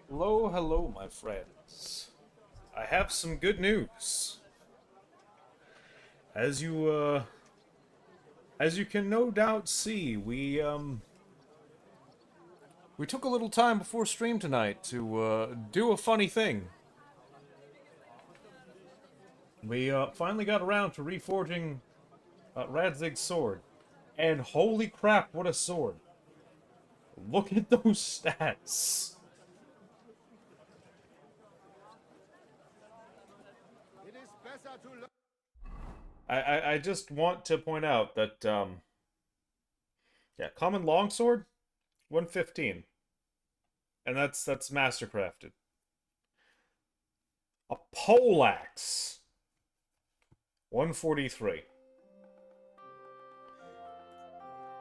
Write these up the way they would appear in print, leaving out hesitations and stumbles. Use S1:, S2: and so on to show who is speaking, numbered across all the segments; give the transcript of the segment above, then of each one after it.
S1: Hello, hello, my friends. I have some good news. As you, as you can no doubt see, we took a little time before stream tonight to, do a funny thing. We, finally got around to reforging, Radzig's sword. And holy crap, what a sword. Look at those stats. I just want to point out that, yeah, common longsword, 115. And that's mastercrafted. A poleaxe, 143.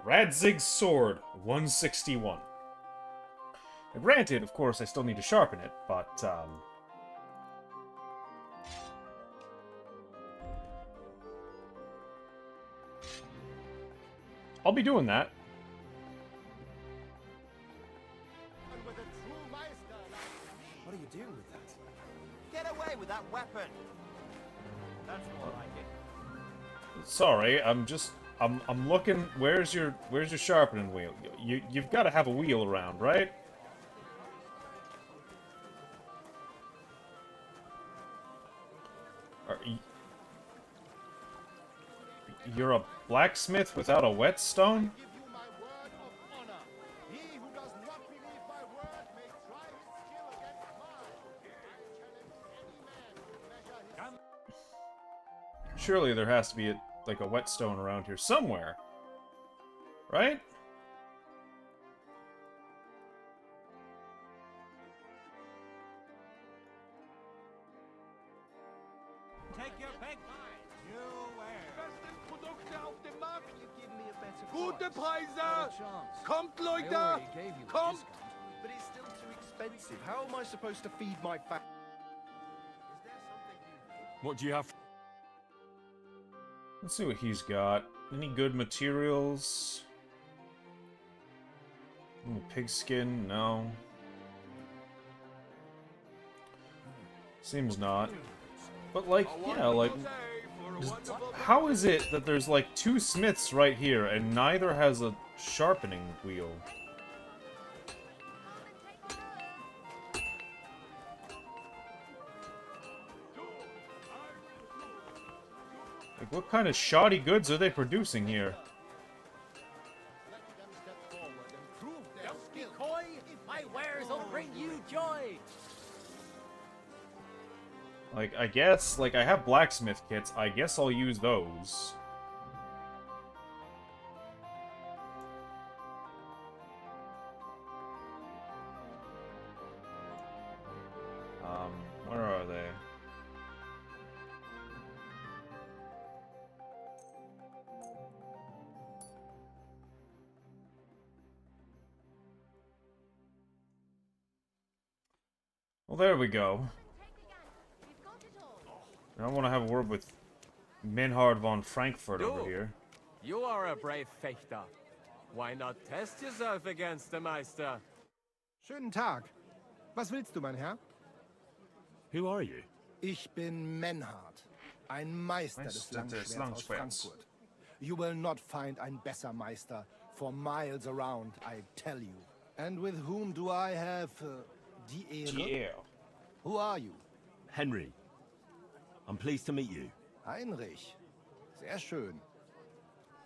S1: Radzig's sword, 161. Now, granted, of course, I still need to sharpen it, but, I'll be doing that.
S2: What are you doing with that? Get away with that weapon! That's more like it.
S1: Sorry, I'm looking. Where's your sharpening wheel? You've got to have a wheel around, right? You're a blacksmith without a whetstone? Surely there has to be like a whetstone around here somewhere, right?
S2: Take your pick. Beste Produkte auf dem Markt. Gute Preise. Kommt, Leute. Kommt. But it's still too expensive. How am I supposed to feed my family?
S3: What do you have?
S1: Let's see what he's got. Any good materials? Pigskin? No. Seems not. But like, yeah, like... How is it that there's like two smiths right here and neither has a sharpening wheel? Like, what kind of shoddy goods are they producing here?
S2: Don't be coy. My wares will bring you joy.
S1: Like, I guess, like, I have blacksmith kits. I guess I'll use those. Where are they? Well, there we go. I want to have a word with Menhard von Frankfurt over here.
S3: You are a brave fechter. Why not test yourself against the Meister?
S4: Schönen Tag. Was willst du, mein Herr?
S3: Who are you?
S4: Ich bin Menhard, ein Meister des Langschwerts aus Frankfurt. You will not find ein besser Meister for miles around, I tell you. And with whom do I have die Ehre? Who are you?
S5: Henry. I'm pleased to meet you.
S4: Heinrich. Sehr schön.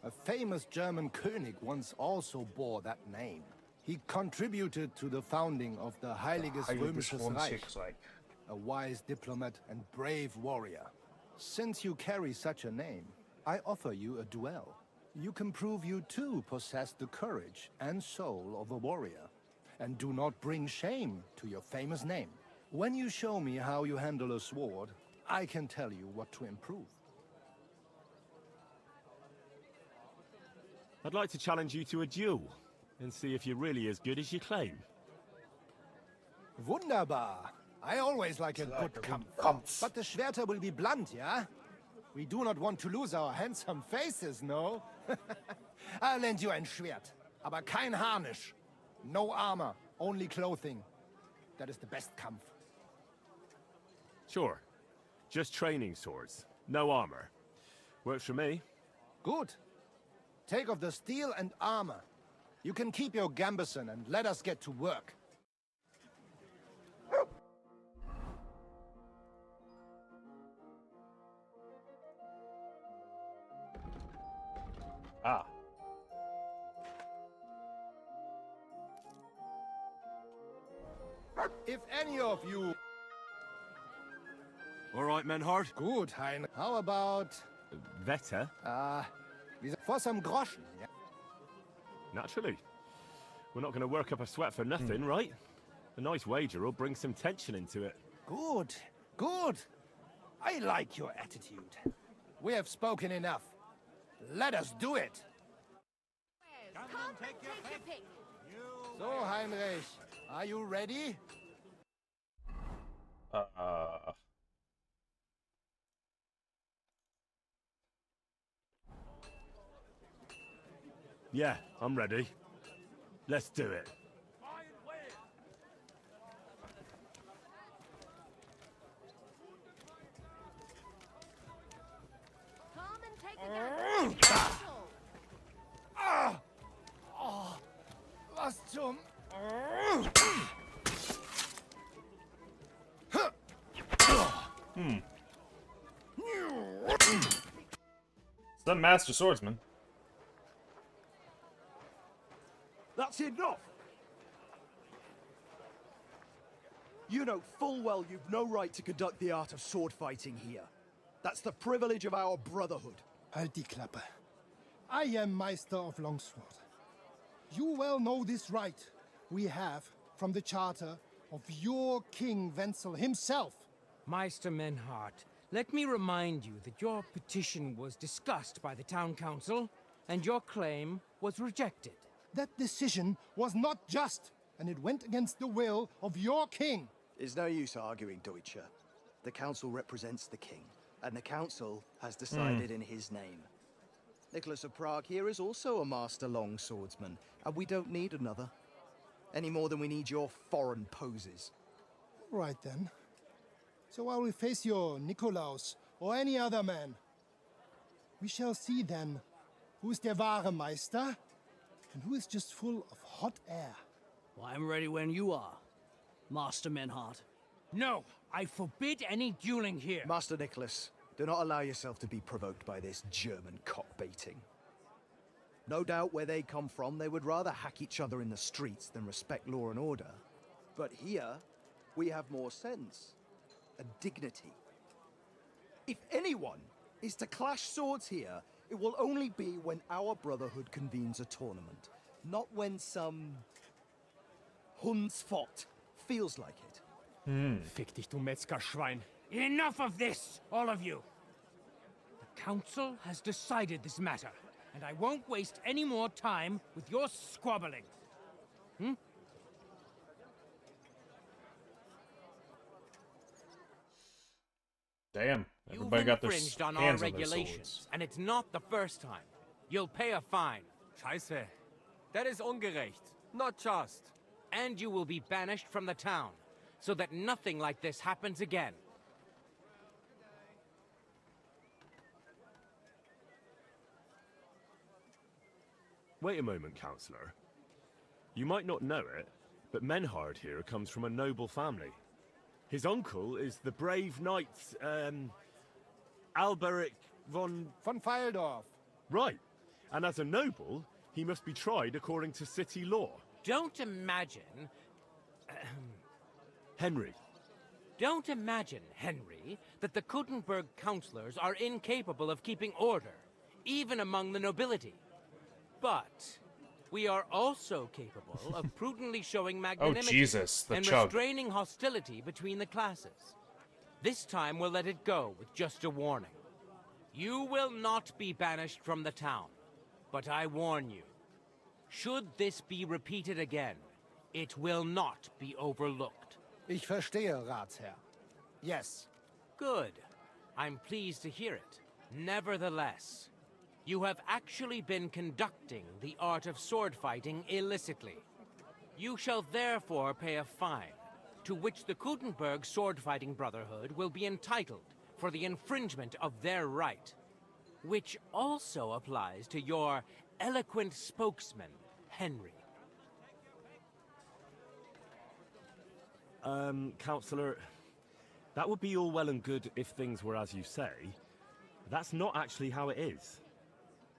S4: A famous German König once also bore that name. He contributed to the founding of the Heiliges Römisches Reich. A wise diplomat and brave warrior. Since you carry such a name, I offer you a duel. You can prove you too possess the courage and soul of a warrior. And do not bring shame to your famous name. When you show me how you handle a sword, I can tell you what to improve.
S5: I'd like to challenge you to a duel and see if you're really as good as you claim.
S4: Wunderbar. I always like a good Kampf. But the Schwerter will be blunt, yeah? We do not want to lose our handsome faces, no? I'll lend you ein Schwert, aber kein Harnisch. No armor, only clothing. that is the best Kampf.
S5: Sure. Just training swords. No armor. Works for me.
S4: Good. Take off the steel and armor. You can keep your gambeson and let us get to work.
S1: Ah.
S4: If any of you...
S5: All right, Menhard.
S4: Good, Heinrich. How about...
S5: Vetter?
S4: For some groschen, yeah?
S5: Naturally. We're not going to work up a sweat for nothing, right? A nice wager will bring some tension into it.
S4: Good, good. I like your attitude. We have spoken enough. Let us do it.
S6: Come and take your pick.
S4: So, Heinrich, are you ready?
S5: Yeah, I'm ready. Let's do it.
S6: Come and take a castle.
S4: Was zum...
S1: It's the master swordsman.
S2: That's enough! You know full well you've no right to conduct the art of sword fighting here. That's the privilege of our brotherhood.
S4: Halt die Klappe. I am Meister of Longsword. You well know this right we have from the charter of your King Wenzel himself.
S7: Meister Menhard, let me remind you that your petition was discussed by the town council, and your claim was rejected.
S4: That decision was not just, and it went against the will of your king.
S2: It's no use arguing, Deutscher. The council represents the king, and the council has decided in his name. Nicholas of Prague here is also a master longswordsman, and we don't need another. Any more than we need your foreign poses.
S4: Right then. So I will face your Nikolaus or any other man. We shall see then who is der wahre Meister and who is just full of hot air.
S8: Well, I'm ready when you are, Master Menhard.
S7: No, I forbid any dueling here.
S2: Master Nicholas, do not allow yourself to be provoked by this German cock-baiting. No doubt where they come from, they would rather hack each other in the streets than respect law and order. But here, we have more sense and dignity. If anyone is to clash swords here, it will only be when our brotherhood convenes a tournament, not when some Hundsfott feels like it.
S7: Fick dich, du Metzgerschwein. Enough of this, all of you. The council has decided this matter, and I won't waste any more time with your squabbling.
S1: Damn.
S7: You've
S1: Everybody got their
S7: infringed on our
S1: hands on their
S7: regulations,
S1: swords.
S7: and it's not the first time. You'll pay a fine,
S3: Scheiße. That is ungerecht. Not just.
S7: and you will be banished from the town, so that nothing like this happens again.
S5: Wait a moment, Counselor. You might not know it, but Menhard here comes from a noble family. His uncle is the brave knight, Alberic von
S4: Feildorf.
S5: Right. And as a noble, he must be tried according to city law.
S7: Don't imagine...
S5: Henry.
S7: Don't imagine, Henry, that the Kuttenberg councillors are incapable of keeping order, even among the nobility. But we are also capable of prudently showing magnanimity
S1: Jesus, the
S7: and
S1: chug.
S7: restraining hostility between the classes. This time we'll let it go with just a warning. You will not be banished from the town, but I warn you, should this be repeated again, it will not be overlooked.
S4: Ich verstehe, Ratsherr. Yes.
S7: Good. I'm pleased to hear it. Nevertheless, you have actually been conducting the art of sword fighting illicitly. You shall therefore pay a fine to which the Kutenberg Sword-Fighting Brotherhood will be entitled for the infringement of their right, which also applies to your eloquent spokesman, Henry.
S5: Counselor, that would be all well and good if things were as you say. That's not actually how it is.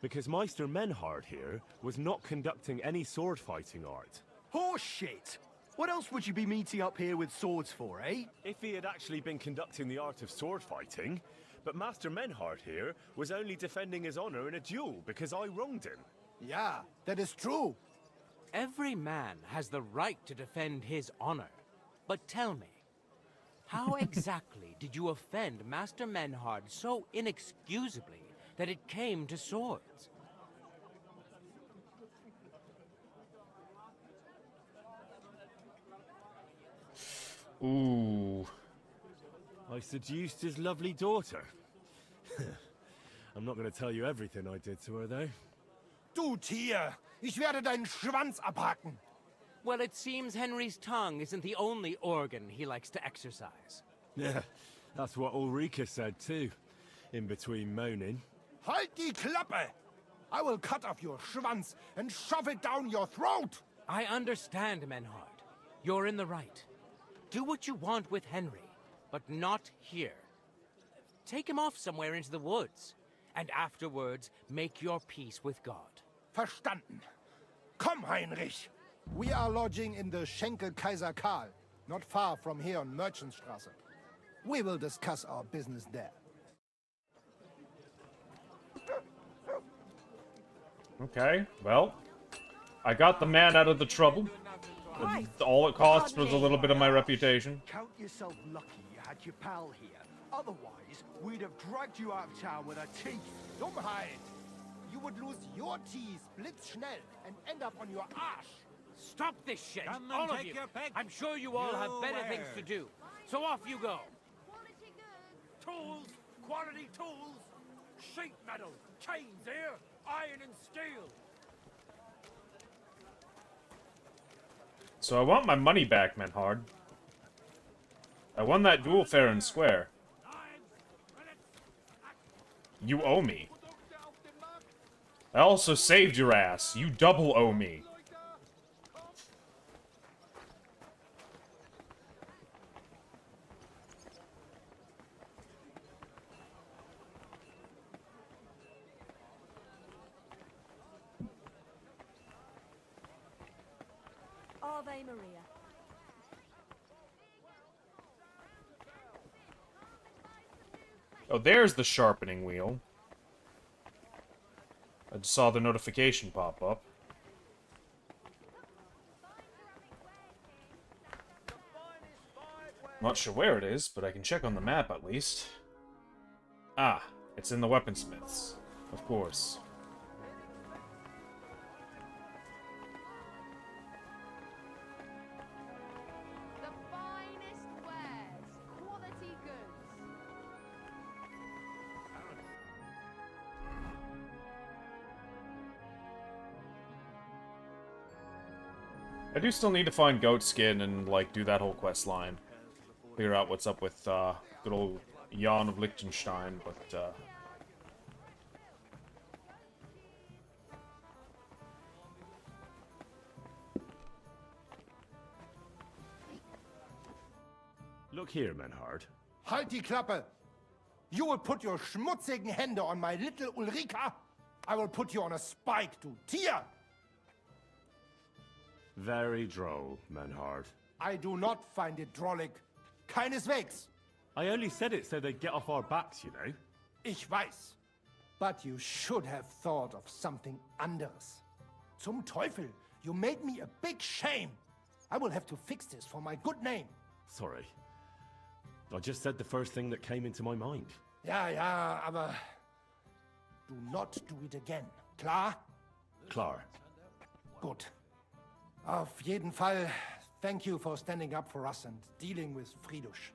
S5: Because Meister Menhard here was not conducting any sword-fighting art.
S2: Horseshit! What else would you be meeting up here with swords for, eh?
S5: If he had actually been conducting the art of sword-fighting, but Master Menhard here was only defending his honor in a duel because I wronged him.
S4: Yeah, that is true.
S7: Every man has the right to defend his honor. But tell me, how exactly did you offend Master Menhard so inexcusably that it came to swords?
S5: Ooh. I seduced his lovely daughter. I'm not going to tell you everything I did to her, though.
S4: Du Tier, ich werde deinen Schwanz abhacken.
S7: Well, it seems Henry's tongue isn't the only organ he likes to exercise.
S5: Yeah, that's what Ulrika said, too. In between moaning.
S4: Halt die Klappe! I will cut off your Schwanz and shove it down your throat!
S7: I understand, Menhard. You're in the right. Do what you want with Henry, but not here. Take him off somewhere into the woods, and afterwards make your peace with God.
S4: Verstanden. Komm, Heinrich. We are lodging in the Schenke Kaiser Karl, not far from here on Merchantstraße. We will discuss our business there.
S1: Okay, well, I got the man out of the trouble. All it cost was a little bit of my reputation.
S2: Count yourself lucky you had your pal here. Otherwise, we'd have dragged you out of town with our teeth.
S4: Dummheit! You would lose your teeth blitzschnell and end up on your arse.
S7: Stop this shit,
S3: Come and
S7: all of
S3: take
S7: you.
S3: your pick.
S7: I'm sure you all have
S3: You
S7: better things to do. So off you go.
S6: Quality goods.
S3: Tools, quality tools, sheet metal, chains here, iron and steel.
S1: So I want my money back, Menhard. I won that duel fair and square. You owe me. I also saved your ass. You double owe me.
S6: Ave Maria.
S1: Oh, there's the sharpening wheel. I just saw the notification pop up. Not sure where it is, but I can check on the map at least. Ah, it's in the weaponsmiths. Of course.
S6: The finest wares. Quality goods.
S1: I do still need to find goat skin and, like, do that whole quest line. Figure out what's up with, good old Jan of Lichtenstein, but,
S5: Look here, Menhard.
S4: Halt die Klappe! You will put your schmutzigen Hände on my little Ulrika? I will put you on a spike, du Tier!
S5: Very droll, Menhard.
S4: I do not find it drollig. Keineswegs.
S5: I only said it so they'd get off our backs, you know.
S4: Ich weiß. But you should have thought of something anderes. Zum Teufel, you made me a big shame. I will have to fix this for my good name.
S5: Sorry. I just said the first thing that came into my mind.
S4: Ja, aber do not do it again. Klar?
S5: Klar.
S4: Good. Auf jeden Fall, thank you for standing up for us and dealing with Fridush.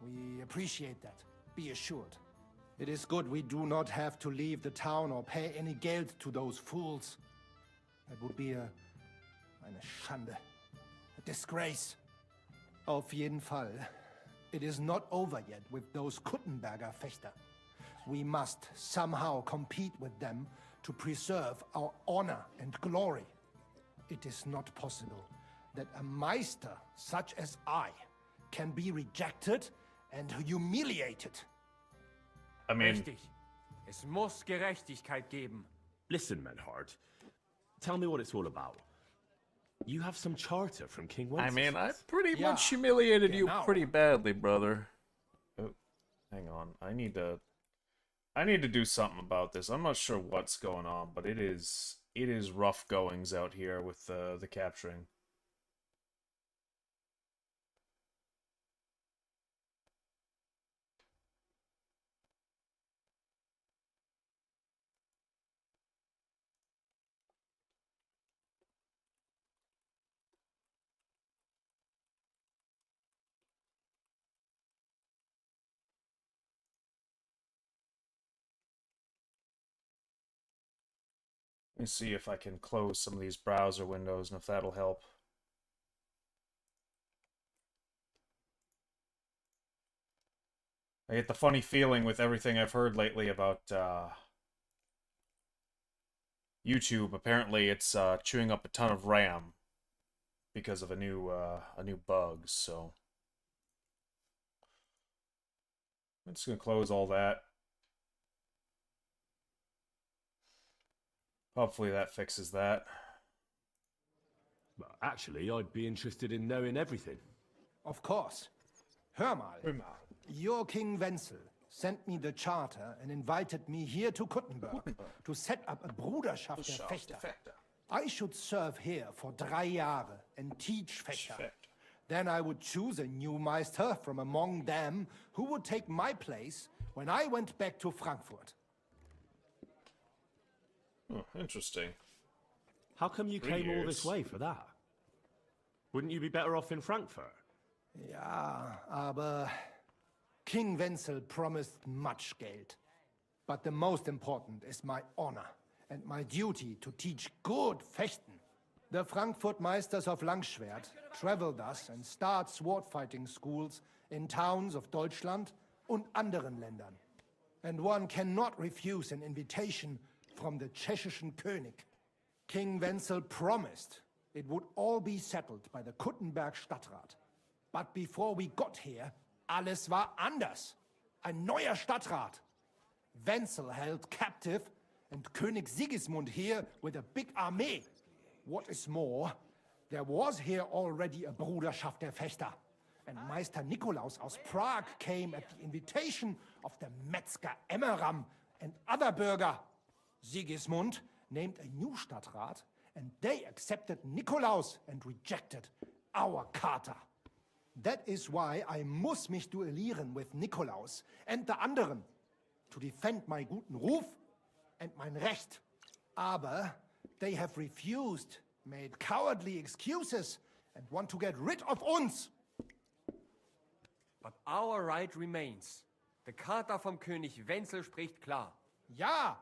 S4: We appreciate that, be assured. It is good we do not have to leave the town or pay any geld to those fools. That would be eine Schande, a disgrace. Auf jeden Fall. It is not over yet with those Kuttenberger Fechter. We must somehow compete with them to preserve our honor and glory. It is not possible that a Meister such as I can be rejected and humiliated.
S1: I mean,
S3: Richtig. Es muss Gerechtigkeit geben.
S5: Listen, Menhard. Tell me what it's all about. You have some charter from King
S1: I
S5: Wenceslas.
S1: mean, I pretty
S2: Yeah,
S1: much humiliated you
S2: genau.
S1: pretty badly, brother. Oh, hang on. I need to do something about this. I'm not sure what's going on, but it is rough goings out here with the capturing. Let me see if I can close some of these browser windows and if that'll help. I get the funny feeling with everything I've heard lately about YouTube. Apparently, it's chewing up a ton of RAM because of a new bug. So I'm just gonna close all that. Hopefully that fixes that.
S5: Well, actually, I'd be interested in knowing everything.
S4: Of course. Hör mal. Your King Wenzel sent me the charter and invited me here to Kuttenberg to set up a Bruderschaft der Fechter. I should serve here for 3 Jahre and teach Fechter. Then I would choose a new Meister from among them who would take my place when I went back to Frankfurt.
S1: Oh, interesting.
S5: How come you
S1: 3
S5: came all this
S1: years.
S5: way for that? Wouldn't you be better off in Frankfurt?
S4: Ja, aber King Wenzel promised much Geld. But the most important is my honor and my duty to teach good Fechten. The Frankfurt Meisters of Langschwert travel thus and start sword fighting schools in towns of Deutschland und anderen Ländern. And one cannot refuse an invitation from the Tschechischen König. King Wenzel promised it would all be settled by the Kuttenberg Stadtrat. But before we got here, alles war anders. Ein neuer Stadtrat. Wenzel held captive and König Sigismund here with a big army. What is more, there was here already a Bruderschaft der Fechter. And Meister Nikolaus aus Prague came at the invitation of the Metzger Emmeram and other burger. Sigismund named a new Stadtrat, and they accepted Nikolaus and rejected our Charter. That is why I muss mich duellieren with Nikolaus and the anderen, to defend my guten Ruf and mein Recht. Aber they have refused, made cowardly excuses, and want to get rid of uns.
S3: But our right remains. The Charta vom König Wenzel spricht klar.
S4: Ja,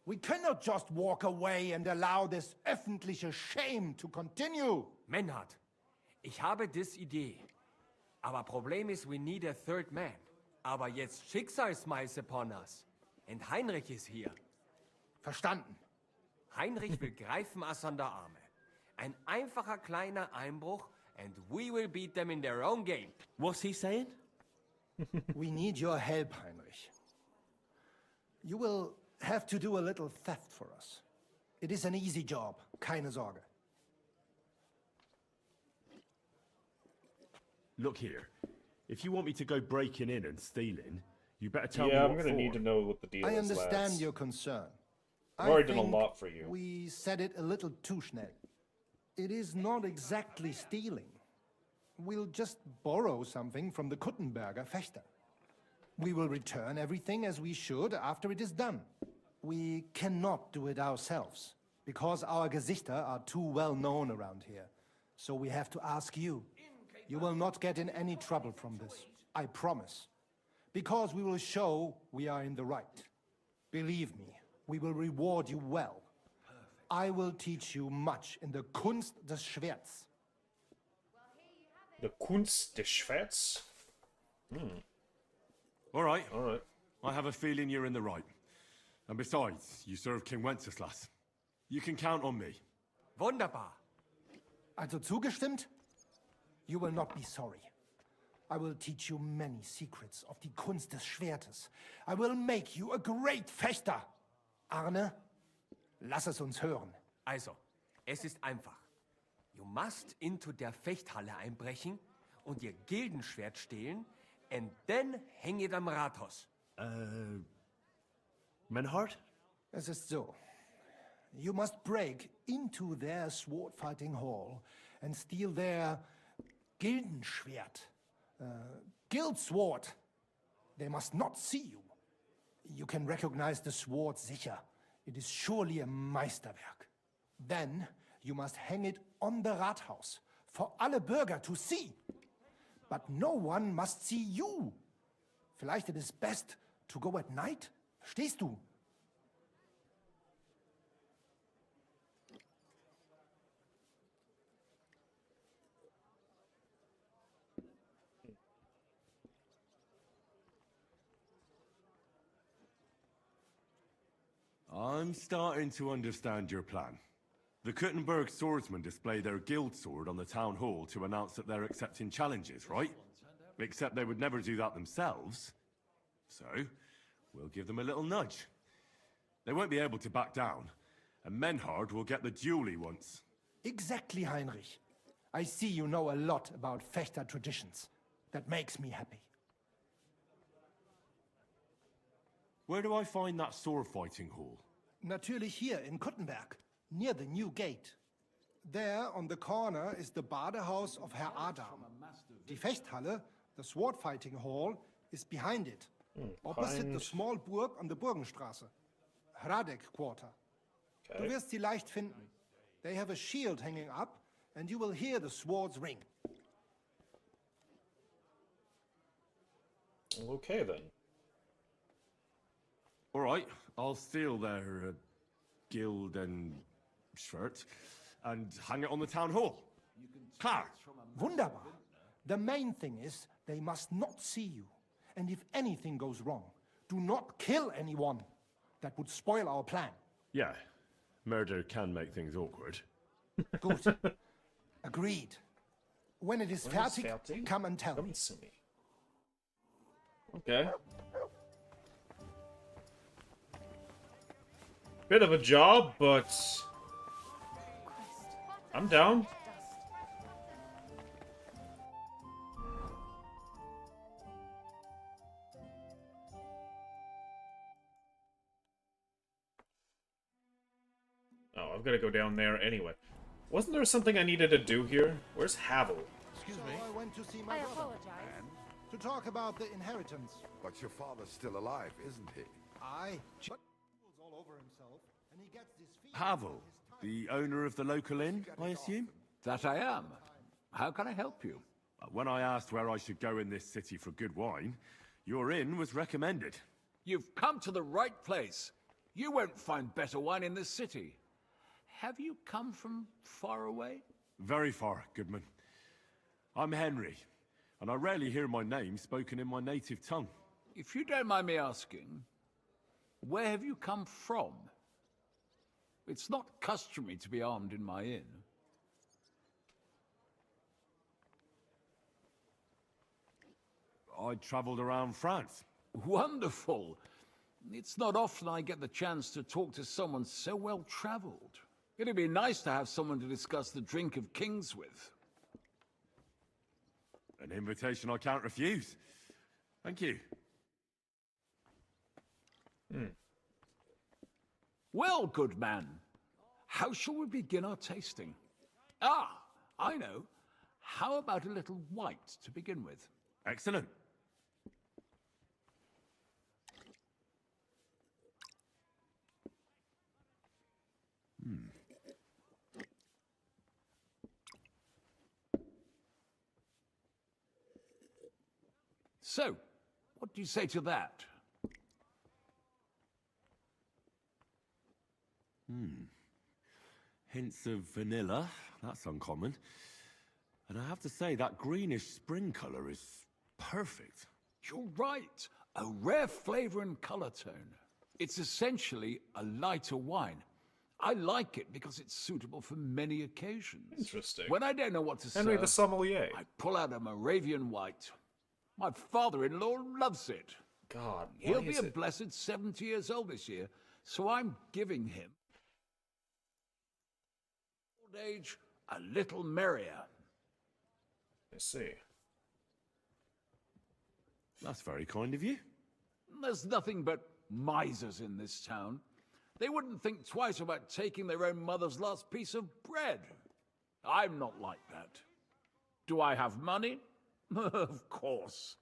S4: we cannot just walk away and allow this öffentliche shame to continue.
S3: Menhard, ich habe dis Idee. Aber Problem ist, we need a third man. Aber jetzt Schicksalsmeis upon us. And Heinrich ist hier.
S4: Verstanden.
S3: Heinrich will greifen us an der Arme. Ein einfacher kleiner Einbruch and we will beat them in their own game.
S5: What's he saying?
S4: We need your help, Heinrich. You will have to do a little theft for us. It is an easy job, keine Sorge.
S5: Look here. If you want me to go breaking in and stealing, you better tell me
S1: Yeah,
S5: what
S1: I'm gonna
S5: for.
S1: need to know what the deal
S4: I
S1: is,
S4: understand
S1: lads.
S4: your concern.
S1: I've
S4: I
S1: already done a
S4: think
S1: lot for you.
S4: We said it a little too schnell. It is not exactly stealing. We'll just borrow something from the Kuttenberger Fechter. We will return everything as we should after it is done. We cannot do it ourselves, because our Gesichter are too well known around here. So we have to ask you. You will not get in any trouble from this, I promise. Because we will show we are in the right. Believe me, we will reward you well. I will teach you much in the Kunst des Schwerts.
S6: Well, here you have
S1: The Kunst des Schwerts.
S5: All right.
S1: All right.
S5: I have a feeling you're in the right. And besides, you serve King Wenceslas. You can count on me.
S3: Wunderbar.
S4: Also zugestimmt? You will not be sorry. I will teach you many secrets of die Kunst des Schwertes. I will make you a great Fechter. Arne, lass es uns hören.
S3: Also, es ist einfach. You must into der Fechthalle einbrechen und ihr Gildenschwert stehlen and then hang it am Rathaus.
S5: Menhard?
S4: Es ist so. You must break into their sword fighting hall and steal their Gildenschwert. Guild sword. They must not see you. You can recognize the sword sicher. It is surely a Meisterwerk. Then you must hang it on the Rathaus for alle Bürger to see. But no one must see you. Vielleicht it is best to go at night? Verstehst du?
S5: I'm starting to understand your plan. The Kuttenberg swordsmen display their guild sword on the town hall to announce that they're accepting challenges, right? Except they would never do that themselves. So, we'll give them a little nudge. They won't be able to back down, and Menhard will get the duel he wants.
S4: Exactly, Heinrich. I see you know a lot about Fechter traditions. That makes me happy.
S5: Where do I find that sword fighting hall?
S4: Natürlich hier in Kuttenberg, near the new gate. There, on the corner, is the Badehaus of Herr Adam. Die Fechthalle, the sword fighting hall, is behind it. Opposite the small burg on the Burgenstraße. Hradek Quarter.
S1: Okay.
S4: Du wirst sie leicht finden. They have a shield hanging up, and you will hear the swords ring.
S1: Okay then.
S5: All right, I'll steal their guild and shirt and hang it on the town hall. Klar.
S4: Wunderbar. The main thing is, they must not see you. And if anything goes wrong, do not kill anyone. That would spoil our plan.
S5: Yeah, murder can make things awkward.
S4: Gut. Agreed. When it is
S1: When it's
S4: fertig,
S1: fertig,
S4: come and tell
S1: come
S4: me.
S1: and see me. Okay. Bit of a job, but I'm down. Oh, I've got to go down there anyway. Wasn't there something I needed to do here? Where's Havel?
S4: Excuse me. I went to see my
S6: I
S4: brother.
S6: apologize.
S4: To talk about the inheritance.
S9: But your father's still alive, isn't he?
S4: Aye. But he all over himself, and he gets this feeling
S5: Havel, the owner of the local inn, I assume?
S10: That I am. How can I help you?
S5: When I asked where I should go in this city for good wine, your inn was recommended.
S10: You've come to the right place. You won't find better wine in this city. Have you come from far away?
S5: Very far, Goodman. I'm Henry, and I rarely hear my name spoken in my native tongue.
S10: If you don't mind me asking, where have you come from? It's not customary to be armed in my inn.
S5: I travelled around France.
S10: Wonderful. It's not often I get the chance to talk to someone so well-traveled. It'd be nice to have someone to discuss the drink of kings with.
S5: An invitation I can't refuse. Thank you.
S10: Well, good man, how shall we begin our tasting? Ah, I know. How about a little white to begin with?
S5: Excellent.
S10: So, what do you say to that?
S5: Hints of vanilla. That's uncommon. And I have to say, that greenish spring color is perfect.
S10: You're right. A rare flavor and color tone. It's essentially a lighter wine. I like it because it's suitable for many occasions.
S1: Interesting.
S10: When I don't know what to
S1: Henry
S10: serve,
S1: the Sommelier.
S10: I pull out a Moravian white. My father-in-law loves it.
S1: God,
S10: He'll be a blessed 70 years old this year, so I'm giving him old age a little merrier.
S1: I see.
S5: That's very kind of you.
S10: There's nothing but misers in this town. They wouldn't think twice about taking their own mother's last piece of bread. I'm not like that. Do I have money? Of course.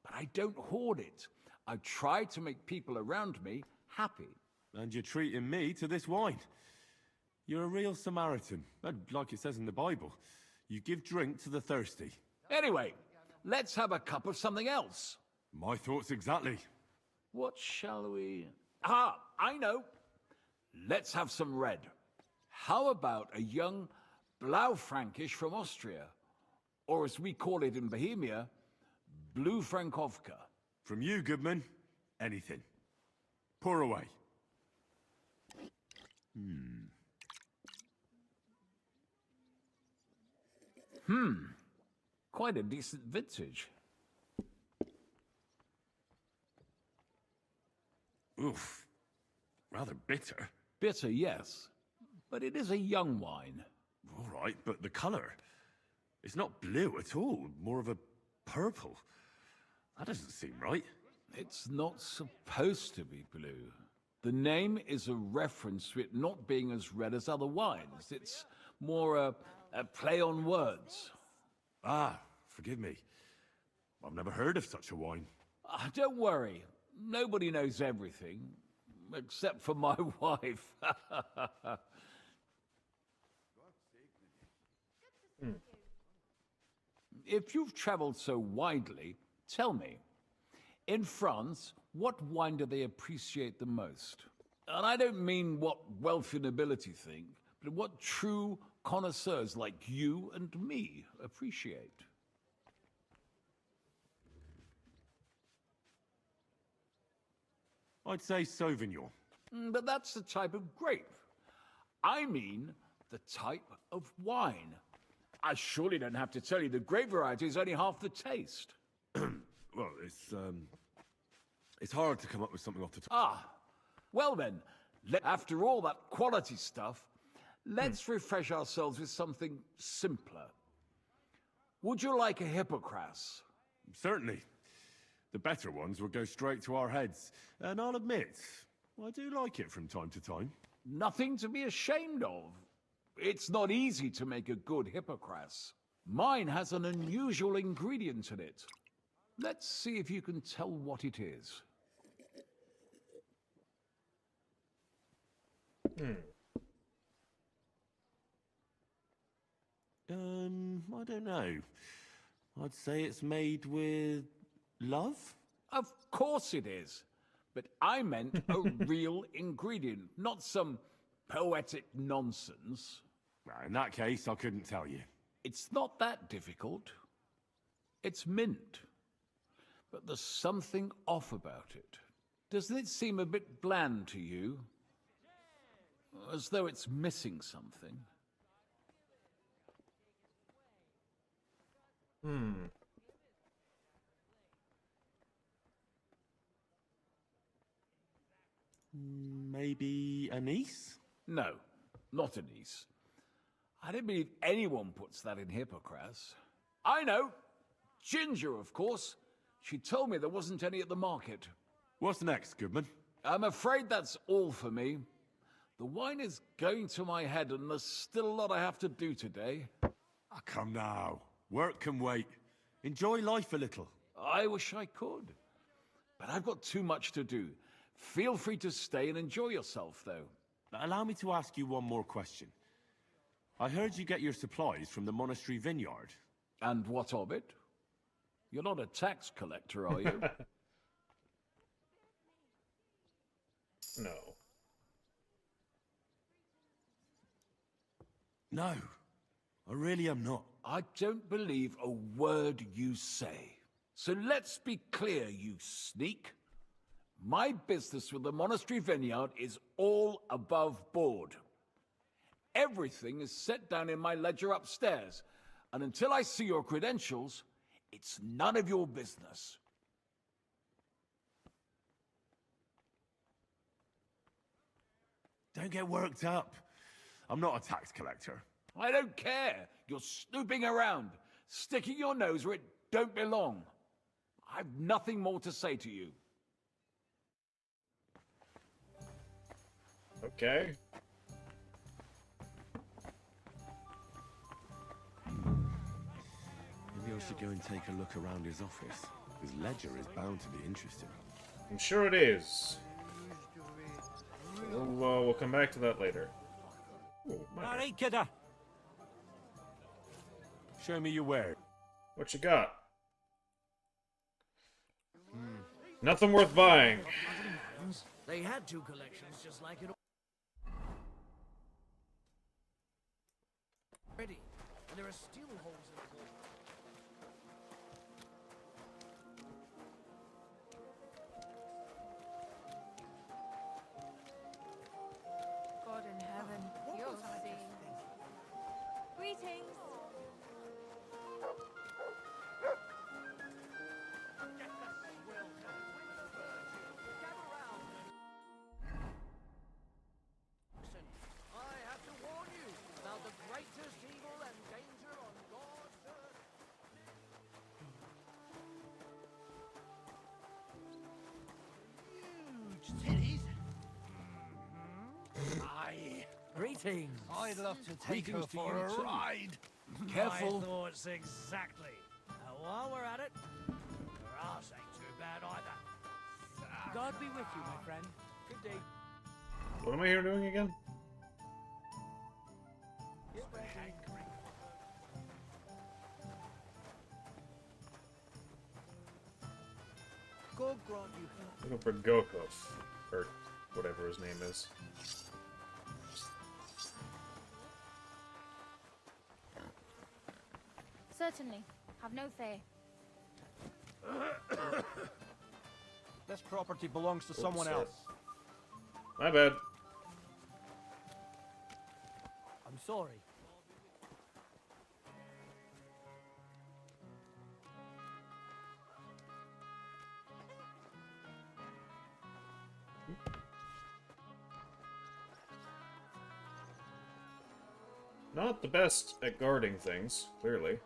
S10: But I don't hoard it. I try to make people around me happy.
S5: And you're treating me to this wine. You're a real Samaritan. Like it says in the Bible. You give drink to the thirsty.
S10: Anyway, let's have a cup of something else.
S5: My thoughts exactly.
S10: What shall we... Ah, I know. Let's have some red. How about a young Blaufränkisch from Austria? Or as we call it in Bohemia, Blue Frankovka.
S5: From you, Goodman, anything. Pour away.
S10: Quite a decent vintage.
S5: Oof. Rather bitter.
S10: Bitter, yes. But it is a young wine.
S5: All right, but the colour. It's not blue at all. More of a purple. That doesn't seem right.
S10: It's not supposed to be blue. The name is a reference to it not being as red as other wines. It's more a play on words.
S5: Ah, forgive me. I've never heard of such a wine.
S10: Don't worry. Nobody knows everything. Except for my wife. If you've traveled so widely, tell me, in France, what wine do they appreciate the most? And I don't mean what wealthy nobility think, but what true connoisseurs like you and me appreciate.
S5: I'd say Sauvignon.
S10: But that's the type of grape. I mean the type of wine. I surely don't have to tell you the grape variety is only half the taste.
S5: Well, it's hard to come up with something off the top.
S10: Ah, well then, after all that quality stuff, let's refresh ourselves with something simpler. Would you like a Hippocras?
S5: Certainly. The better ones will go straight to our heads. And I'll admit, I do like it from time to time.
S10: Nothing to be ashamed of. It's not easy to make a good Hippocras. Mine has an unusual ingredient in it. Let's see if you can tell what it is.
S5: I don't know. I'd say it's made with love?
S10: Of course it is. But I meant a real ingredient, not some poetic nonsense.
S5: In that case, I couldn't tell you.
S10: It's not that difficult. It's mint. But there's something off about it. Doesn't it seem a bit bland to you? As though it's missing something.
S5: Maybe anise?
S10: No, not anise. I don't believe anyone puts that in Hippocras. I know. Ginger, of course. She told me there wasn't any at the market.
S5: What's next, Goodman?
S10: I'm afraid that's all for me. The wine is going to my head and there's still a lot I have to do today.
S5: Come now. Work can wait. Enjoy life a little.
S10: I wish I could. But I've got too much to do. Feel free to stay and enjoy yourself, though.
S5: Allow me to ask you one more question. I heard you get your supplies from the monastery vineyard.
S10: And what of it? You're not a tax collector, are you?
S1: No.
S5: No, I really am not.
S10: I don't believe a word you say. So let's be clear, you sneak. My business with the monastery vineyard is all above board. Everything is set down in my ledger upstairs, and until I see your credentials, it's none of your business.
S5: Don't get worked up. I'm not a tax collector.
S10: I don't care. You're snooping around, sticking your nose where it don't belong. I've nothing more to say to you.
S1: Okay.
S5: Maybe I should go and take a look around his office. His ledger is bound to be interesting.
S1: I'm sure it is. We'll come back to that later. Ooh,
S5: All right, kidder. Show me your wares.
S1: What you got? Nothing worth buying.
S8: They had two collections just like it already, and there are still holes in the wall.
S6: God in heaven, you'll see. Greetings.
S8: I have to warn you about the greatest evil and danger on God's earth.
S2: Huge titties.
S8: Aye. Greetings.
S2: I'd love to take her
S10: Greetings to
S2: for
S10: you
S2: a
S10: too.
S2: ride.
S10: Careful.
S8: My thoughts exactly. While we're at it, your ass ain't too bad either. God be with you, my friend. Good day.
S1: What am I here doing again?
S2: God grant you help.
S1: Looking for Gokov, or whatever his name is.
S6: Certainly. Have no fear.
S11: This property belongs to someone
S1: sorry.
S11: else.
S1: My bad.
S8: I'm sorry.
S1: Not the best at guarding things, clearly.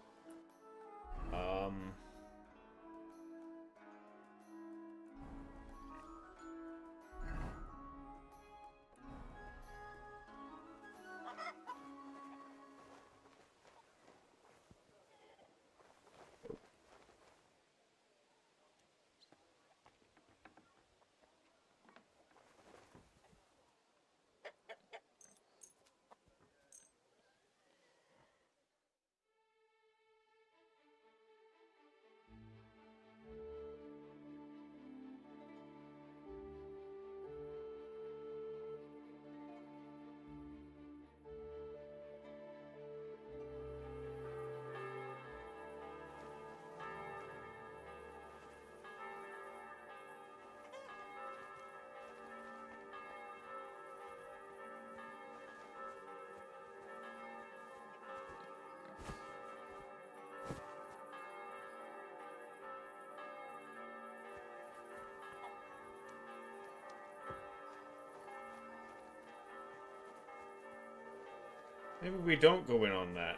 S1: Maybe we don't go in on that.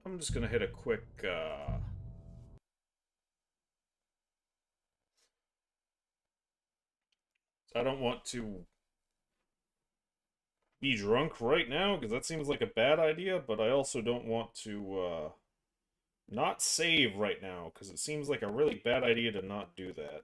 S1: I'm just gonna hit a quick, I don't want to be drunk right now, because that seems like a bad idea, but I also don't want to, not save right now, because it seems like a really bad idea to not do that.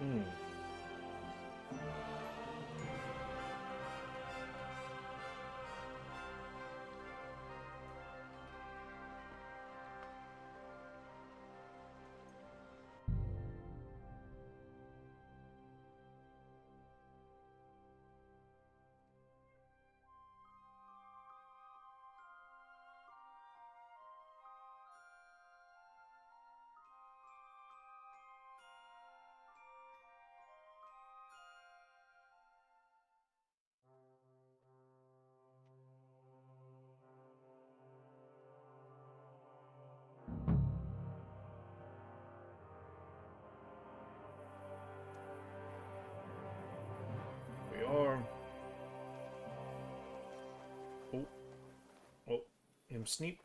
S1: Hmm. We are. Oh. Oh. Him sneak.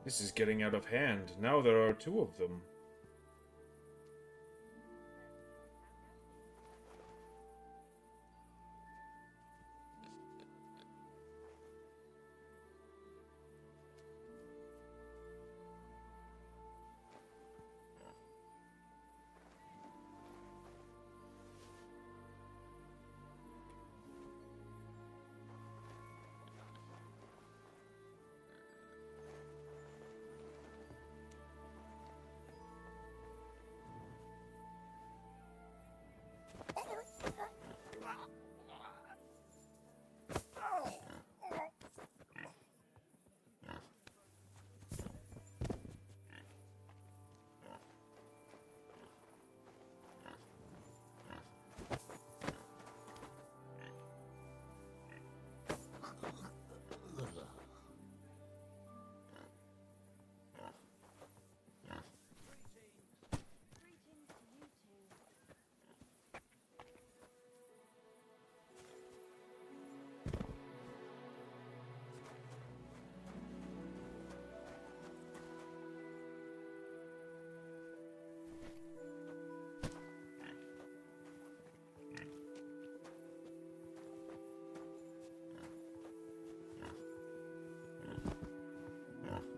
S1: This is getting out of hand. Now there are two of them.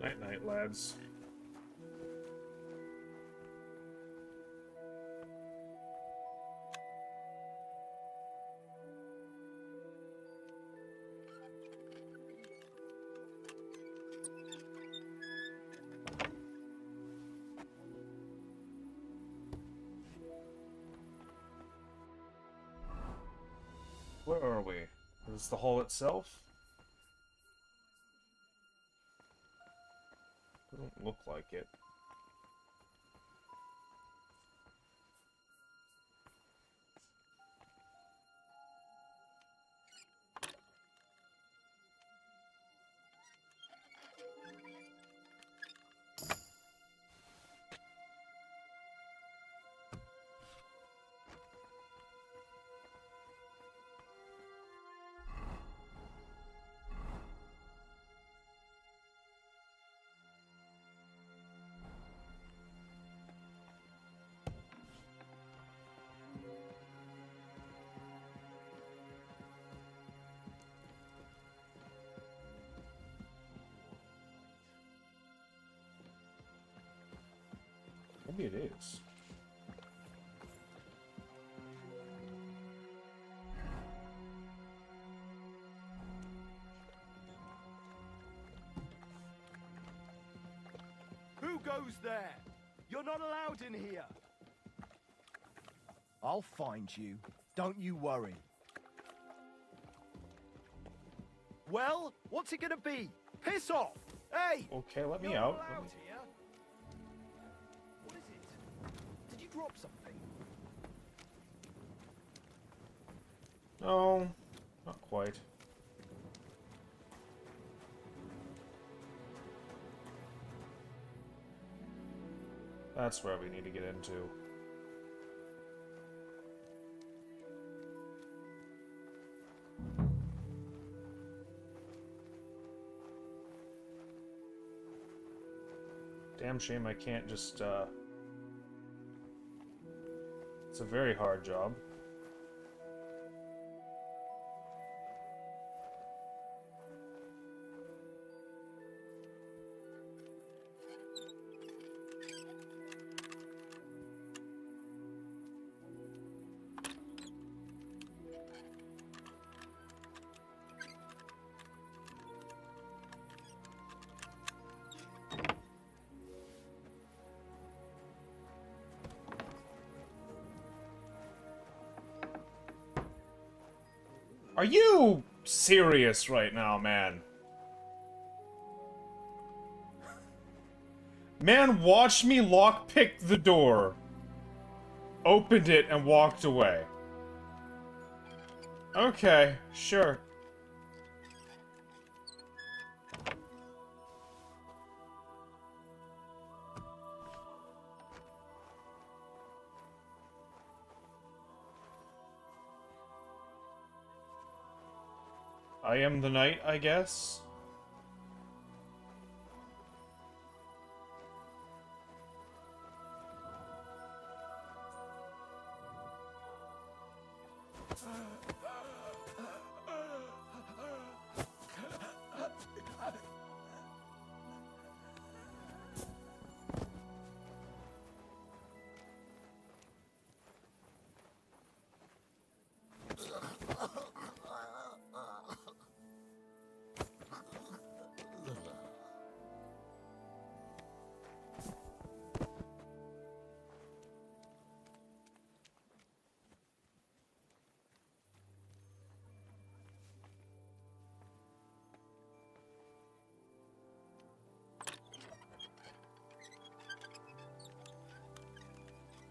S1: Night night, lads. Where are we? Is this the hall itself? Doesn't look like it. Maybe it is.
S2: Who goes there? You're not allowed in here. I'll find you. Don't you worry. Well, what's it gonna be? Piss off! Hey!
S1: Okay, let me
S2: You're
S1: out.
S2: not allowed here. What is it? Did you drop something?
S1: No, not quite. That's where we need to get into. Damn shame I can't just, It's a very hard job. Are you serious right now, man? Man watched me lockpick the door, opened it, and walked away. Okay, sure. I am the knight, I guess?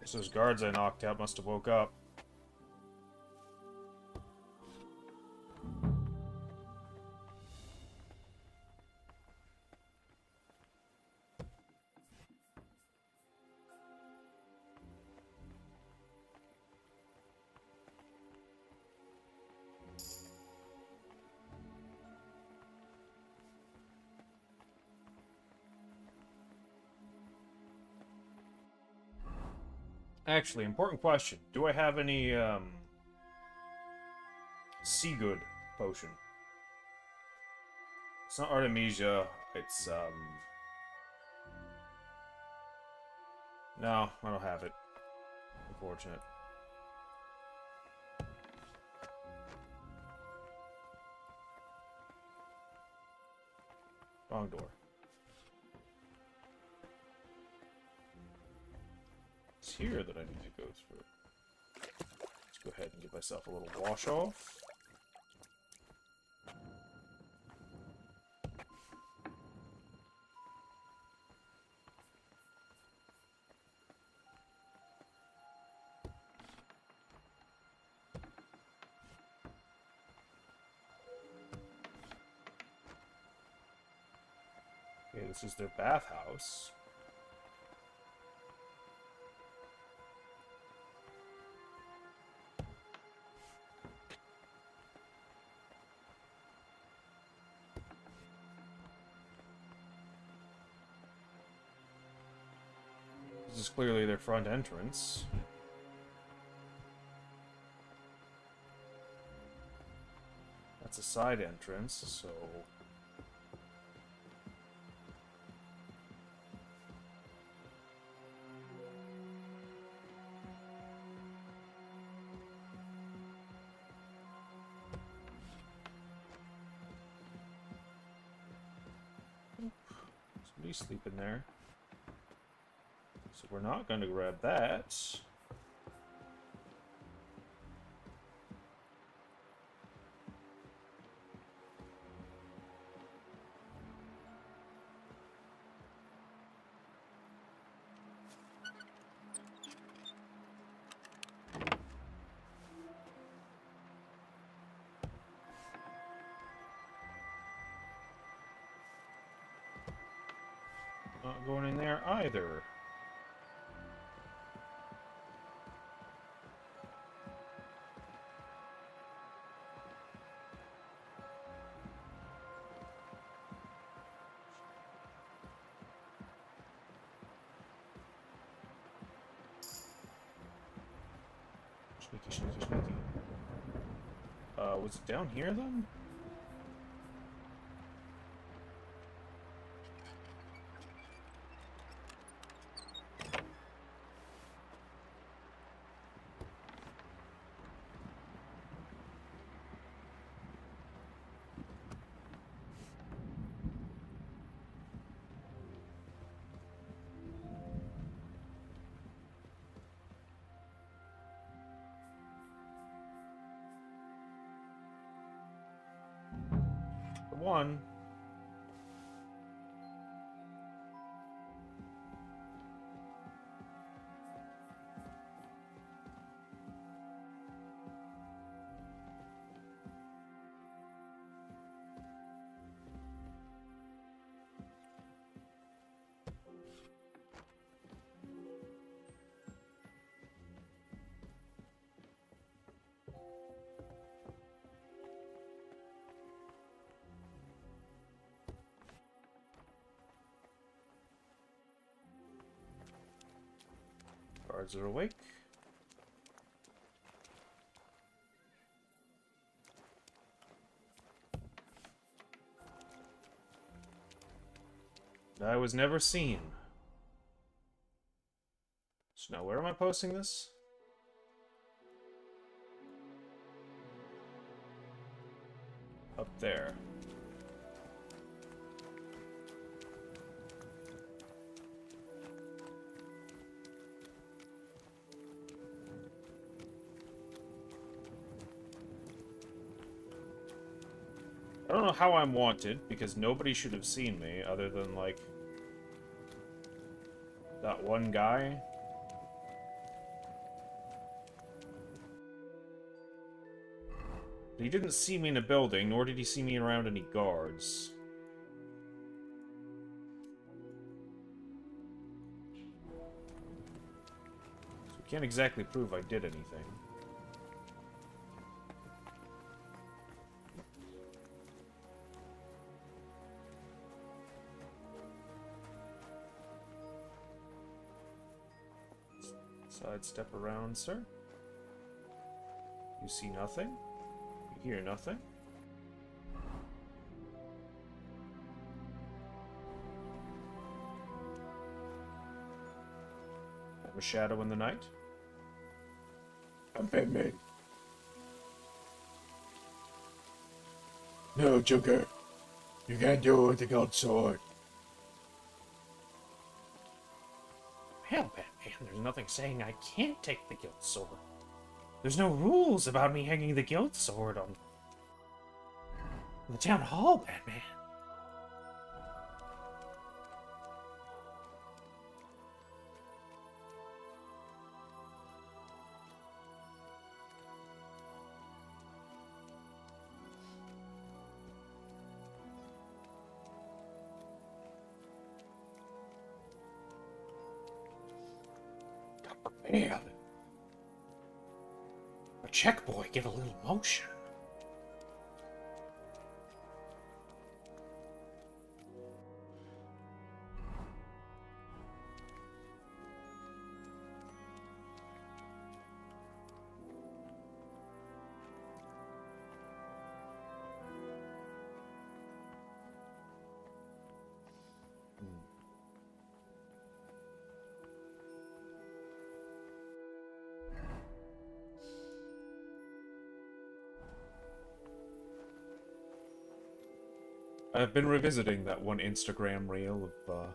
S1: Guess those guards I knocked out must have woke up. Actually, important question. Do I have any, sea good potion? It's not Artemisia, it's, no, I don't have it. Unfortunate. Wrong door. It's here that I need to go through. Let's go ahead and give myself a little wash off. Okay, this is their bathhouse. This is clearly their front entrance. That's a side entrance, so... Somebody's sleeping there. So we're not going to grab that. Not going in there either. Sneaky, sneaky, sneaky. Was it down here then? one. Guards are awake. I was never seen. So now where am I posting this? Up there. I don't know how I'm wanted, because nobody should have seen me, other than, like, that one guy. He didn't see me in a building, nor did he see me around any guards. So we can't exactly prove I did anything. Sidestep around, sir. You see nothing? You hear nothing? Have a shadow in the night?
S12: Come at me. No, Joker. You can't do it with the gold sword.
S1: Hell, Batman, there's nothing saying I can't take the guild sword. There's no rules about me hanging the guild sword on the town hall, Batman. Man. A check boy, give a little motion. I've been revisiting that one Instagram reel of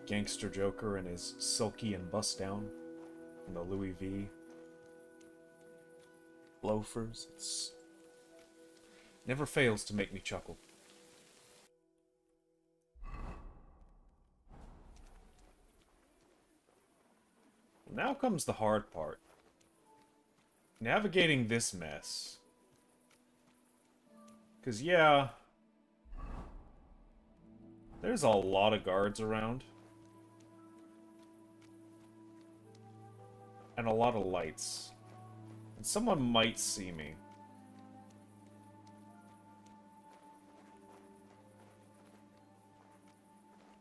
S1: Gangster Joker and his silky and bust down and the Louis V loafers. It's never fails to make me chuckle. Now comes the hard part. Navigating this mess. 'Cause yeah, there's a lot of guards around. And a lot of lights. And someone might see me.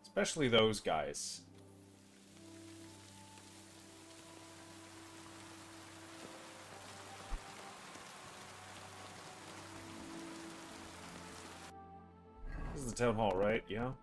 S1: Especially those guys. This is the town hall, right? Yeah.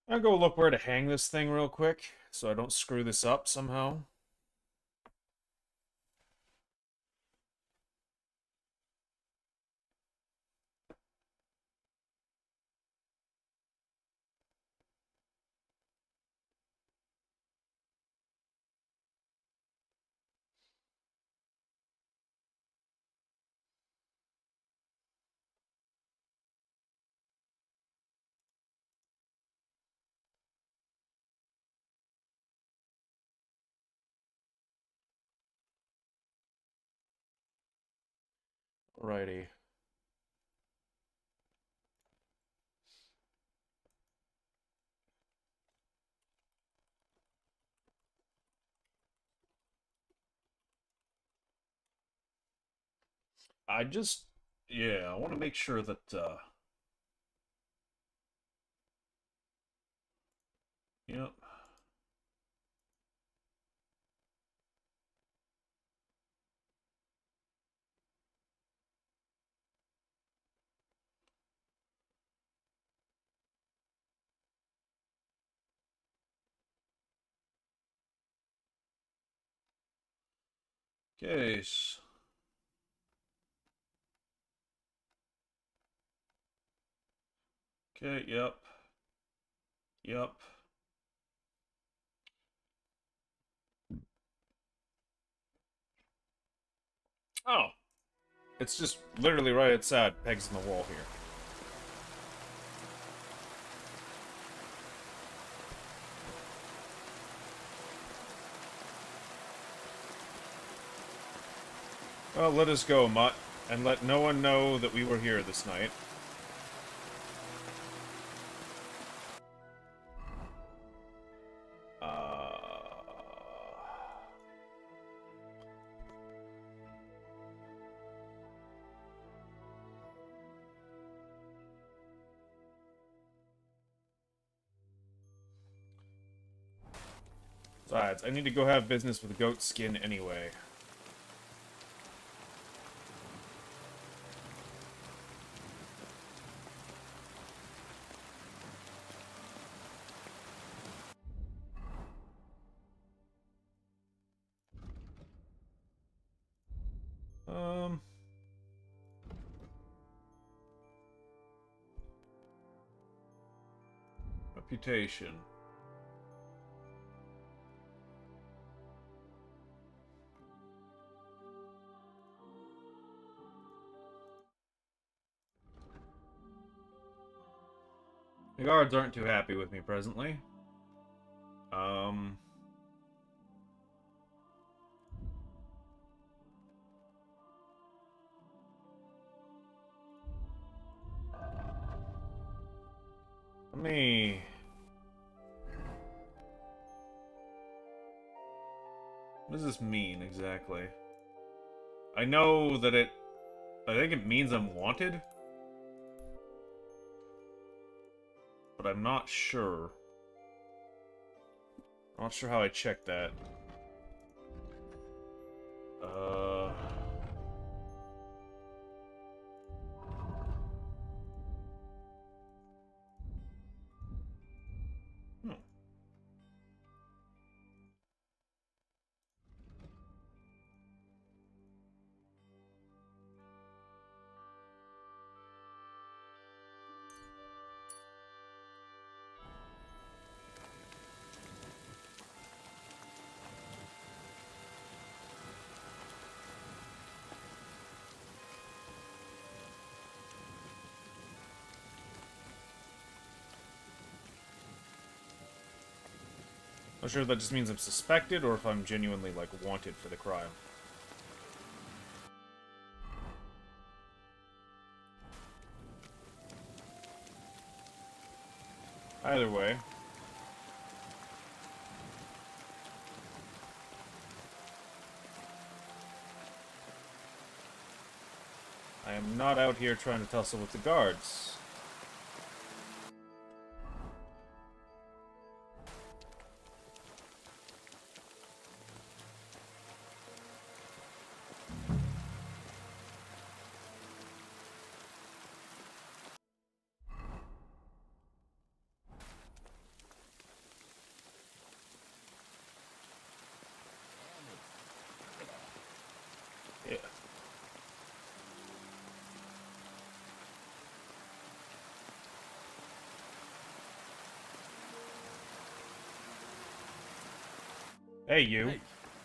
S1: I'll go look where to hang this thing real quick, so I don't screw this up somehow. Righty. Yeah, I want to make sure that, yep. Case. Okay, yep. Yep. Oh. It's just literally right outside, pegs in the wall here. Well, let us go, Mutt, and let no one know that we were here this night. Besides, I need to go have business with goat skin anyway. Reputation. The guards aren't too happy with me presently. Let me... What does this mean, exactly? I know that I think it means I'm wanted? But I'm not sure. I'm not sure how I check that. Hmm. Not sure if that just means I'm suspected or if I'm genuinely, like, wanted for the crime. Either way. I am not out here trying to tussle with the guards. Yeah. Hey, you.
S5: Hey,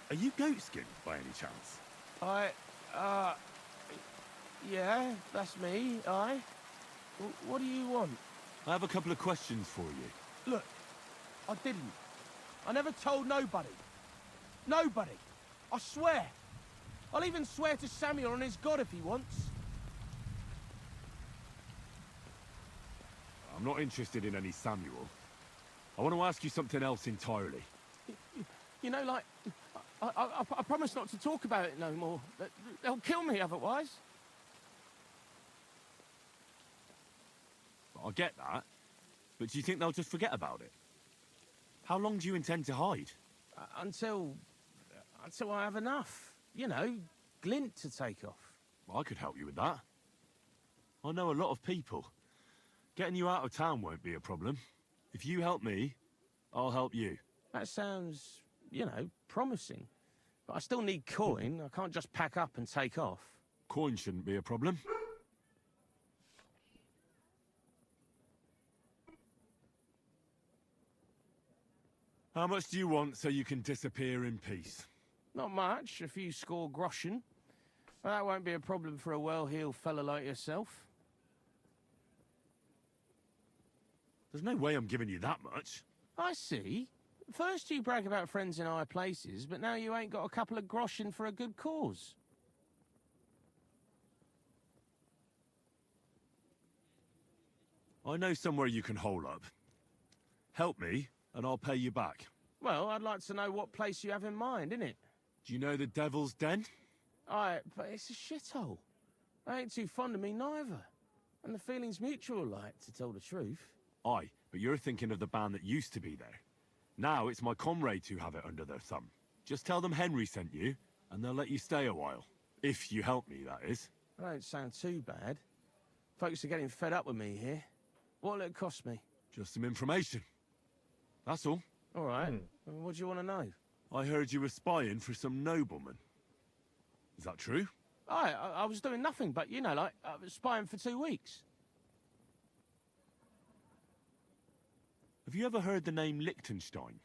S5: are you goatskin by any chance?
S13: Yeah, that's me, What do you want?
S5: I have a couple of questions for you.
S13: Look, I didn't. I never told nobody. Nobody. I swear. I'll even swear to Samuel and his god if he wants.
S5: I'm not interested in any Samuel. I want to ask you something else entirely.
S13: You know, like, I promise not to talk about it no more. They'll kill me otherwise.
S5: I get that, but do you think they'll just forget about it? How long do you intend to hide?
S13: Until I have enough. You know, glint to take off.
S5: I could help you with that. I know a lot of people. Getting you out of town won't be a problem. If you help me, I'll help you.
S13: That sounds, you know, promising. But I still need coin. I can't just pack up and take off.
S5: Coin shouldn't be a problem. How much do you want so you can disappear in peace?
S13: Not much, a few score groschen. But that won't be a problem for a well-heeled fella like yourself.
S5: There's no way I'm giving you that much.
S13: I see. First you brag about friends in high places, but now you ain't got a couple of groschen for a good cause.
S5: I know somewhere you can hole up. Help me, and I'll pay you back.
S13: Well, I'd like to know what place you have in mind, innit?
S5: Do you know the Devil's Den?
S13: Aye, but it's a shithole. They ain't too fond of me neither. And the feeling's mutual, like, to tell the truth.
S5: Aye, but you're thinking of the band that used to be there. Now it's my comrades who have it under their thumb. Just tell them Henry sent you, and they'll let you stay a while. If you help me, that is.
S13: That don't sound too bad. Folks are getting fed up with me here. What'll it cost me?
S5: Just some information. That's all.
S13: All right. What do you want to know?
S5: I heard you were spying for some nobleman. Is that true?
S13: Aye, I was doing nothing but, you know, like, I was spying for 2 weeks.
S5: Have you ever heard the name Lichtenstein?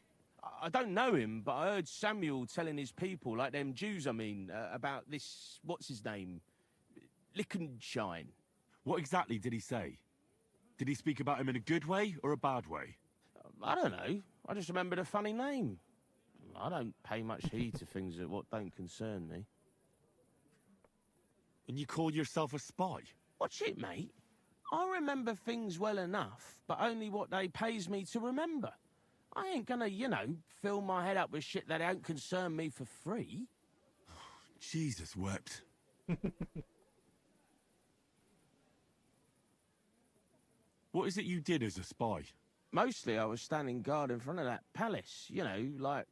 S13: I don't know him, but I heard Samuel telling his people, like them Jews, I mean, about this, what's his name? Lichtenstein.
S5: What exactly did he say? Did he speak about him in a good way or a bad way?
S13: I don't know. I just remembered a funny name. I don't pay much heed to things that what don't concern me.
S5: And you call yourself a spy?
S13: What's it, mate? I remember things well enough, but only what they pays me to remember. I ain't gonna, you know, fill my head up with shit that don't concern me for free.
S5: Jesus wept. What is it you did as a spy?
S13: Mostly I was standing guard in front of that palace, you know, like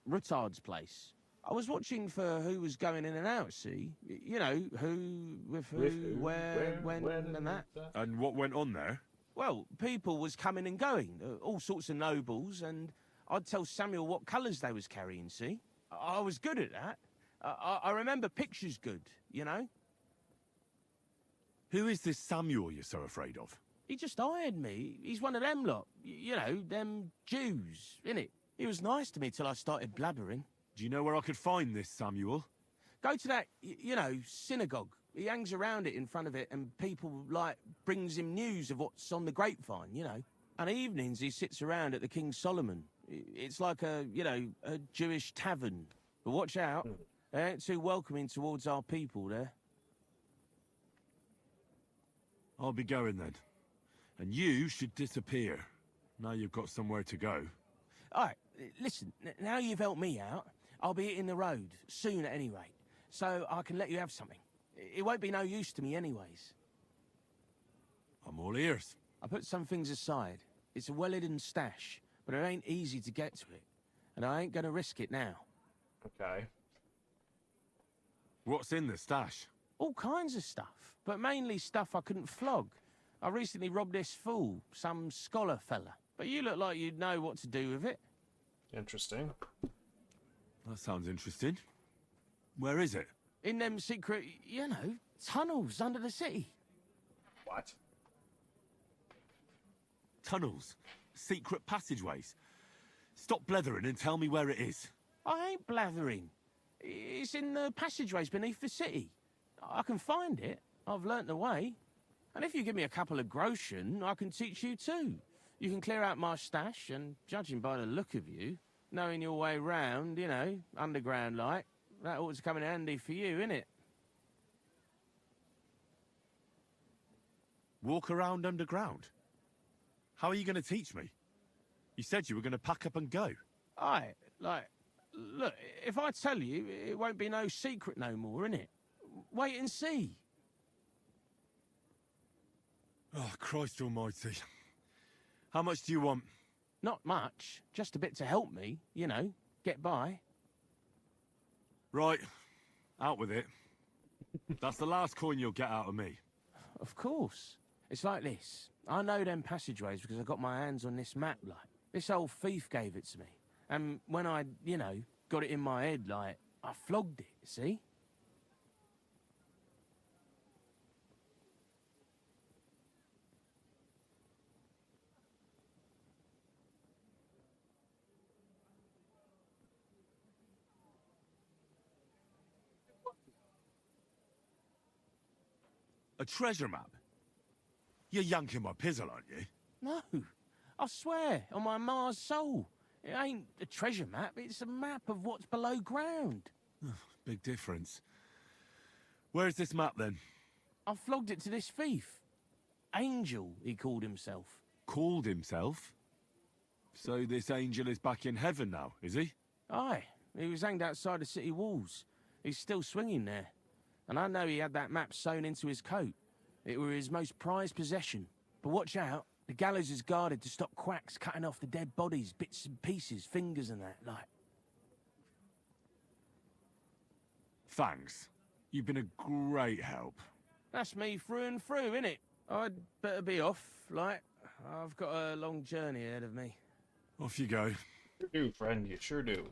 S13: Rutard's place. I was watching for who was going in and out, see? You know, who, with who, where, when, and that.
S5: And what went on there?
S13: Well, people was coming and going, all sorts of nobles, and I'd tell Samuel what colours they was carrying, see? I was good at that. I remember pictures good, you know?
S5: Who is this Samuel you're so afraid of?
S13: He just hired me. He's one of them lot. You know, them Jews, innit? He was nice to me till I started blabbering.
S5: Do you know where I could find this Samuel?
S13: Go to that, you know, synagogue. He hangs around it in front of it, and people, like, brings him news of what's on the grapevine, you know? And evenings he sits around at the King Solomon. It's like a, you know, a Jewish tavern. But watch out. They ain't too welcoming towards our people there.
S5: I'll be going then. And you should disappear. Now you've got somewhere to go.
S13: All right, listen, now you've helped me out, I'll be hitting the road, soon at any rate. So I can let you have something. It won't be no use to me anyways.
S5: I'm all ears.
S13: I put some things aside. It's a well-hidden stash, but it ain't easy to get to it. And I ain't gonna risk it now.
S1: Okay.
S5: What's in the stash?
S13: All kinds of stuff, but mainly stuff I couldn't flog. I recently robbed this fool, some scholar fella. But you look like you'd know what to do with it.
S1: Interesting.
S5: That sounds interesting. Where is it?
S13: In them secret, you know, tunnels under the city.
S1: What?
S5: Tunnels? Secret passageways? Stop blethering and tell me where it is.
S13: I ain't blathering. It's in the passageways beneath the city. I can find it. I've learnt the way. And if you give me a couple of groschen, I can teach you too. You can clear out my stash, and judging by the look of you, knowing your way round, you know, underground-like, that ought to come in handy for you, innit?
S5: Walk around underground? How are you going to teach me? You said you were going to pack up and go.
S13: Aye, like, look, if I tell you, it won't be no secret no more, innit? Wait and see.
S5: Oh, Christ almighty. How much do you want?
S13: Not much, just a bit to help me, you know, get by.
S5: Right, out with it. That's the last coin you'll get out of me.
S13: Of course. It's like this. I know them passageways because I got my hands on this map, like. This old thief gave it to me. And when I, you know, got it in my head, like, I flogged it, see?
S5: A treasure map? You're yanking my pizzle, aren't you?
S13: No, I swear, on my Mars soul. It ain't a treasure map, it's a map of what's below ground.
S5: Big difference. Where's this map, then?
S13: I flogged it to this thief. Angel, he called himself.
S5: Called himself? So this angel is back in heaven now, is he?
S13: Aye, he was hanged outside the city walls. He's still swinging there. And I know he had that map sewn into his coat. It were his most prized possession. But watch out, the gallows is guarded to stop quacks cutting off the dead bodies, bits and pieces, fingers and that, like.
S5: Thanks. You've been a great help.
S13: That's me through and through, innit? I'd better be off, like. I've got a long journey ahead of me.
S5: Off you go.
S1: Sure do, friend, you sure do.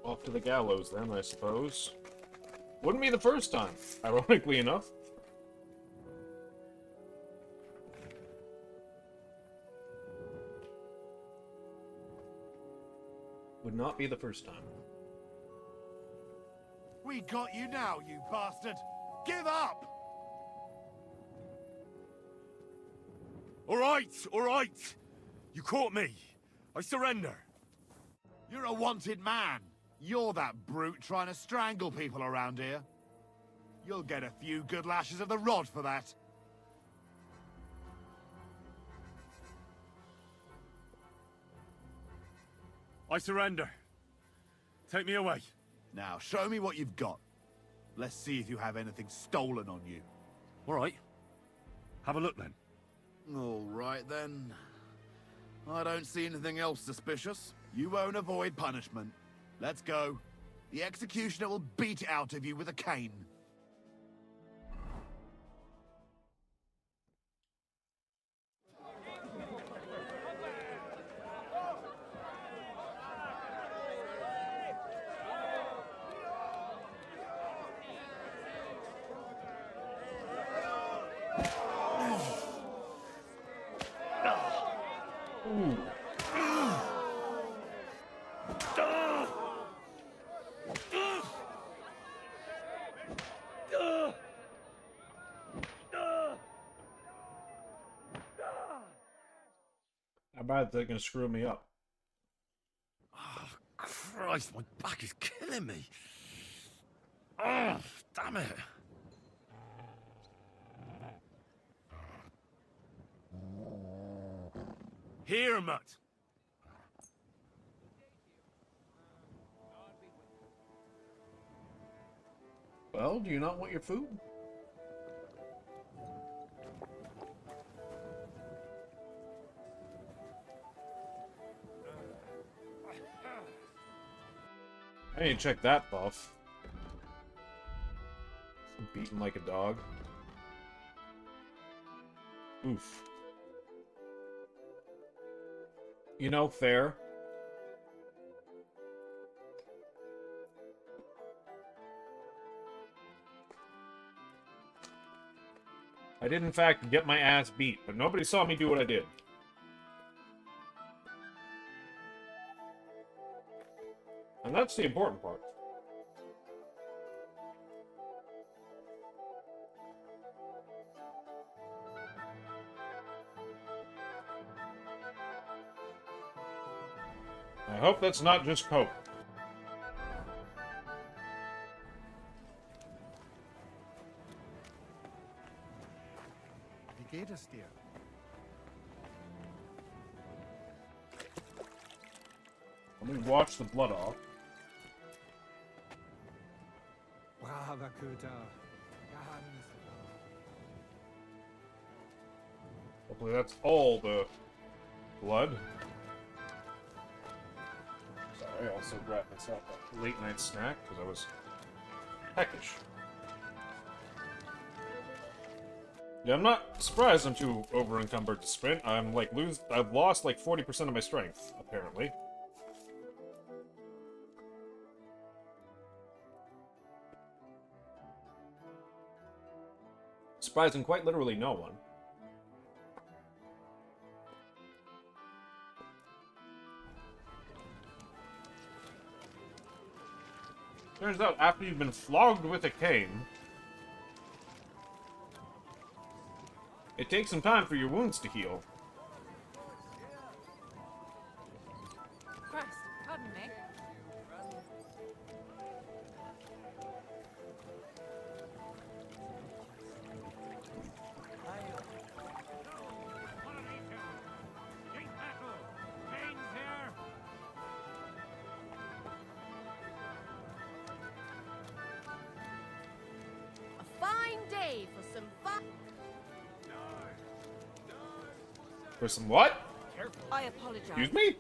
S1: Off to the gallows, then, I suppose. Wouldn't be the first time, ironically enough. Would not be the first time.
S14: We got you now, you bastard! Give up!
S5: All right! You caught me. I surrender.
S14: You're a wanted man. You're that brute trying to strangle people around here. You'll get a few good lashes of the rod for that.
S5: I surrender. Take me away.
S14: Now, show me what you've got. Let's see if you have anything stolen on you.
S5: All right. Have a look, then.
S14: All right, then. I don't see anything else suspicious. You won't avoid punishment. Let's go. The executioner will beat it out of you with a cane.
S1: How bad they're gonna screw me up?
S5: Oh, Christ, my back is killing me. Oh, damn it. Here, Mutt.
S1: Well, do you not want your food? I need to check that buff. Beaten like a dog. Oof. You know, fair. I did, in fact, get my ass beat, but nobody saw me do what I did. And that's the important part. I hope that's not just coke.
S2: Wie geht es dir?
S1: Let me wash the blood off.
S2: Brava Köter.
S1: Hopefully that's all the blood. Sorry, I also grabbed myself a late night snack because I was peckish. Yeah, I'm not surprised I'm too over-encumbered to sprint. I've lost like 40% of my strength, apparently. Surprising quite literally no one. Turns out, after you've been flogged with a cane, it takes some time for your wounds to heal.
S6: Christ, pardon me. A fine day for some fun.
S1: For some what?
S6: I apologize.
S1: Excuse me?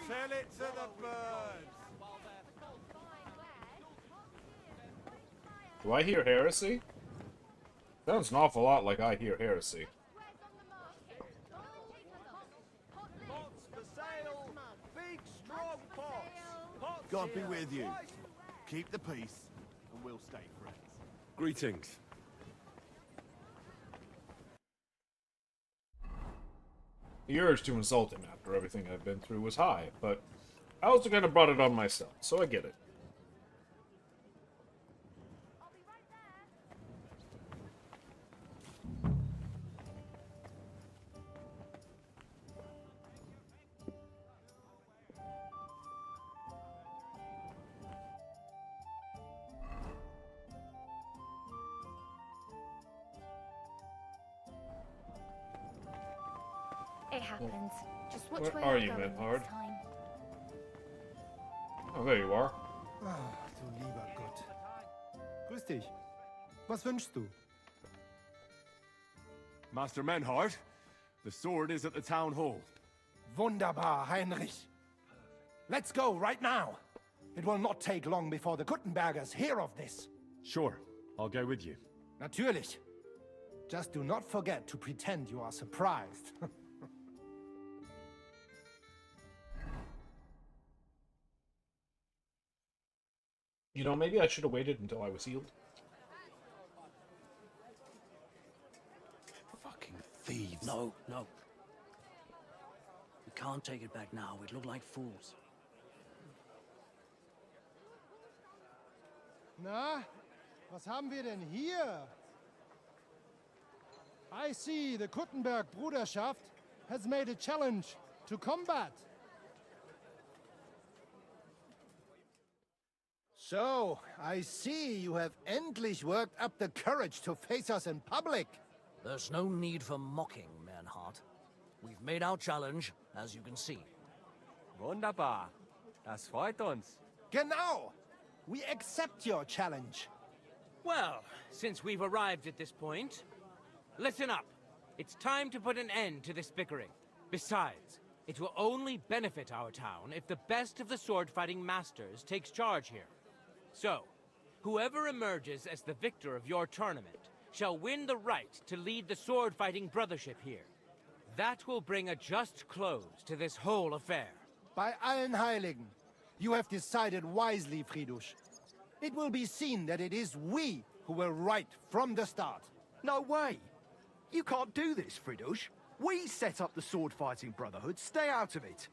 S11: Tell it to the birds.
S1: Do I hear heresy? Sounds an awful lot like I hear heresy.
S11: Pots for sale. Big strong pots. Pots
S14: God be
S11: here.
S14: with you. Keep the peace, and we'll stay friends.
S5: Greetings.
S1: The urge to insult him after everything I've been through was high, but I also kind of brought it on myself, so I get it.
S6: It happens. Just watch
S1: Where
S6: where
S1: are
S6: you're
S1: you,
S6: going
S1: Menhard?
S6: next time.
S1: Oh, there you are.
S2: Ah, du lieber Gott. Grüß dich. Was wünschst du?
S5: Master Menhard, the sword is at the town hall.
S4: Wunderbar, Heinrich. Let's go right now. It will not take long before the Kuttenbergers hear of this.
S5: Sure, I'll go with you.
S4: Natürlich. Just do not forget to pretend you are surprised.
S1: You know, maybe I should have waited until I was healed.
S11: Fucking thieves.
S8: No, no. We can't take it back now. We'd look like fools.
S2: Na, was haben wir denn hier? I see the Kuttenberg Bruderschaft has made a challenge to combat.
S4: So, I see you have endlich worked up the courage to face us in public.
S8: There's no need for mocking, Mernhardt. We've made our challenge, as you can see.
S3: Wunderbar. Das freut uns.
S4: Genau. We accept your challenge.
S7: Well, since we've arrived at this point, listen up. It's time to put an end to this bickering. Besides, it will only benefit our town if the best of the sword-fighting masters takes charge here. So, whoever emerges as the victor of your tournament shall win the right to lead the sword-fighting brothership here. That will bring a just close to this whole affair.
S4: Bei allen Heiligen, you have decided wisely, Friedrich. It will be seen that it is we who were right from the start.
S2: No way. You can't do this, Fridush. We set up the sword-fighting brotherhood. Stay out of it.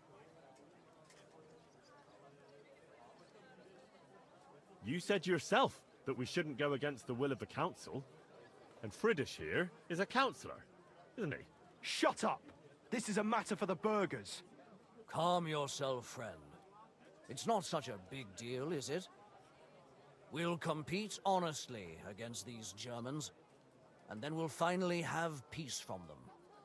S5: You said yourself that we shouldn't go against the will of the council. And Friedrich here is a councillor, isn't he?
S2: Shut up. This is a matter for the burghers.
S8: Calm yourself, friend. It's not such a big deal, is it? We'll compete honestly against these Germans. and then we'll finally have peace from them.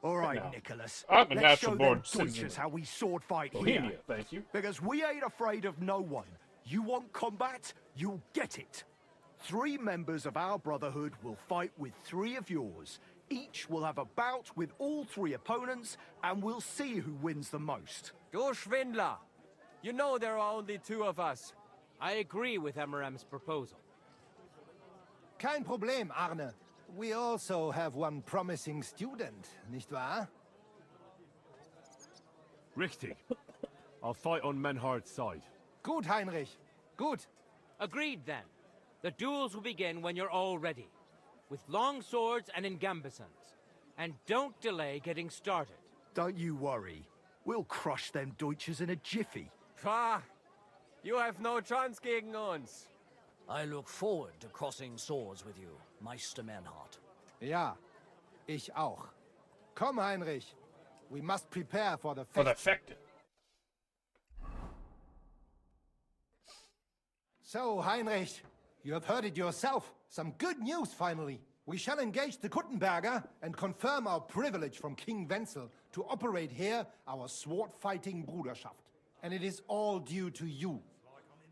S2: All right,
S1: No.
S2: Nicholas.
S1: I'm a
S2: Let's
S1: natural
S2: show
S1: born
S2: them
S1: citizen
S2: Deutschers
S1: of
S2: how we sword fight
S1: Bohemia,
S2: here.
S1: thank you.
S2: Because we ain't afraid of no one. You want combat? You'll get it. 3 members of our brotherhood will fight with 3 of yours. Each will have a bout with all 3 opponents, and we'll see who wins the most.
S3: Du Schwindler! You know there are only 2 of us.
S7: I agree with Emerem's proposal.
S4: Kein Problem, Arne. We also have one promising student, nicht wahr?
S5: Richtig. I'll fight on Menhard's side.
S4: Gut, Heinrich. Gut.
S7: Agreed, then. The duels will begin when you're all ready, with long swords and in gambesons. And don't delay getting started.
S2: Don't you worry. We'll crush them Deutschers in a jiffy.
S3: Pah! You have no chance gegen uns.
S8: I look forward to crossing swords with you, Meister Manhart.
S4: Ja, ich auch. Komm, Heinrich. We must prepare for the
S1: For the
S4: fest.
S1: fecht.
S4: So, Heinrich, you have heard it yourself. Some good news, finally. We shall engage the Kuttenberger and confirm our privilege from King Wenzel to operate here our sword-fighting Bruderschaft. And it is all due to you.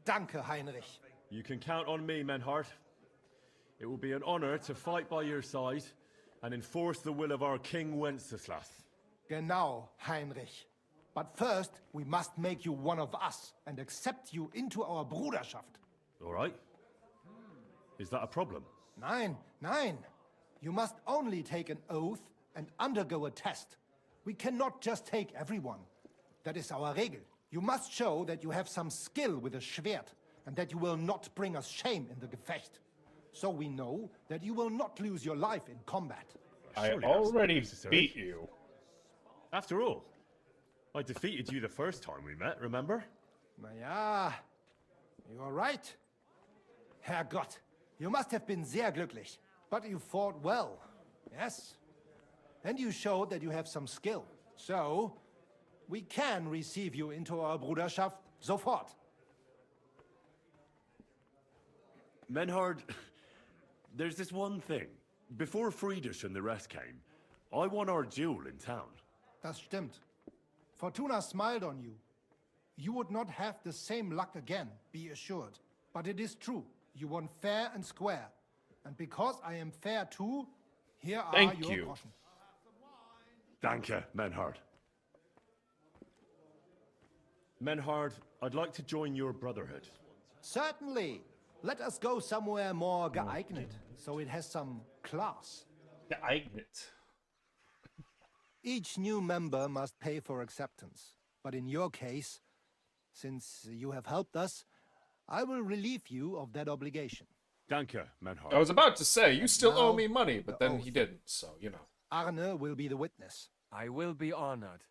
S4: Danke, Heinrich.
S5: You can count on me, Menhard. It will be an honor to fight by your side and enforce the will of our King Wenceslas.
S4: Genau, Heinrich. But first, we must make you one of us and accept you into our Bruderschaft.
S5: All right? Is that a problem?
S4: Nein, nein. You must only take an oath and undergo a test. We cannot just take everyone. That is our Regel. You must show that you have some skill with a Schwert and that you will not bring us shame in the Gefecht. So we know that you will not lose your life in combat.
S1: I
S5: Surely that's
S1: already
S5: necessary.
S1: beat you.
S5: After all, I defeated you the first time we met, remember?
S4: Na ja, you are right. Herrgott, you must have been sehr glücklich. But you fought well, yes? And you showed that you have some skill. So, we can receive you into our Bruderschaft sofort.
S5: Menhard, there's this one thing. Before Friedrich and the rest came, I won our duel in town.
S4: Das stimmt. Fortuna smiled on you. You would not have the same luck again, be assured. But it is true. You won fair and square. And because I am fair too, here are
S1: Thank
S4: your
S1: you.
S4: groschen.
S5: Danke, Menhard. Menhard, I'd like to join your brotherhood.
S4: Certainly. Let us go somewhere more geeignet, so it has some class.
S1: Geeignet.
S4: Each new member must pay for acceptance. But in your case, since you have helped us, I will relieve you of that obligation.
S5: Danke, Menhard.
S1: I was about to say, you still owe
S4: Now,
S1: me money, but
S4: the
S1: then he
S4: oath.
S1: didn't, so, you know.
S4: Arne will be the witness.
S3: I will be honored.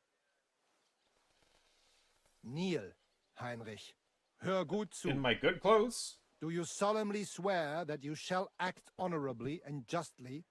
S4: Kneel, Heinrich. Hör gut zu.
S1: In my good clothes?
S4: Do you solemnly swear that you shall act honorably and justly,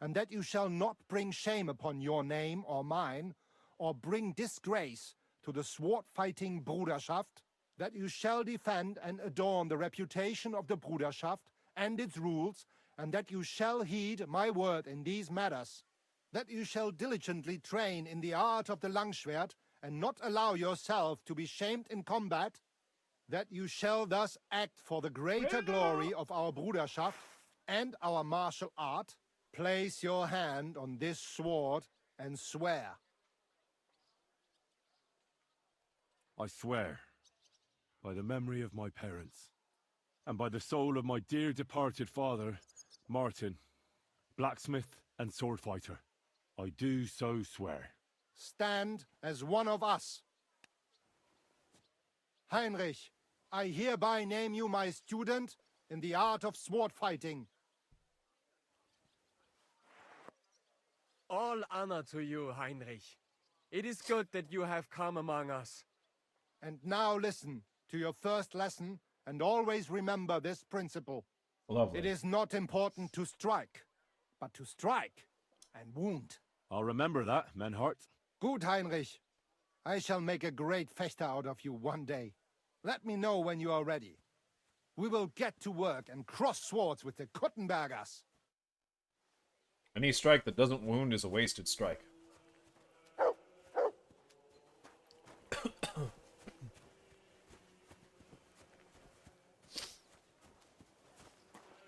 S4: and that you shall not bring shame upon your name or mine, or bring disgrace to the sword-fighting Bruderschaft, that you shall defend and adorn the reputation of the Bruderschaft and its rules, and that you shall heed my word in these matters, that you shall diligently train in the art of the Langschwert, and not allow yourself to be shamed in combat, that you shall thus act for the greater glory of our Bruderschaft and our martial art. Place your hand on this sword and swear.
S5: I swear, by the memory of my parents, and by the soul of my dear departed father, Martin, blacksmith and sword fighter, I do so swear.
S4: Stand as one of us. Heinrich, I hereby name you my student in the art of sword fighting.
S3: All honor to you, Heinrich. It is good that you have come among us.
S4: And now listen to your first lesson and always remember this principle.
S1: Lovely.
S4: It is not important to strike, but to strike and wound.
S5: I'll remember that, Menhart.
S4: Gut, Heinrich. I shall make a great Fechter out of you one day. Let me know when you are ready. We will get to work and cross swords with the Kuttenbergers.
S1: Any strike that doesn't wound is a wasted strike.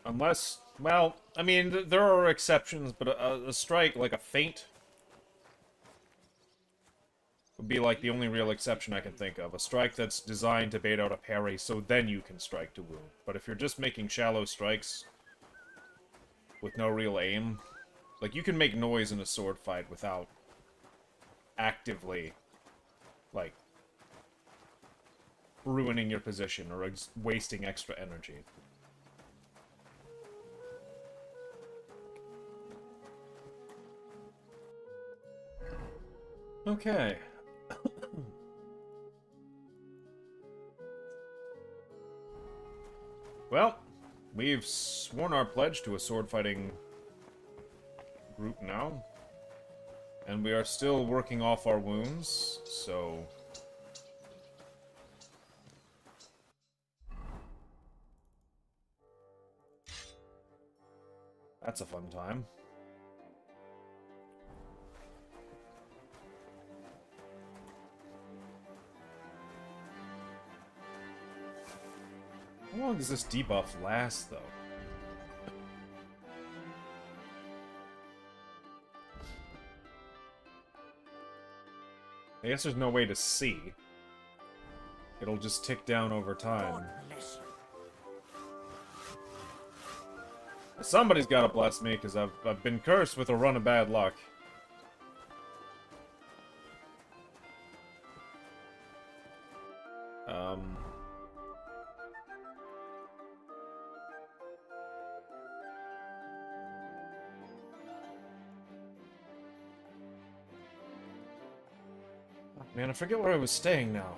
S1: Unless, well, I mean, there are exceptions, but a strike, like a feint, would be like the only real exception I can think of. A strike that's designed to bait out a parry, so then you can strike to wound. But if you're just making shallow strikes with no real aim, like, you can make noise in a sword fight without actively, like, ruining your position or wasting extra energy. Okay. Well, we've sworn our pledge to a sword-fighting group now. And we are still working off our wounds, so... that's a fun time. How long does this debuff last, though? I guess there's no way to see. It'll just tick down over time. Somebody's gotta bless me, because I've been cursed with a run of bad luck. Man, I forget where I was staying now.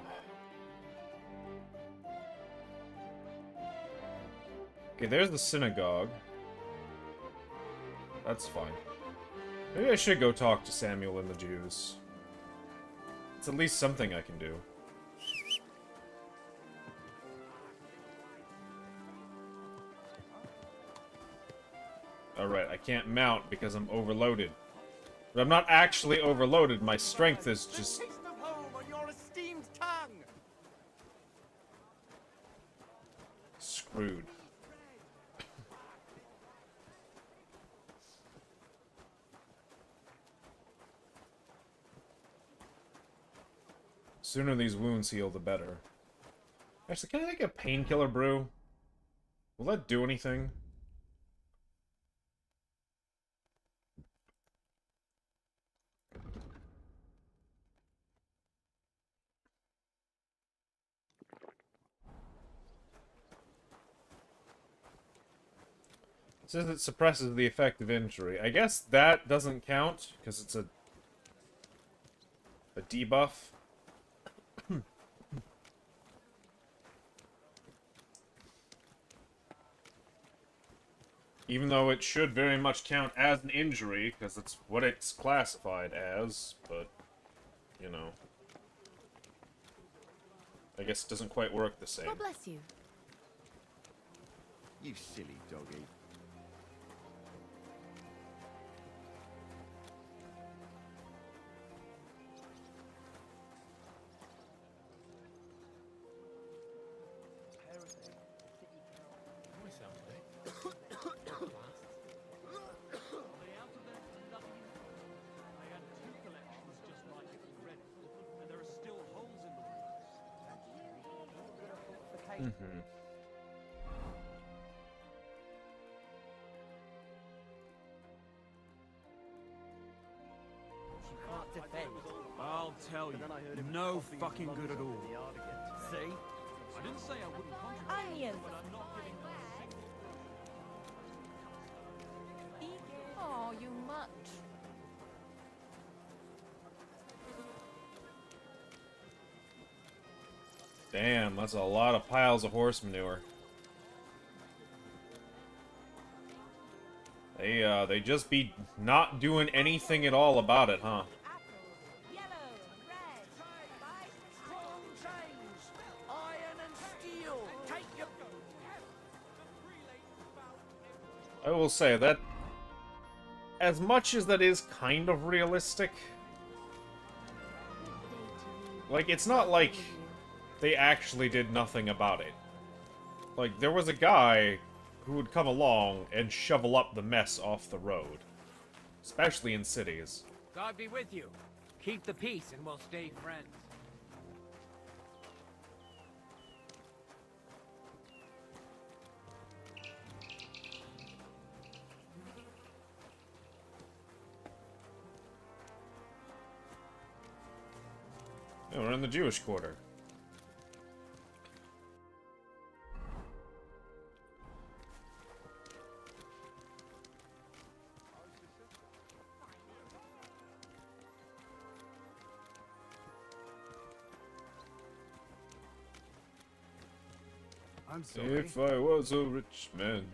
S1: Okay, there's the synagogue. That's fine. Maybe I should go talk to Samuel and the Jews. It's at least something I can do. Alright, I can't mount because I'm overloaded. But I'm not actually overloaded, my strength is just... screwed. Sooner these wounds heal, the better. Actually, can I make a painkiller brew? Will that do anything? It says it suppresses the effect of injury. I guess that doesn't count, because it's a debuff. Even though it should very much count as an injury, because it's what it's classified as, but, you know. I guess it doesn't quite work the same.
S6: God bless you.
S2: You silly doggy.
S11: I'll tell you, no fucking good at all. See? I didn't say I wouldn't contribute,
S6: Onions.
S11: but I'm not giving
S6: Oh, you much.
S1: Damn, that's a lot of piles of horse manure. They just be not doing anything at all about it, huh? I will say that as much as that is kind of realistic, like, it's not like they actually did nothing about it. Like, there was a guy who would come along and shovel up the mess off the road. Especially in cities.
S7: God be with you. Keep the peace and we'll stay friends.
S1: Yeah, we're in the Jewish quarter.
S2: I'm sorry.
S1: If I was a rich man.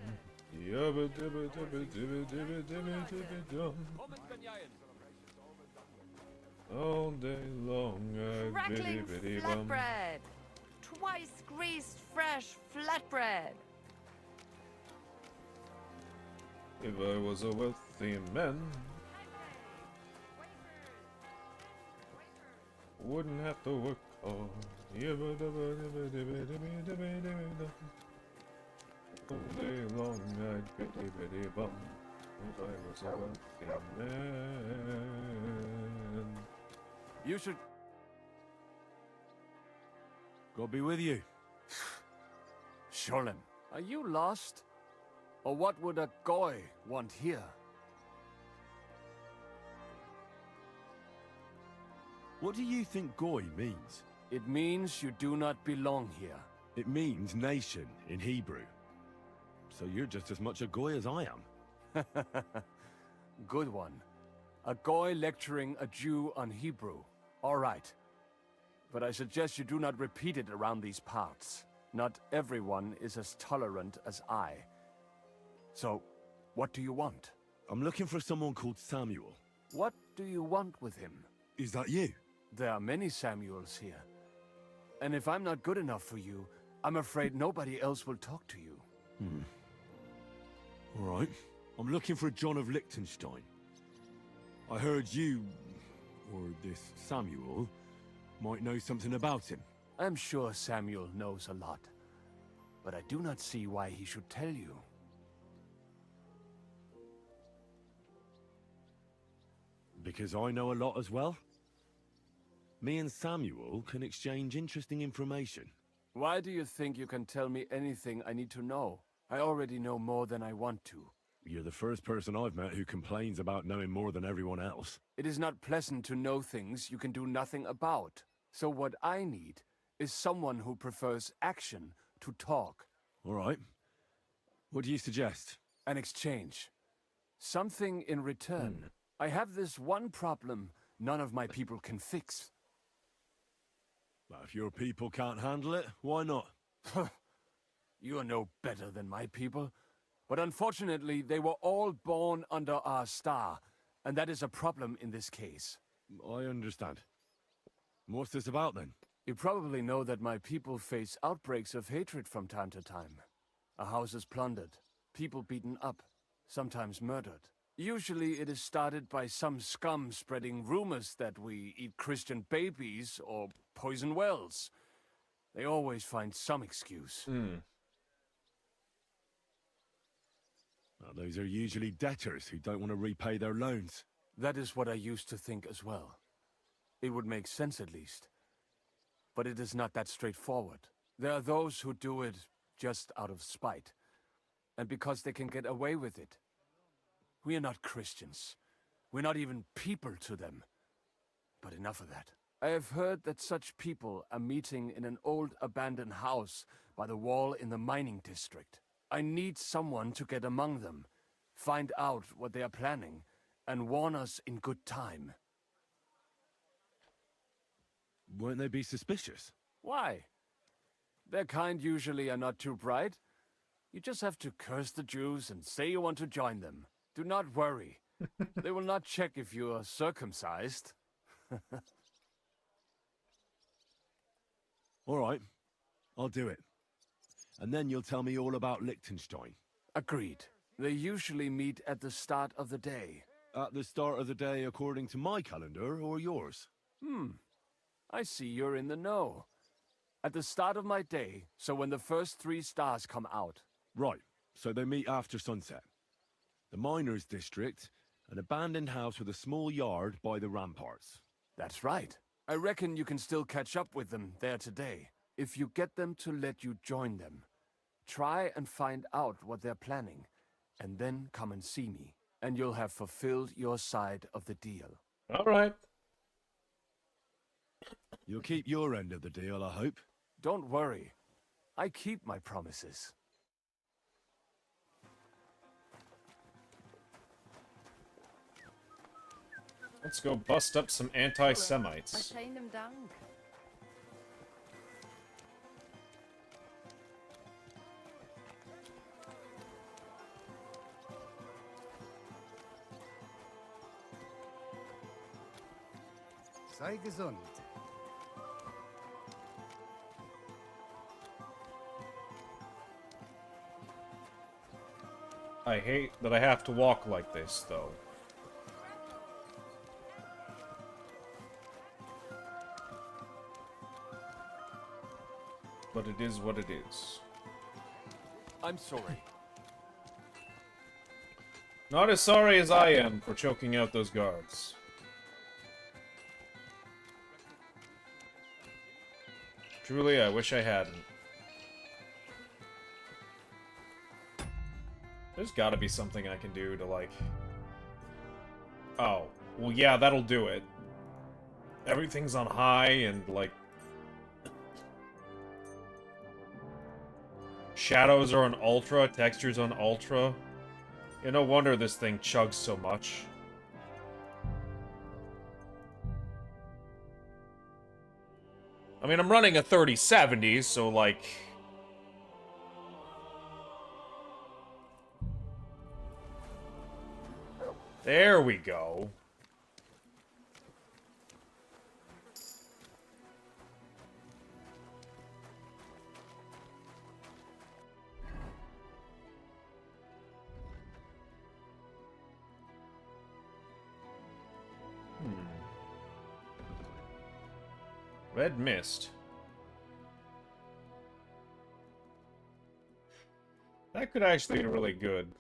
S1: All day long,
S6: Crackling flatbread. Twice greased fresh flatbread.
S1: If I was a wealthy man, wouldn't have to work hard. All day long, I'd bitty bum. If I was a wealthy man.
S3: You should...
S5: God be with you.
S3: Sholem, are you lost? Or what would a goy want here?
S5: What do you think goy means?
S3: It means you do not belong here.
S5: It means nation in Hebrew. So you're just as much a goy as I am.
S3: Good one. A goy lecturing a Jew on Hebrew. All right. But I suggest you do not repeat it around these parts. Not everyone is as tolerant as I. So, what do you want?
S5: I'm looking for someone called Samuel.
S3: What do you want with him?
S5: Is that you?
S3: There are many Samuels here. And if I'm not good enough for you, I'm afraid nobody else will talk to you.
S5: All right. I'm looking for a John of Lichtenstein. I heard you, or this Samuel, might know something about him.
S3: I'm sure Samuel knows a lot. But I do not see why he should tell you.
S5: Because I know a lot as well? Me and Samuel can exchange interesting information.
S3: Why do you think you can tell me anything I need to know? I already know more than I want to.
S5: You're the first person I've met who complains about knowing more than everyone else.
S3: It is not pleasant to know things you can do nothing about. So what I need is someone who prefers action to talk.
S5: All right. What do you suggest?
S3: An exchange. Something in return. I have this one problem none of my people can fix.
S5: Well, if your people can't handle it, why not?
S3: You are no better than my people. But unfortunately, they were all born under our star, and that is a problem in this case.
S5: I understand. What's this about, then?
S3: You probably know that my people face outbreaks of hatred from time to time. A house is plundered, people beaten up, sometimes murdered. Usually it is started by some scum spreading rumors that we eat Christian babies or poison wells. They always find some excuse.
S5: Well, those are usually debtors who don't want to repay their loans.
S3: That is what I used to think as well. It would make sense at least. But it is not that straightforward. There are those who do it just out of spite. And because they can get away with it. We are not Christians. We're not even people to them. But enough of that. I have heard that such people are meeting in an old abandoned house by the wall in the mining district. I need someone to get among them, find out what they are planning, and warn us in good time.
S5: Won't they be suspicious?
S3: Why? Their kind usually are not too bright. You just have to curse the Jews and say you want to join them. Do not worry. They will not check if you are circumcised.
S5: All right. I'll do it. And then you'll tell me all about Liechtenstein.
S3: Agreed. They usually meet at the start of the day.
S5: At the start of the day according to my calendar or yours?
S3: I see you're in the know. At the start of my day, so when the first 3 stars come out.
S5: Right, so they meet after sunset. The miners' district, an abandoned house with a small yard by the ramparts.
S3: That's right. I reckon you can still catch up with them there today, if you get them to let you join them. Try and find out what they're planning, and then come and see me, and you'll have fulfilled your side of the deal.
S1: All right.
S5: You'll keep your end of the deal, I hope.
S3: Don't worry. I keep my promises.
S1: Let's go bust up some anti-Semites.
S6: Chain them down.
S4: Sei gesund.
S1: I hate that I have to walk like this, though. But it is what it is.
S3: I'm sorry.
S1: Not as sorry as I am for choking out those guards. Truly, I wish I hadn't. There's gotta be something I can do to, like... Oh. Well, yeah, that'll do it. Everything's on high and, like... Shadows are on ultra, textures on ultra. Yeah, no wonder this thing chugs so much. I mean, I'm running a 3070, so, like... There we go. Red mist. That could actually be really good.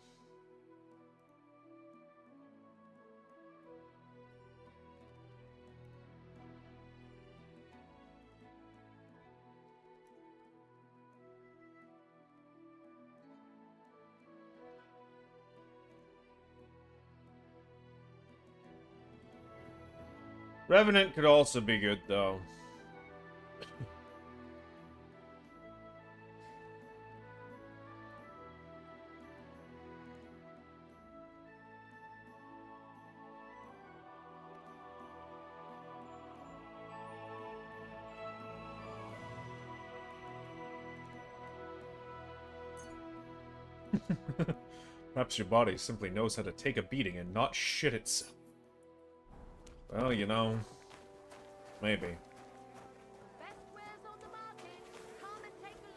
S1: Revenant could also be good, though. Perhaps your body simply knows how to take a beating and not shit itself. Well, you know, maybe.
S6: Best wares on the market. Come and take a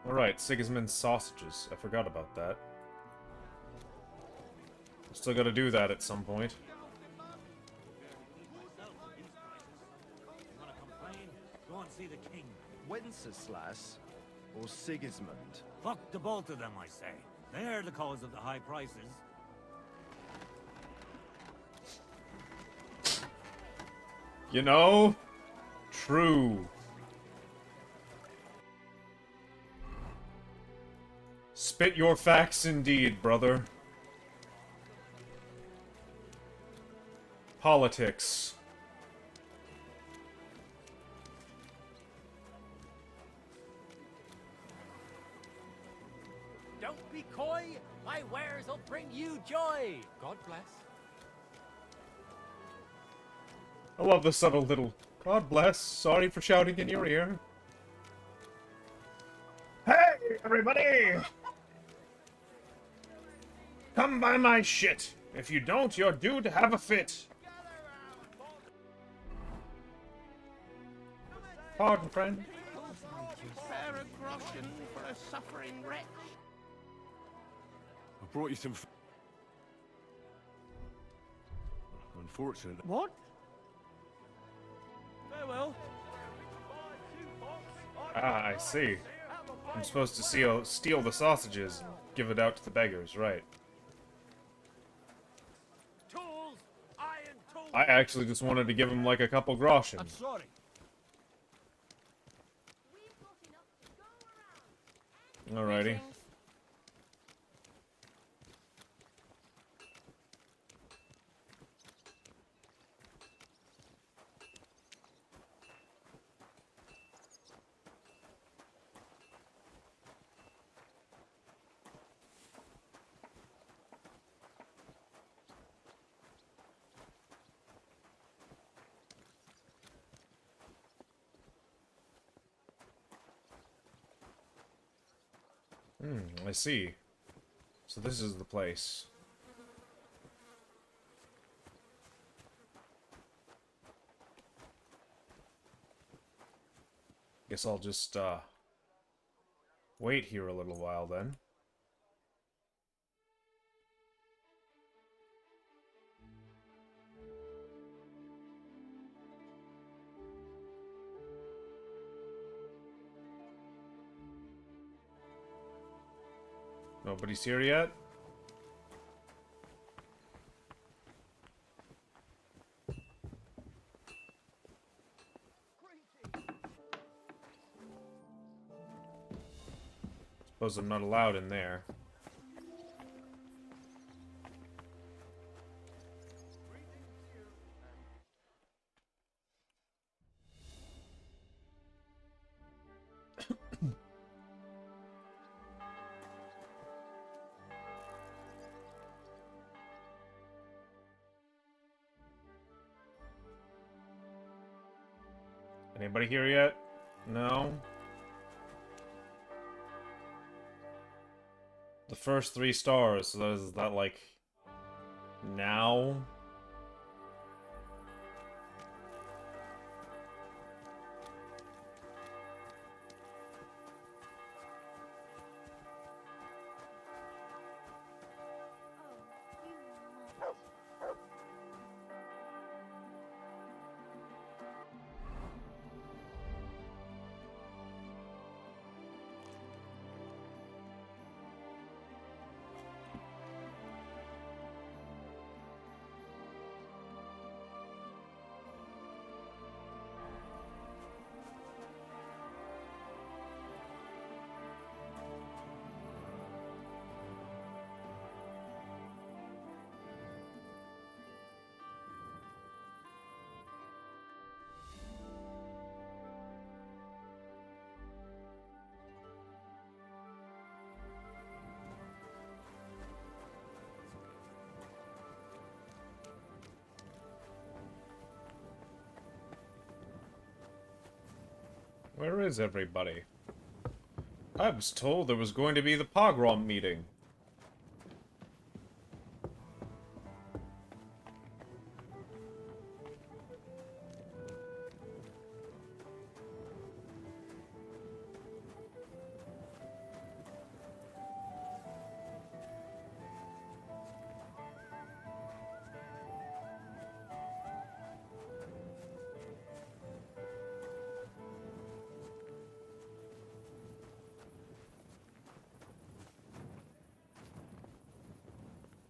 S6: look.
S1: Alright, Sigismund's sausages. I forgot about that. Still gotta do that at some point.
S8: Go and see the king.
S2: Wenceslas or Sigismund?
S8: Fuck the both of them, I say. They're the cause of the high prices.
S1: You know? True. Spit your facts indeed, brother. Politics.
S7: Don't be coy. My wares will bring you joy. God bless.
S1: I love the subtle little, God bless, sorry for shouting in your ear. Hey, everybody! Come buy my shit. If you don't, you're due to have a fit. Pardon, friend.
S13: Spare a groschen for a suffering wretch.
S3: I brought you some... Unfortunately...
S13: What? Farewell.
S1: Ah, I see. I'm supposed to steal the sausages and give it out to the beggars, right.
S8: Tools! Iron tools!
S1: I actually just wanted to give him like a couple groschen.
S8: I'm sorry.
S1: Alrighty. I see. So this is the place. Guess I'll just, wait here a little while then. Nobody's here yet? Suppose I'm not allowed in there. Anybody here yet? No? The first 3 stars, so is that like... now? Where is everybody? I was told there was going to be the pogrom meeting.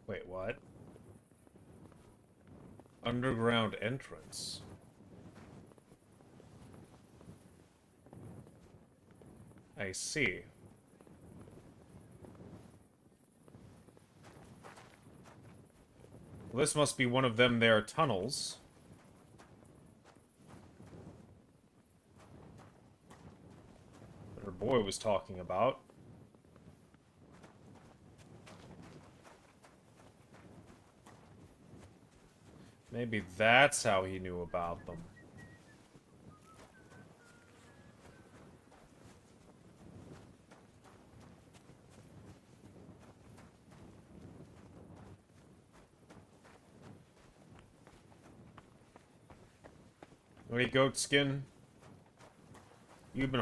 S1: Wait, what? Underground entrance. I see. Well, this must be one of them there tunnels. That her boy was talking about. Maybe that's how he knew about them. Wait, goat skin? You've been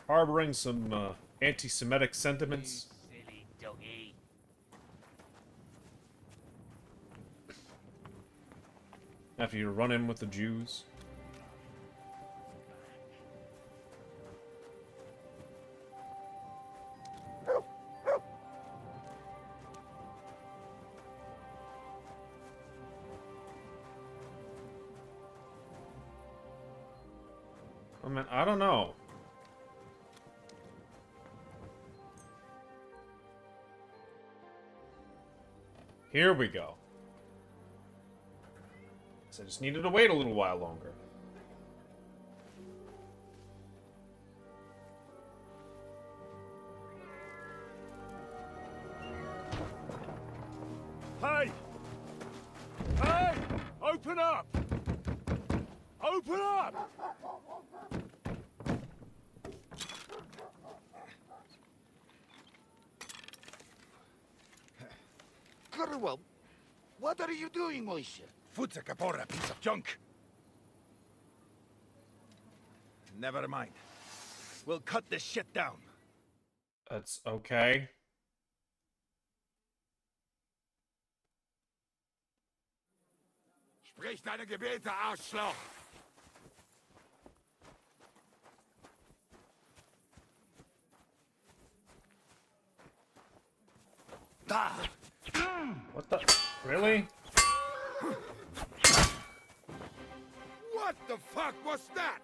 S1: harboring some anti-Semitic sentiments.
S7: Silly doggy.
S1: After you run in with the Jews. I mean, I don't know. Here we go. So I just needed to wait a little while longer.
S3: Hey! Hey! Open up! Open up!
S15: Well, what are you doing, Moishe?
S16: Foot's a capora, piece of junk. Never mind. We'll cut this shit down.
S1: That's okay.
S16: Sprich deine Gebete, Arschloch!
S15: Da!
S1: What the? Really?
S16: What the fuck was that?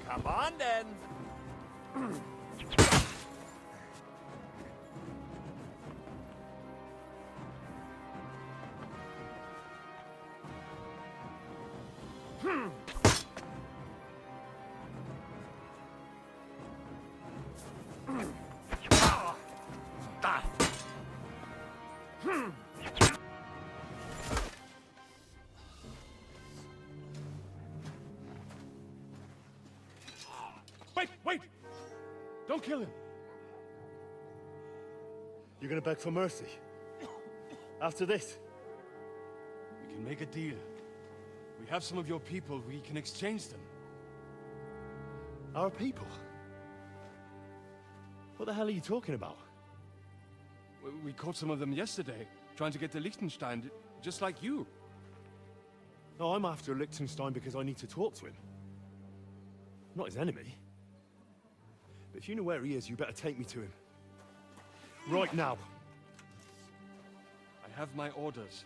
S15: Come on, then.
S3: Wait! Don't kill him! You're gonna beg for mercy? After this? We can make a deal. We have some of your people, we can exchange them. Our people? What the hell are you talking about? We caught some of them yesterday, trying to get to Lichtenstein, just like you. No, I'm after Lichtenstein because I need to talk to him. I'm not his enemy. But if you know where he is, you better take me to him. Right now. I have my orders.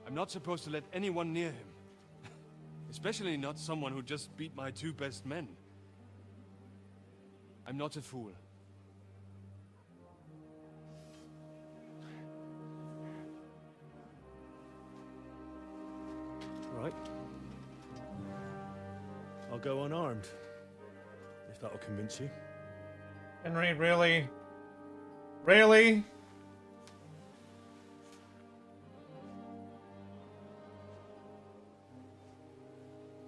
S3: I'm not supposed to let anyone near him. Especially not someone who just beat my 2 best men. I'm not a fool. Right. I'll go unarmed. If that'll convince you.
S1: Henry, really? Really?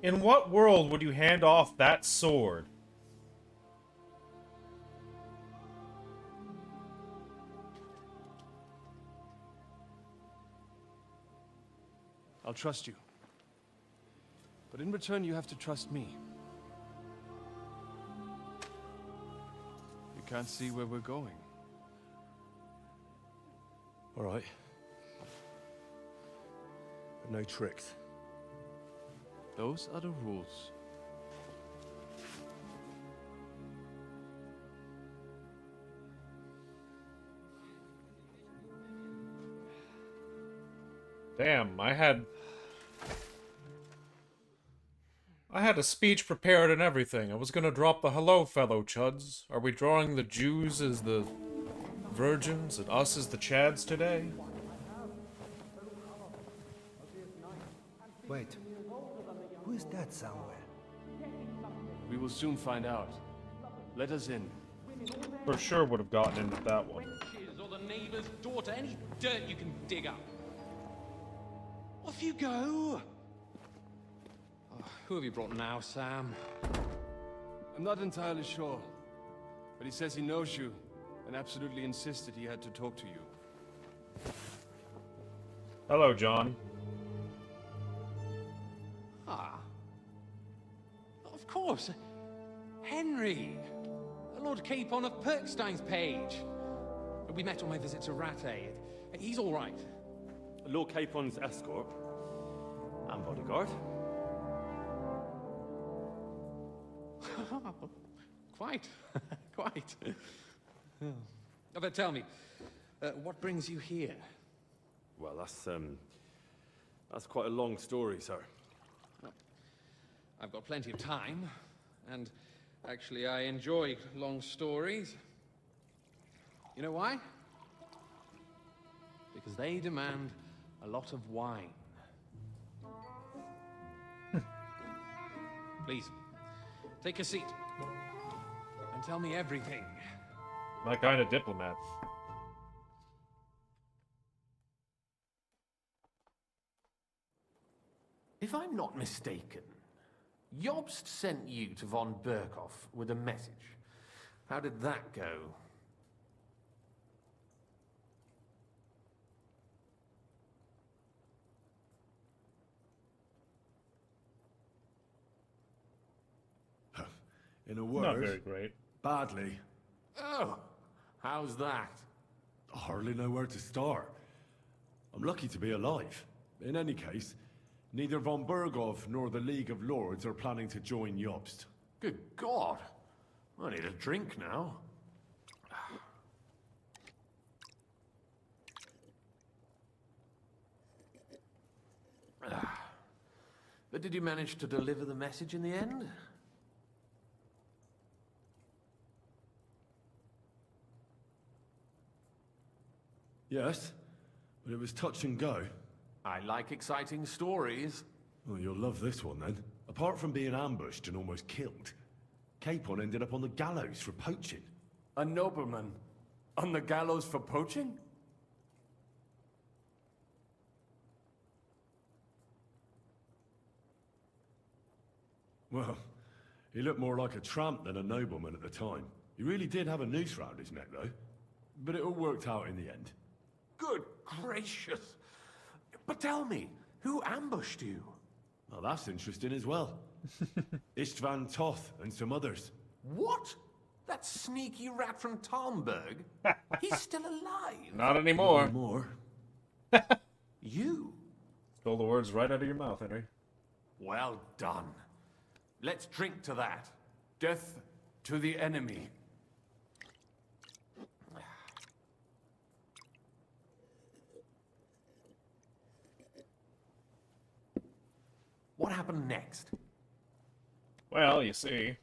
S1: In what world would you hand off that sword?
S3: I'll trust you. But in return, you have to trust me. You can't see where we're going. All right. But no tricks. Those are the rules.
S1: Damn, I had a speech prepared and everything. I was gonna drop the hello, fellow chuds. Are we drawing the Jews as the virgins and us as the chads today?
S2: Wait. Who is that somewhere?
S3: We will soon find out. Let us in.
S1: For sure would have gotten into that one.
S17: Or the neighbor's daughter, any dirt you can dig up. Off you go! Oh, who have you brought now, Sam?
S3: I'm not entirely sure. But he says he knows you, and absolutely insisted he had to talk to you.
S1: Hello, John.
S17: Ah. Of course. Henry. Lord Capon of Perkstein's page. We met on my visit to Rattay. He's all right.
S5: Lord Capon's escort and bodyguard.
S17: Quite. Quite. But tell me, what brings you here?
S5: Well, that's quite a long story, sir.
S17: Well, I've got plenty of time, and actually I enjoy long stories. You know why? Because they demand a lot of wine. Please, take a seat and tell me everything.
S1: My kind of diplomat.
S18: If I'm not mistaken, Jobst sent you to von Berkhoff with a message. How did that go?
S19: In a word,
S1: Not very great.
S19: Badly.
S18: Oh, how's that?
S19: I hardly know where to start. I'm lucky to be alive. In any case, neither von Berghoff nor the League of Lords are planning to join Jobst.
S18: Good God. I need a drink now. But did you manage to deliver the message in the end?
S19: Yes, but it was touch and go.
S18: I like exciting stories.
S19: Well, you'll love this one then. Apart from being ambushed and almost killed, Capon ended up on the gallows for poaching.
S18: A nobleman on the gallows for poaching?
S19: Well, he looked more like a tramp than a nobleman at the time. He really did have a noose round his neck, though. But it all worked out in the end.
S18: Good gracious. But tell me, who ambushed you?
S19: Well, that's interesting as well. Istvan Toth and some others.
S18: What? That sneaky rat from Talmberg? He's still alive.
S1: Not anymore.
S19: Not anymore.
S18: You?
S1: Stole the words right out of your mouth, Henry.
S18: Well done. Let's drink to that. Death to the enemy. What happened next?
S1: Well, you see.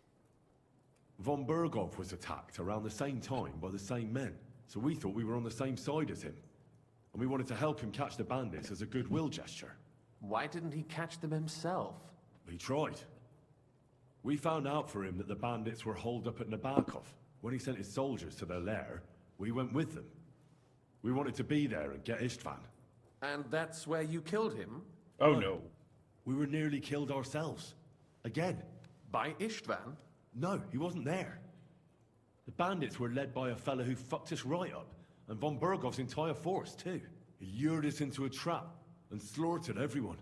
S19: Von Berghoff was attacked around the same time by the same men, so we thought we were on the same side as him. And we wanted to help him catch the bandits as a goodwill gesture.
S18: Why didn't he catch them himself?
S19: He tried. We found out for him that the bandits were holed up at Nabokov. When he sent his soldiers to their lair, we went with them. We wanted to be there and get Istvan.
S18: And that's where you killed him?
S1: Oh no.
S19: We were nearly killed ourselves. Again.
S18: By Istvan?
S19: No, he wasn't there. The bandits were led by a fellow who fucked us right up, and von Berghoff's entire force, too. He lured us into a trap and slaughtered everyone.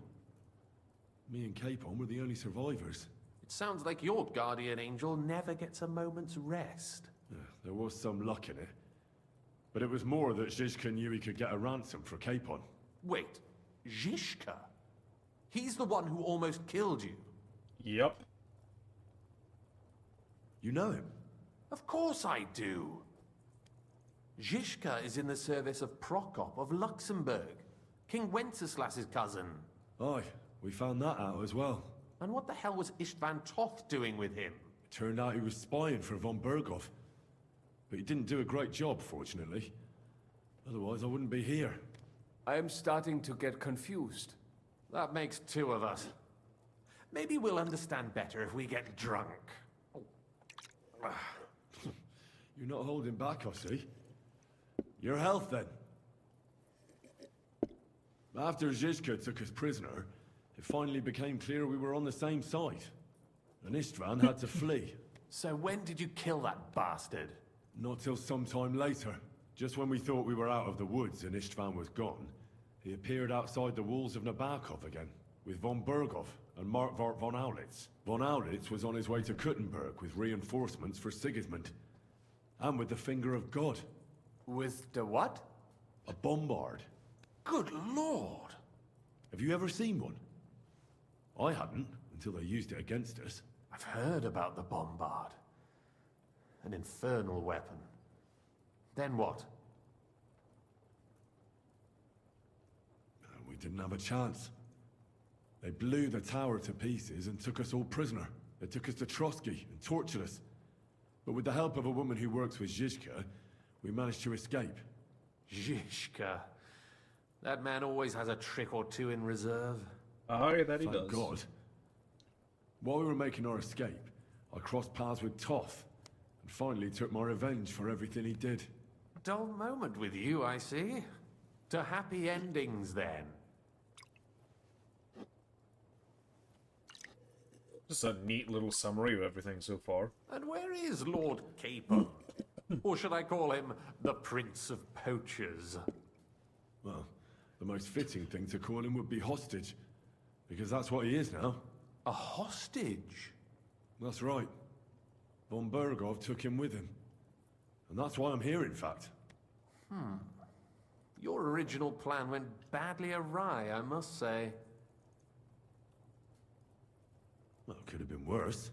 S19: Me and Capon were the only survivors.
S18: It sounds like your guardian angel never gets a moment's rest.
S19: Yeah, there was some luck in it. But it was more that Zizka knew he could get a ransom for Capon.
S18: Wait, Zizka? He's the one who almost killed you.
S1: Yep.
S19: You know him?
S18: Of course I do. Zizka is in the service of Prokop of Luxembourg, King Wenceslas's cousin.
S19: Aye, we found that out as well.
S18: And what the hell was Istvan Toth doing with him?
S19: It turned out he was spying for von Berghoff. But he didn't do a great job, fortunately. Otherwise, I wouldn't be here.
S18: I am starting to get confused. That makes two of us. Maybe we'll understand better if we get drunk.
S19: You're not holding back, I see. Your health, then. After Zizka took us prisoner, it finally became clear we were on the same side. And Istvan had to flee.
S18: So when did you kill that bastard?
S19: Not till some time later. Just when we thought we were out of the woods and Istvan was gone, he appeared outside the walls of Nabokov again, with von Berghoff and Markwart von Aulitz. Von Aulitz was on his way to Kuttenberg with reinforcements for Sigismund. And with the finger of God.
S18: With the what?
S19: A bombard.
S18: Good lord!
S19: Have you ever seen one? I hadn't, until they used it against us.
S18: I've heard about the bombard. An infernal weapon. Then what?
S19: We didn't have a chance. They blew the tower to pieces and took us all prisoner. They took us to Trotsky and tortured us. But with the help of a woman who works with Zizka, we managed to escape.
S18: Zizka. That man always has a trick or two in reserve.
S1: Aye, that he
S19: Thank
S1: does.
S19: God. While we were making our escape, I crossed paths with Toff, and finally took my revenge for everything he did.
S18: Dull moment with you, I see. To happy endings, then.
S1: Just a neat little summary of everything so far.
S18: And where is Lord Capon? Or should I call him the Prince of Poachers?
S19: Well, the most fitting thing to call him would be hostage, because that's what he is now.
S18: A hostage?
S19: That's right. Von Berghoff took him with him. And that's why I'm here, in fact.
S18: Your original plan went badly awry, I must say.
S19: Well, it could have been worse.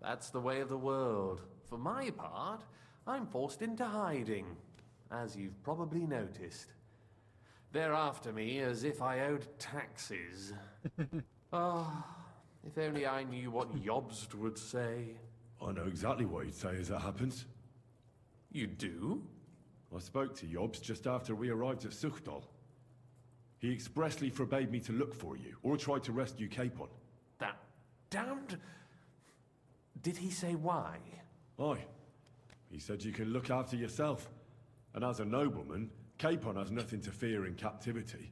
S18: That's the way of the world. For my part, I'm forced into hiding, as you've probably noticed. They're after me as if I owed taxes. If only I knew what Jobst would say.
S19: I know exactly what he'd say as it happens.
S18: You do?
S19: I spoke to Jobst just after we arrived at Suchdal. He expressly forbade me to look for you, or try to rescue Capon.
S18: That damned... Did he say why?
S19: Aye. He said you can look after yourself. And as a nobleman, Capon has nothing to fear in captivity.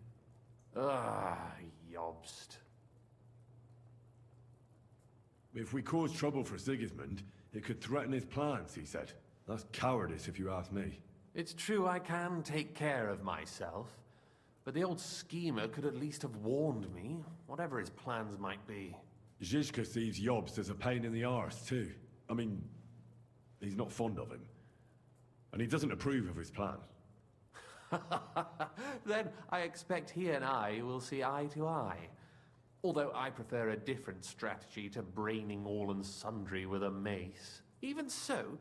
S18: Jobst.
S19: If we cause trouble for Sigismund, it could threaten his plans, he said. That's cowardice, if you ask me.
S18: It's true I can take care of myself, but the old schemer could at least have warned me, whatever his plans might be.
S19: Zizka sees Jobst as a pain in the arse, too. I mean, he's not fond of him. And he doesn't approve of his plan.
S18: Then I expect he and I will see eye to eye. Although I prefer a different strategy to braining all and sundry with a mace. Even so,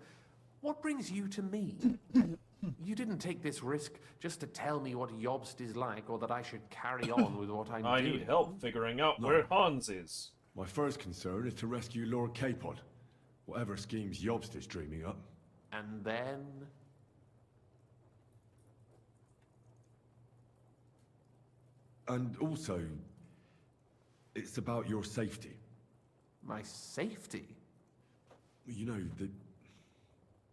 S18: what brings you to me? You didn't take this risk just to tell me what Jobst is like, or that I should carry on with what I'm
S1: I
S18: doing.
S1: need help figuring out where Hans is.
S19: My first concern is to rescue Lord Capon, whatever schemes Jobst is dreaming up.
S18: And then...
S19: And also, it's about your safety.
S18: My safety?
S19: You know,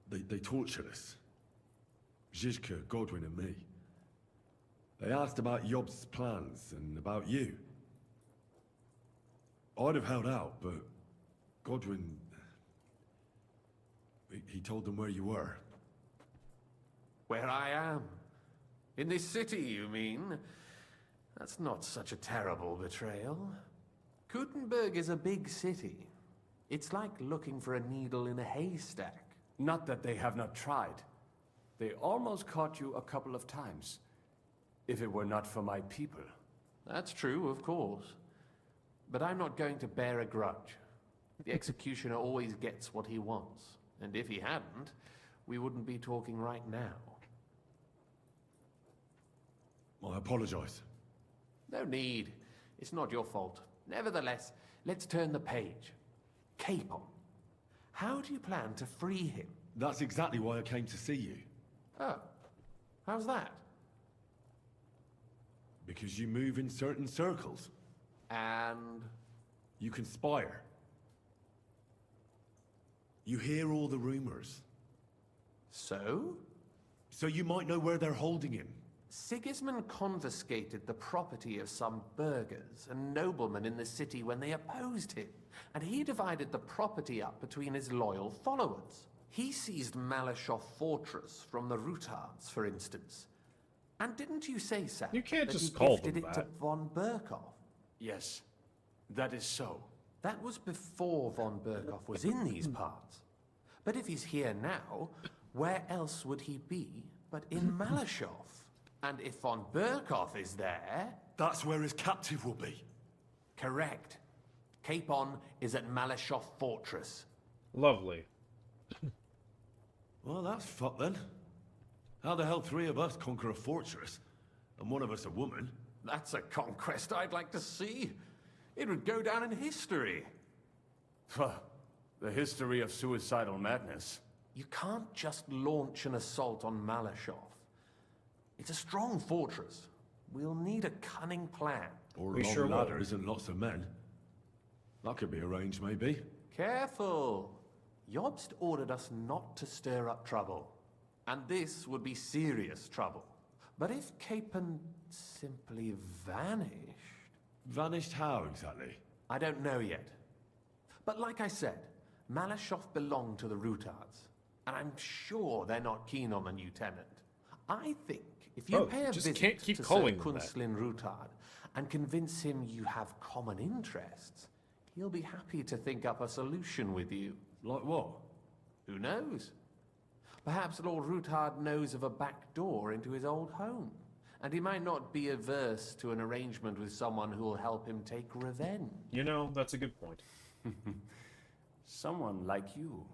S19: they tortured us. Zizka, Godwin and me. They asked about Jobst's plans and about you. I'd have held out, but Godwin... He told them where you were.
S18: Where I am? In this city, you mean? That's not such a terrible betrayal. Kuttenberg is a big city. It's like looking for a needle in a haystack.
S3: Not that they have not tried. They almost caught you a couple of times. If it were not for my people.
S18: That's true, of course. But I'm not going to bear a grudge. The executioner always gets what he wants. And if he hadn't, we wouldn't be talking right now.
S19: I apologize.
S18: No need. It's not your fault. Nevertheless, let's turn the page. Capon. How do you plan to free him?
S19: That's exactly why I came to see you.
S18: Oh. How's that?
S19: Because you move in certain circles.
S18: And?
S19: You conspire. You hear all the rumors.
S18: So?
S19: So you might know where they're holding him.
S18: Sigismund confiscated the property of some burghers and noblemen in the city when they opposed him, and he divided the property up between his loyal followers. He seized Malyshoff Fortress from the Rutards, for instance. And didn't you say, Sam,
S1: You can't
S18: that
S1: just
S18: he
S1: call
S18: gifted
S1: them
S18: it to
S1: that.
S18: von Berkhoff?
S3: Yes. That is so.
S18: That was before von Berghoff was in these parts. But if he's here now, where else would he be but in Malashov? And if von Berghoff is there...
S19: That's where his captive will be.
S18: Correct. Capon is at Malashov Fortress.
S1: Lovely.
S19: Well, that's fucked then. How the hell 3 of us conquer a fortress, and one of us a woman?
S18: That's a conquest I'd like to see. It would go down in history.
S3: The history of suicidal madness.
S18: You can't just launch an assault on Malashov. It's a strong fortress. We'll need a cunning plan.
S19: Or long ladders and lots of men. That could be arranged, maybe.
S18: Careful! Jobst ordered us not to stir up trouble. And this would be serious trouble. But if Capon simply vanished...
S19: Vanished how, exactly?
S18: I don't know yet. But like I said, Malashov belonged to the Rutards. And I'm sure they're not keen on the new tenant. I think if you pay a visit to Sir Kunslin Rutard and convince him you have common interests, he'll be happy to think up a solution with you.
S19: Like what?
S18: Who knows? Perhaps Lord Rutard knows of a back door into his old home, and he might not be averse to an arrangement with someone who will help him take revenge.
S1: You know, that's a good point.
S3: Someone like you.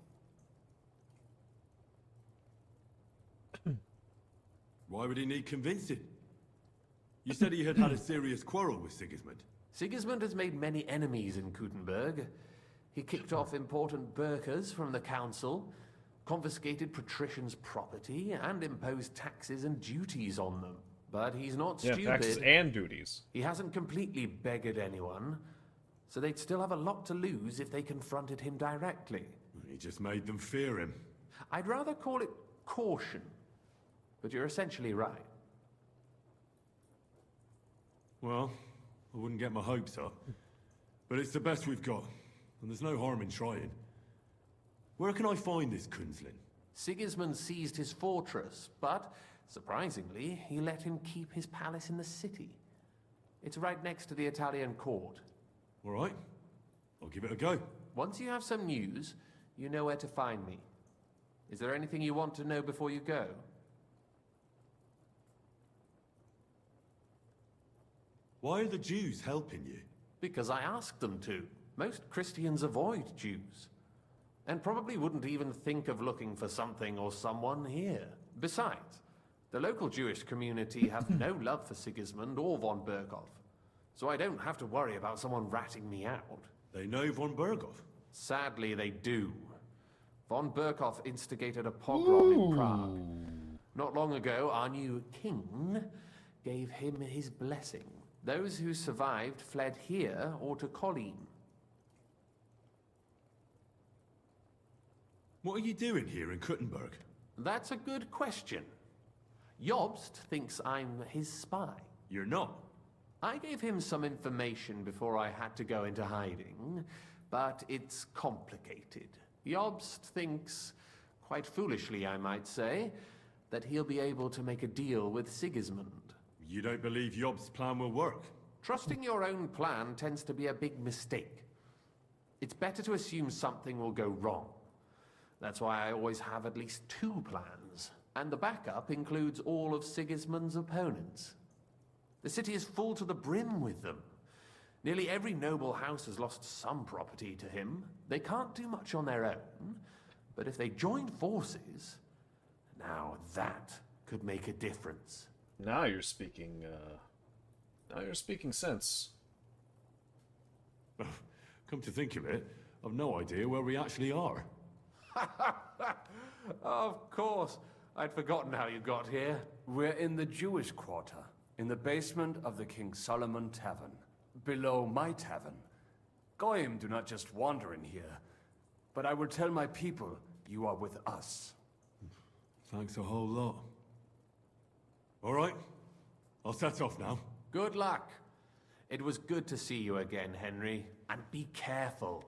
S19: Why would he need convincing? You said he had had a serious quarrel with Sigismund.
S18: Sigismund has made many enemies in Kuttenberg. He kicked off important burghers from the council, confiscated patricians' property, and imposed taxes and duties on them. But he's not stupid.
S1: Yeah, taxes and duties.
S18: He hasn't completely beggared anyone, so they'd still have a lot to lose if they confronted him directly.
S19: He just made them fear him.
S18: I'd rather call it caution, but you're essentially right.
S19: Well, I wouldn't get my hopes up, but it's the best we've got, and there's no harm in trying. Where can I find this Kunslin?
S18: Sigismund seized his fortress, but, surprisingly, he let him keep his palace in the city. It's right next to the Italian court.
S19: All right, I'll give it a go.
S18: Once you have some news, you know where to find me. Is there anything you want to know before you go?
S19: Why are the Jews helping you?
S18: Because I asked them to. Most Christians avoid Jews. And probably wouldn't even think of looking for something or someone here. Besides, the local Jewish community have no love for Sigismund or von Berghoff. So I don't have to worry about someone ratting me out.
S19: They know von Berghoff?
S18: Sadly, they do. Von Berghoff instigated a pogrom in Prague. Not long ago, our new king gave him his blessing. Those who survived fled here or to Kolin.
S19: What are you doing here in Kuttenberg?
S18: That's a good question. Jobst thinks I'm his spy.
S19: You're not.
S18: I gave him some information before I had to go into hiding, but it's complicated. Jobst thinks, quite foolishly I might say, that he'll be able to make a deal with Sigismund.
S19: You don't believe Jobst's plan will work?
S18: Trusting your own plan tends to be a big mistake. It's better to assume something will go wrong. That's why I always have at least 2 plans, and the backup includes all of Sigismund's opponents. The city is full to the brim with them. Nearly every noble house has lost some property to him. They can't do much on their own, but if they join forces, now that could make a difference.
S1: Now you're speaking sense.
S19: Come to think of it, I've no idea where we actually are.
S18: Of course. I'd forgotten how you got here.
S3: We're in the Jewish quarter, in the basement of the King Solomon Tavern, below my tavern. Goyim do not just wander in here, but I will tell my people you are with us.
S19: Thanks a whole lot. All right, I'll set off now.
S18: Good luck. It was good to see you again, Henry. And be careful.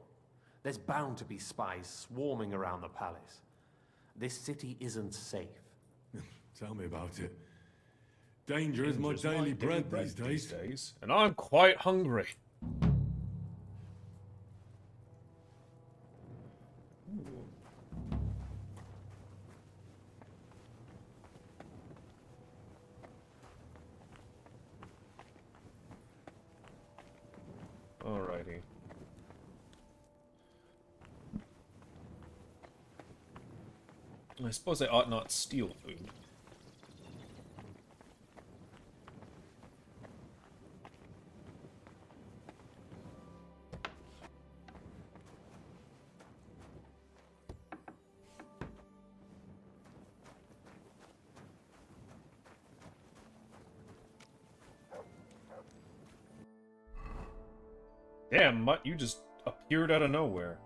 S18: There's bound to be spies swarming around the palace. This city isn't safe.
S19: Tell me about it. Danger is my daily bread these days.
S1: And I'm quite hungry. Alrighty. I suppose I ought not steal food. Damn, Mutt, you just appeared out of nowhere.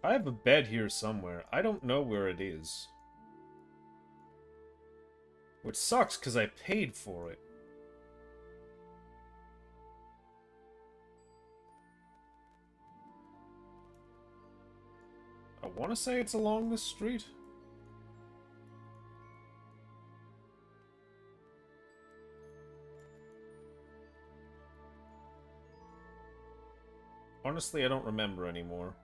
S1: I have a bed here somewhere. I don't know where it is. Which sucks, because I paid for it. I want to say it's along this street. Honestly, I don't remember anymore.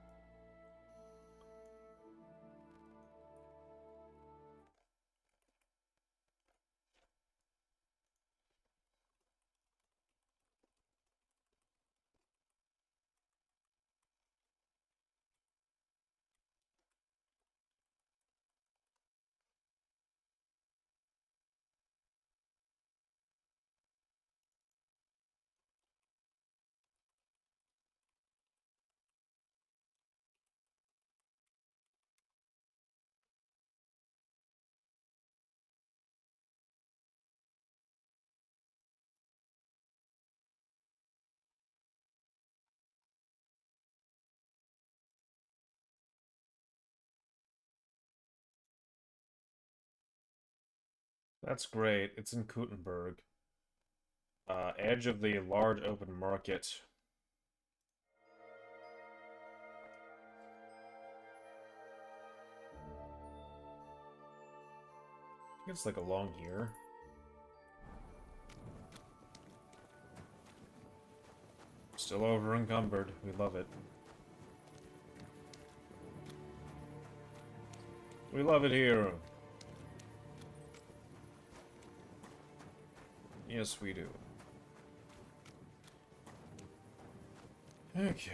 S1: That's great. It's in Kuttenberg. Edge of the large open market. I think it's like along here. Still over encumbered. We love it. We love it here. Yes, we do. Okay.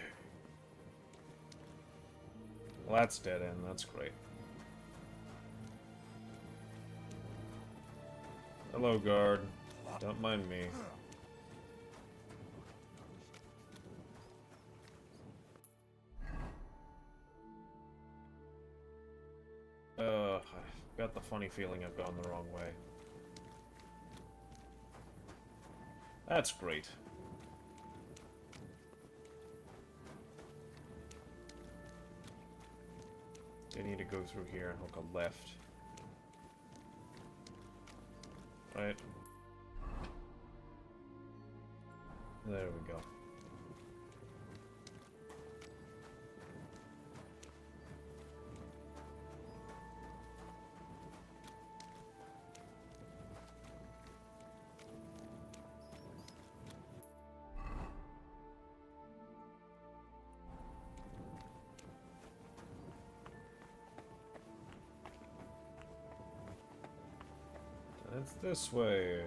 S1: Well, that's dead end. That's great. Hello, guard. Don't mind me. I got the funny feeling I've gone the wrong way. That's great. I need to go through here and hook a left. Right. There we go. It's this way.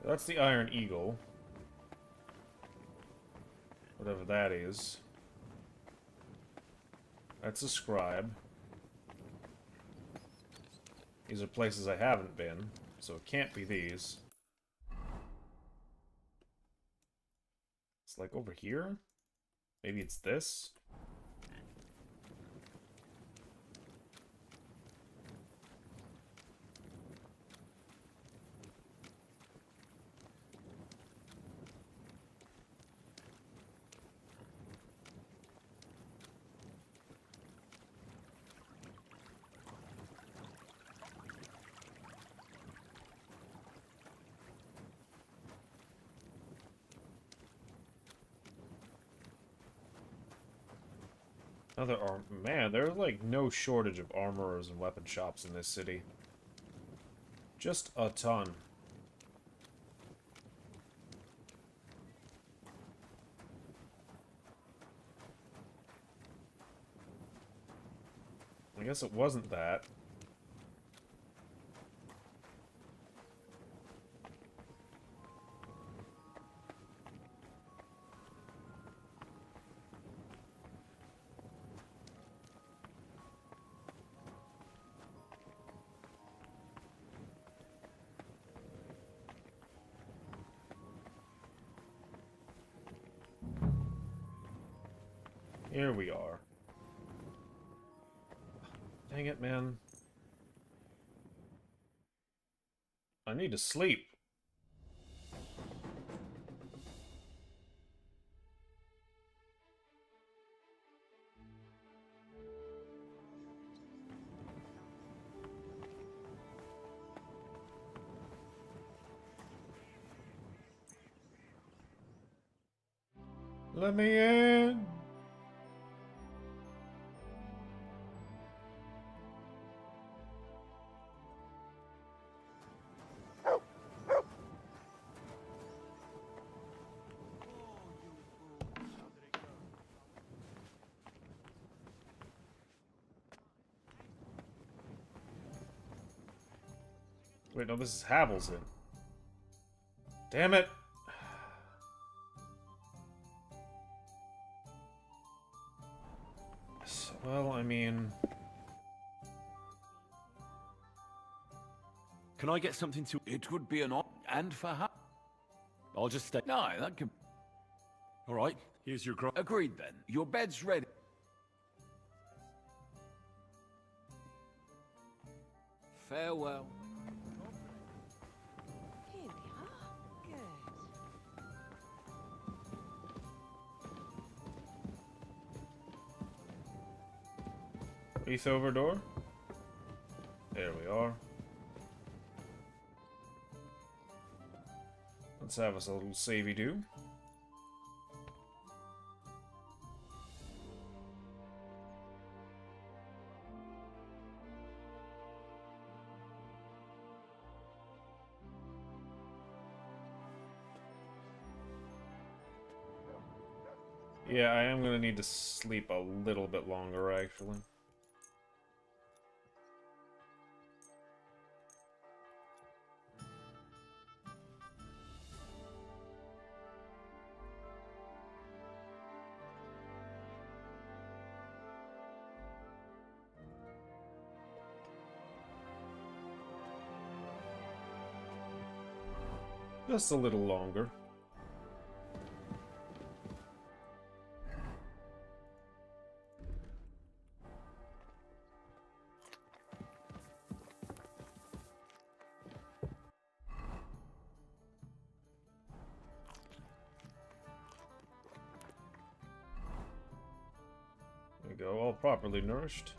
S1: That's the Iron Eagle. Whatever that is. That's a scribe. These are places I haven't been, so it can't be these. It's like over here? Maybe it's this? Another arm. Man, there's like no shortage of armorers and weapon shops in this city. Just a ton. I guess it wasn't that. Here we are. Dang it, man. I need to sleep. Let me in. Wait, no, this is Havel's. Damn it! Well, I mean...
S19: Can I get something to...
S10: It would be an honor, and for how?
S19: I'll just stay...
S10: No, that can...
S19: Alright, here's your
S10: Agreed then. Your bed's ready. Farewell.
S6: Here we are. Good.
S1: Wreath over door. There we are. Let's have us a little savey-do. Yeah, I am gonna need to sleep a little bit longer, actually. Just a little longer. There we go, all properly nourished.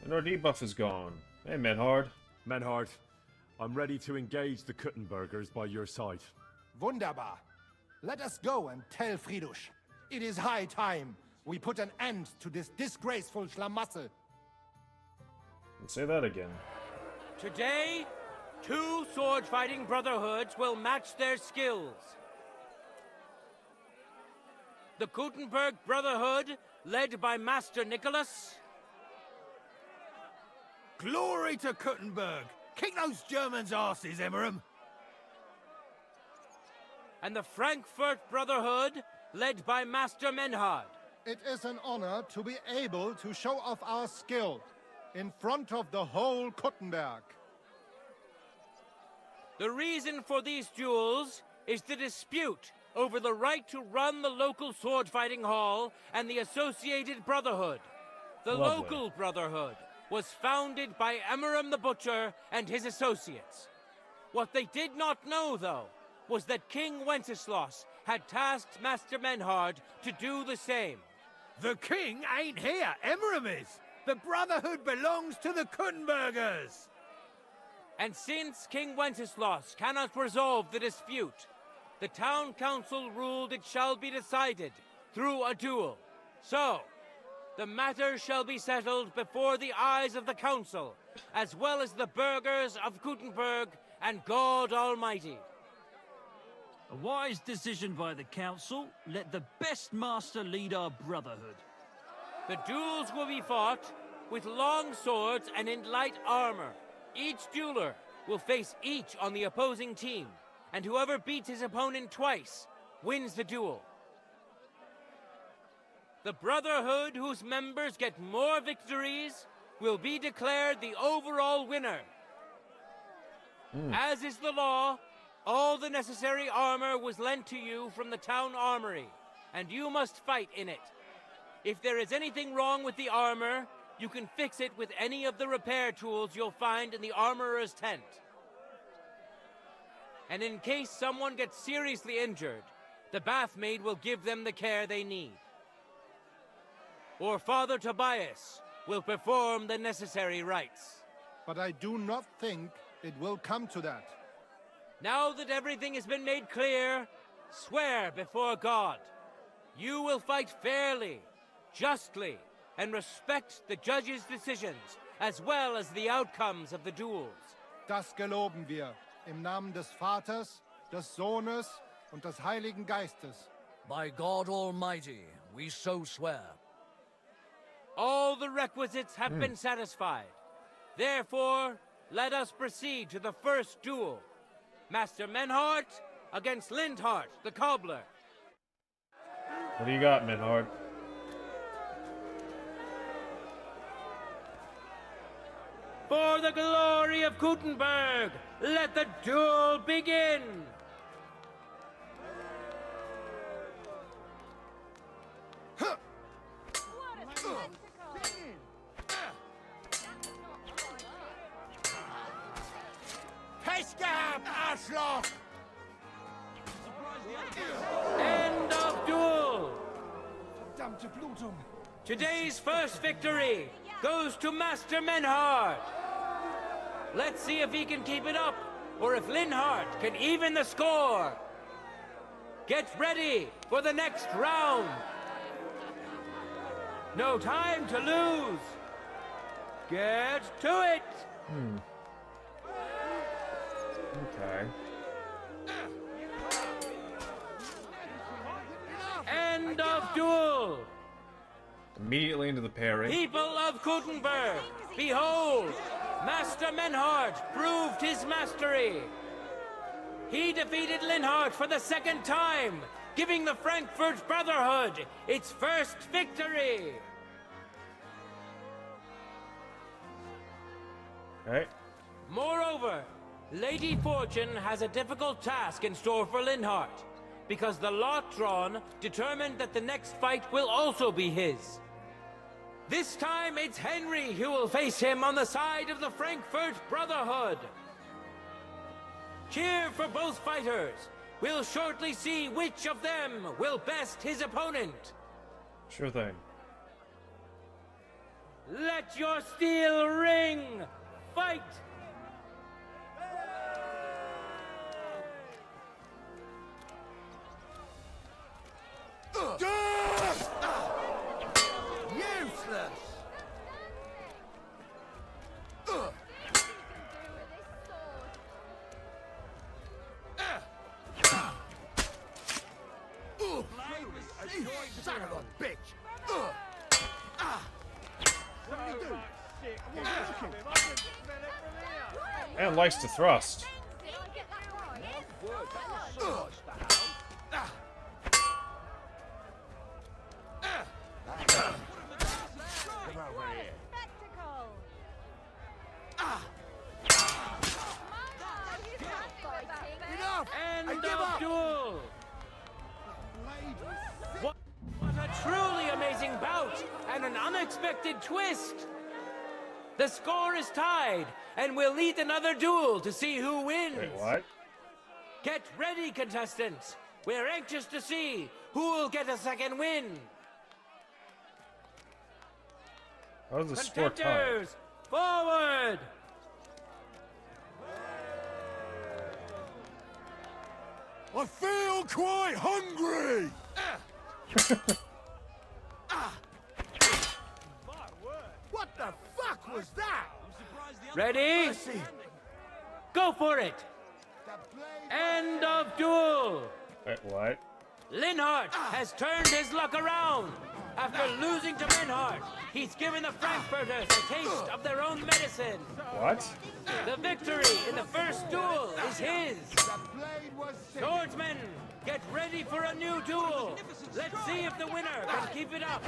S1: And our debuff is gone. Hey, Menhard.
S19: Menhard, I'm ready to engage the Kuttenbergers by your side.
S4: Wunderbar. Let us go and tell Fridush. It is high time we put an end to this disgraceful schlamassel.
S1: Let's say that again.
S7: Today, 2 sword-fighting brotherhoods will match their skills. The Gutenberg Brotherhood, led by Master Nicholas.
S16: Glory to Kuttenberg! Kick those Germans' asses, Emmeram!
S7: And the Frankfurt Brotherhood, led by Master Menhard.
S4: It is an honor to be able to show off our skill in front of the whole Kuttenberg.
S7: The reason for these duels is the dispute over the right to run the local sword-fighting hall and the associated brotherhood. The
S1: Lovely.
S7: local brotherhood was founded by Emmeram the Butcher and his associates. What they did not know, though, was that King Wenceslas had tasked Master Menhard to do the same.
S16: The king ain't here, Emmeram is! The Brotherhood belongs to the Kuttenbergers!
S7: And since King Wenceslas cannot resolve the dispute, the town council ruled it shall be decided through a duel. So, the matter shall be settled before the eyes of the council, as well as the burghers of Gutenberg and God Almighty.
S11: A wise decision by the council. Let the best master lead our brotherhood.
S7: The duels will be fought with long swords and in light armor. Each dueler will face each on the opposing team, and whoever beats his opponent twice wins the duel. The brotherhood whose members get more victories will be declared the overall winner. As is the law, all the necessary armor was lent to you from the town armory, and you must fight in it. If there is anything wrong with the armor, you can fix it with any of the repair tools you'll find in the armorer's tent. And in case someone gets seriously injured, the bathmaid will give them the care they need. Or Father Tobias will perform the necessary rites.
S4: But I do not think it will come to that.
S7: Now that everything has been made clear, swear before God. You will fight fairly, justly, and respect the judge's decisions, as well as the outcomes of the duels.
S4: Das geloben wir, im Namen des Vaters, des Sohnes und des Heiligen Geistes.
S8: By God Almighty, we so swear.
S7: All the requisites have been satisfied. Therefore, let us proceed to the first duel. Master Menhart against Lindhart, the cobbler.
S1: What do you got, Menhart?
S7: For the glory of Gutenberg, let the duel begin! End of duel! Today's first victory goes to Master Menhart. Let's see if he can keep it up, or if Linhart can even the score. Get ready for the next round. No time to lose. Get to it.
S1: Okay.
S7: End of duel.
S1: Immediately into the parry.
S7: People of Gutenberg, behold, Master Menhart proved his mastery. He defeated Linhart for the second time, giving the Frankfurt Brotherhood its first victory.
S1: Okay.
S7: Moreover, Lady Fortune has a difficult task in store for Linhart, because the lot drawn determined that the next fight will also be his. This time it's Henry who will face him on the side of the Frankfurt Brotherhood. Cheer for both fighters. We'll shortly see which of them will best his opponent.
S1: Sure thing.
S7: Let your steel ring! Fight!
S15: Useless! Son of a bitch! What do you do?
S1: And likes to thrust.
S7: End of duel! What a truly amazing bout and an unexpected twist! The score is tied, and we'll lead another duel to see who wins.
S1: Wait, what?
S7: Get ready, contestants. We're anxious to see who will get a second win.
S1: How does the score tie?
S7: Contenders, forward!
S4: I feel quite hungry!
S16: What the fuck was that?
S7: Ready? Go for it! End of duel!
S1: Wait, what?
S7: Linhardt has turned his luck around! After losing to Menhart, he's given the Frankfurters a taste of their own medicine!
S1: What?
S7: The victory in the first duel is his! Swordsmen, get ready for a new duel! Let's see if the winner can keep it up!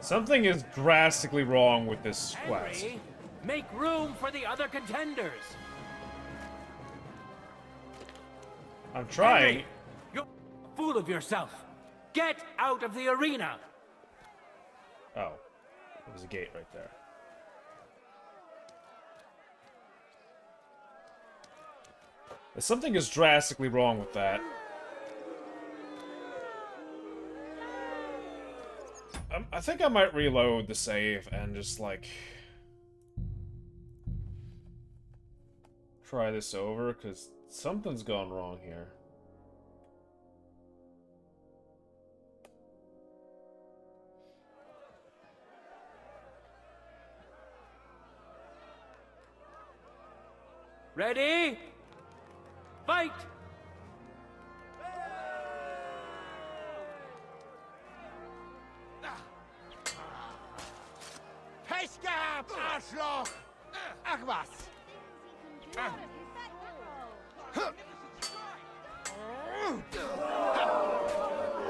S1: Something is drastically wrong with this quest.
S7: Henry, make room for the other contenders!
S1: I'm trying.
S7: Henry, you're a fool of yourself! Get out of the arena!
S1: Oh, there's a gate right there. Something is drastically wrong with that. I think I might reload the save and just, like, try this over, because something's gone wrong here.
S7: Ready? Fight!
S16: Pech gehabt, Arschloch! Ach was!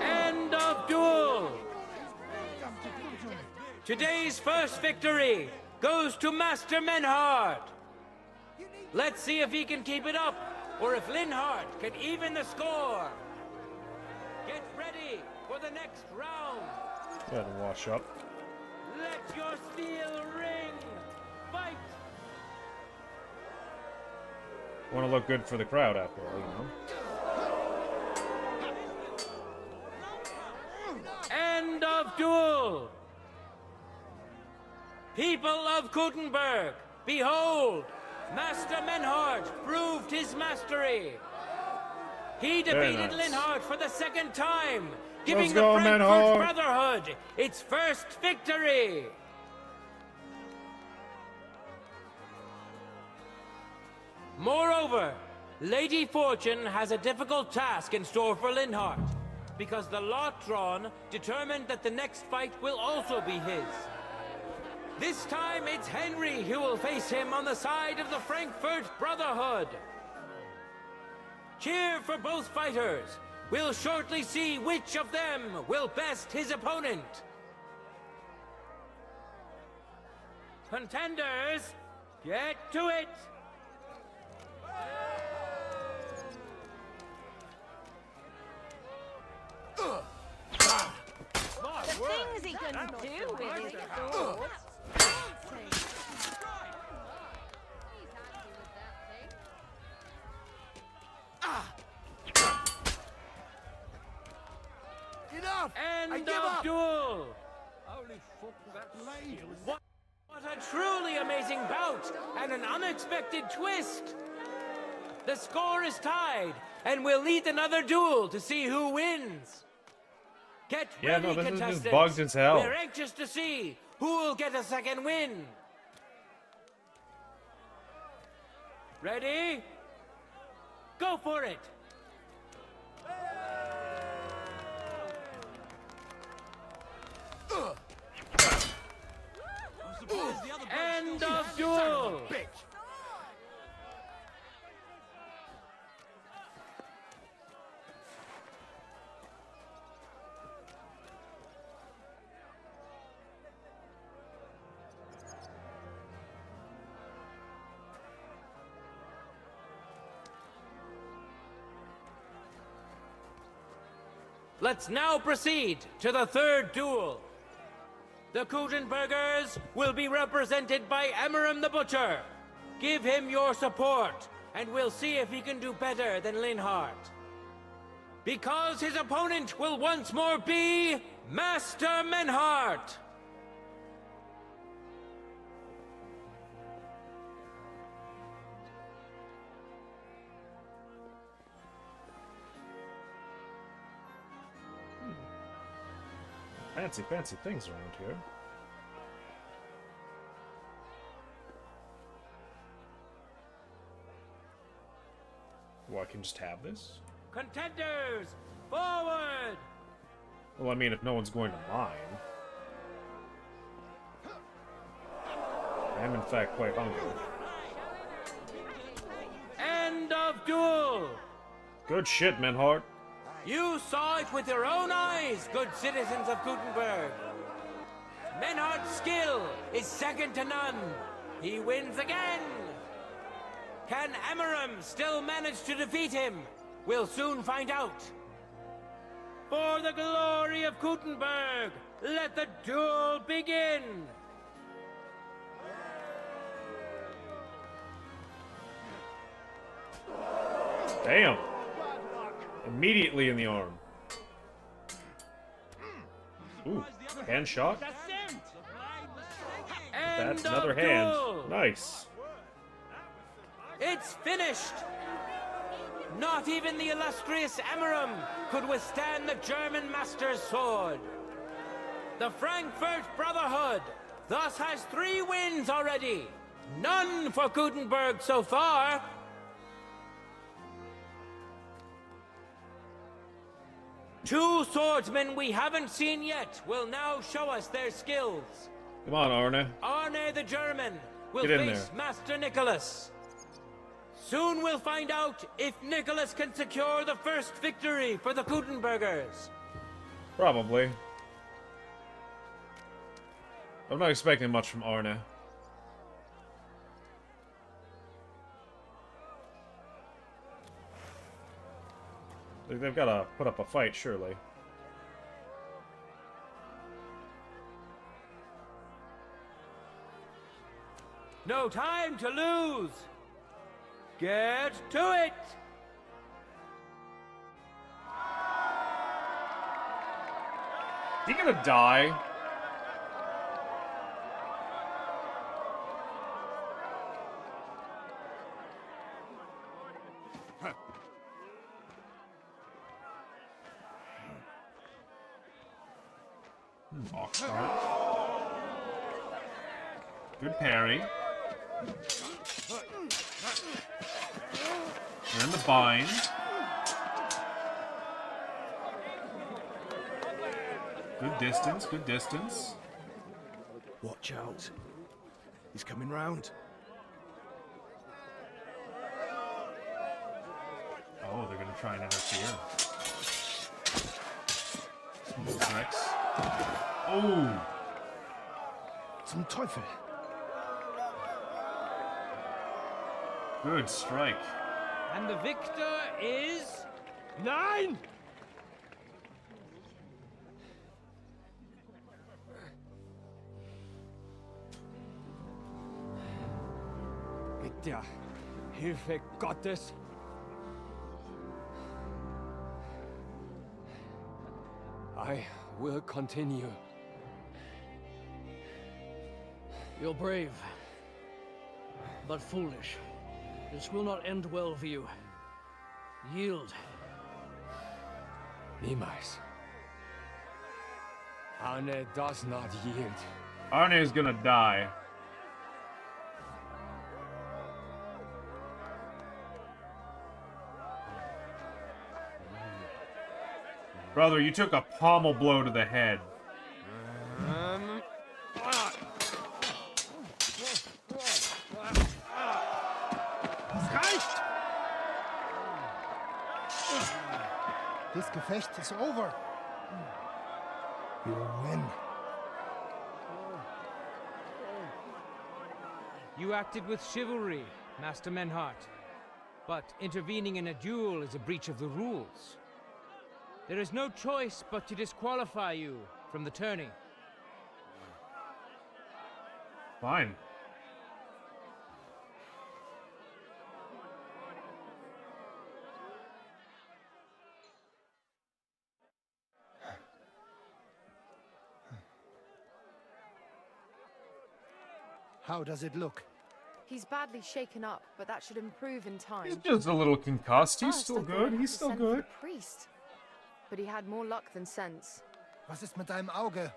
S7: End of duel! Today's first victory goes to Master Menhart. Let's see if he can keep it up, or if Linhardt can even the score. Get ready for the next round.
S1: Go ahead and wash up.
S7: Let your steel ring. Fight.
S1: Want to look good for the crowd after all, you know?
S7: End of duel. People of Gutenberg, behold, Master Menhart proved his mastery. He defeated Linhardt for the second time, giving the Frankfurt Brotherhood its first victory. Moreover, Lady Fortune has a difficult task in store for Linhardt, because the lot drawn determined that the next fight will also be his. This time it's Henry who will face him on the side of the Frankfurt Brotherhood. Cheer for both fighters. We'll shortly see which of them will best his opponent. Contenders, get to it!
S6: The things he can do with his sword.
S16: Enough!
S7: End of duel! Holy fuck, that lady was... What a truly amazing bout, and an unexpected twist! The score is tied, and we'll lead another duel to see who wins. Get ready,
S1: this
S7: contestants.
S1: is just bugged as hell.
S7: We're anxious to see who will get a second win. Ready? Go for it! End of duel! Let's now proceed to the third duel. The Gutenbergers will be represented by Emmeram the Butcher. Give him your support, and we'll see if he can do better than Linhardt. Because his opponent will once more be Master Menhart.
S1: fancy, fancy things around here. Well, I can just have this?
S7: Contenders, forward!
S1: Well, I mean, if no one's going to mine. I am, in fact, quite hungry.
S7: End of duel!
S1: Good shit, Menhart.
S7: You saw it with your own eyes, good citizens of Gutenberg. Menhardt's skill is second to none. He wins again. Can Emmeram still manage to defeat him? We'll soon find out. For the glory of Gutenberg, let the duel begin.
S1: Damn. Immediately in the arm. Ooh, hand shot? That's another hand. Nice.
S7: It's finished. Not even the illustrious Emmeram could withstand the German master's sword. The Frankfurt Brotherhood thus has 3 wins already. None for Gutenberg so far. Two swordsmen we haven't seen yet will now show us their skills.
S1: Come on, Arne.
S7: Arne the German will
S1: Get in
S7: face
S1: there.
S7: Master Nicholas. Soon we'll find out if Nicholas can secure the first victory for the Gutenbergers.
S1: Probably. I'm not expecting much from Arne. They've got to put up a fight, surely.
S7: No time to lose. Get to it.
S1: Is he gonna die? Oxnard. Good parry. And the bind. Good distance, good distance.
S2: Watch out. He's coming round.
S1: Oh, they're gonna try and interfere. Smooth tricks. Oh!
S2: Some Teufel.
S1: Good strike.
S7: And the victor is...
S16: Nein! Mit der Hilfe Gottes I will continue.
S8: You're brave, but foolish. This will not end well for you. Yield.
S16: Niemals. Arne does not yield.
S1: Arne is gonna die. Brother, you took a pommel blow to the head.
S4: This Gefecht is over. You win.
S7: You acted with chivalry, Master Menhart. But intervening in a duel is a breach of the rules. There is no choice but to disqualify you from the tourney.
S1: Fine.
S4: How does it look?
S6: He's badly shaken up, but that should improve in time.
S1: He's just a little concussed. He's
S6: First,
S1: still
S6: I thought
S1: good.
S6: I'd
S1: He's
S6: have to
S1: still
S6: send for
S1: good.
S6: the priest. But he had more luck than sense.
S4: Was ist mit deinem Auge?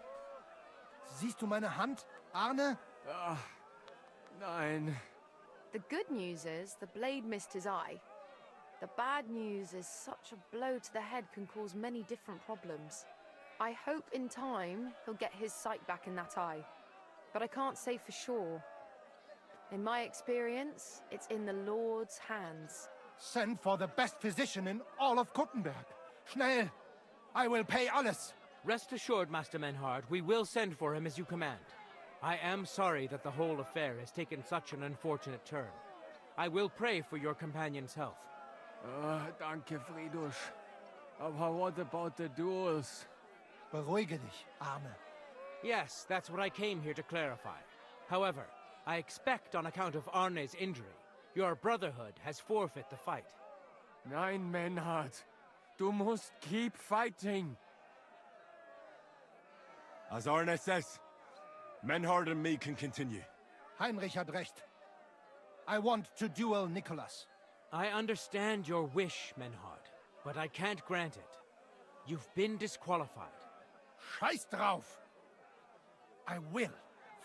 S4: Siehst du meine Hand, Arne?
S3: Nein.
S6: The good news is the blade missed his eye. The bad news is such a blow to the head can cause many different problems. I hope in time he'll get his sight back in that eye, but I can't say for sure. In my experience, it's in the Lord's hands.
S4: Send for the best physician in all of Kuttenberg. Schnell! I will pay alles.
S7: Rest assured, Master Menhard, we will send for him as you command. I am sorry that the whole affair has taken such an unfortunate turn. I will pray for your companion's health.
S3: Danke, Friedrich. Aber what about the duels?
S4: Beruhige dich, Arne.
S7: Yes, that's what I came here to clarify. However, I expect on account of Arne's injury, your brotherhood has forfeit the fight.
S3: Nein, Menhard. Du musst keep fighting.
S19: As Arne says, Menhard and me can continue.
S4: Heinrich had recht. I want to duel Nicholas.
S7: I understand your wish, Menhard, but I can't grant it. You've been disqualified.
S4: Scheiß drauf! I will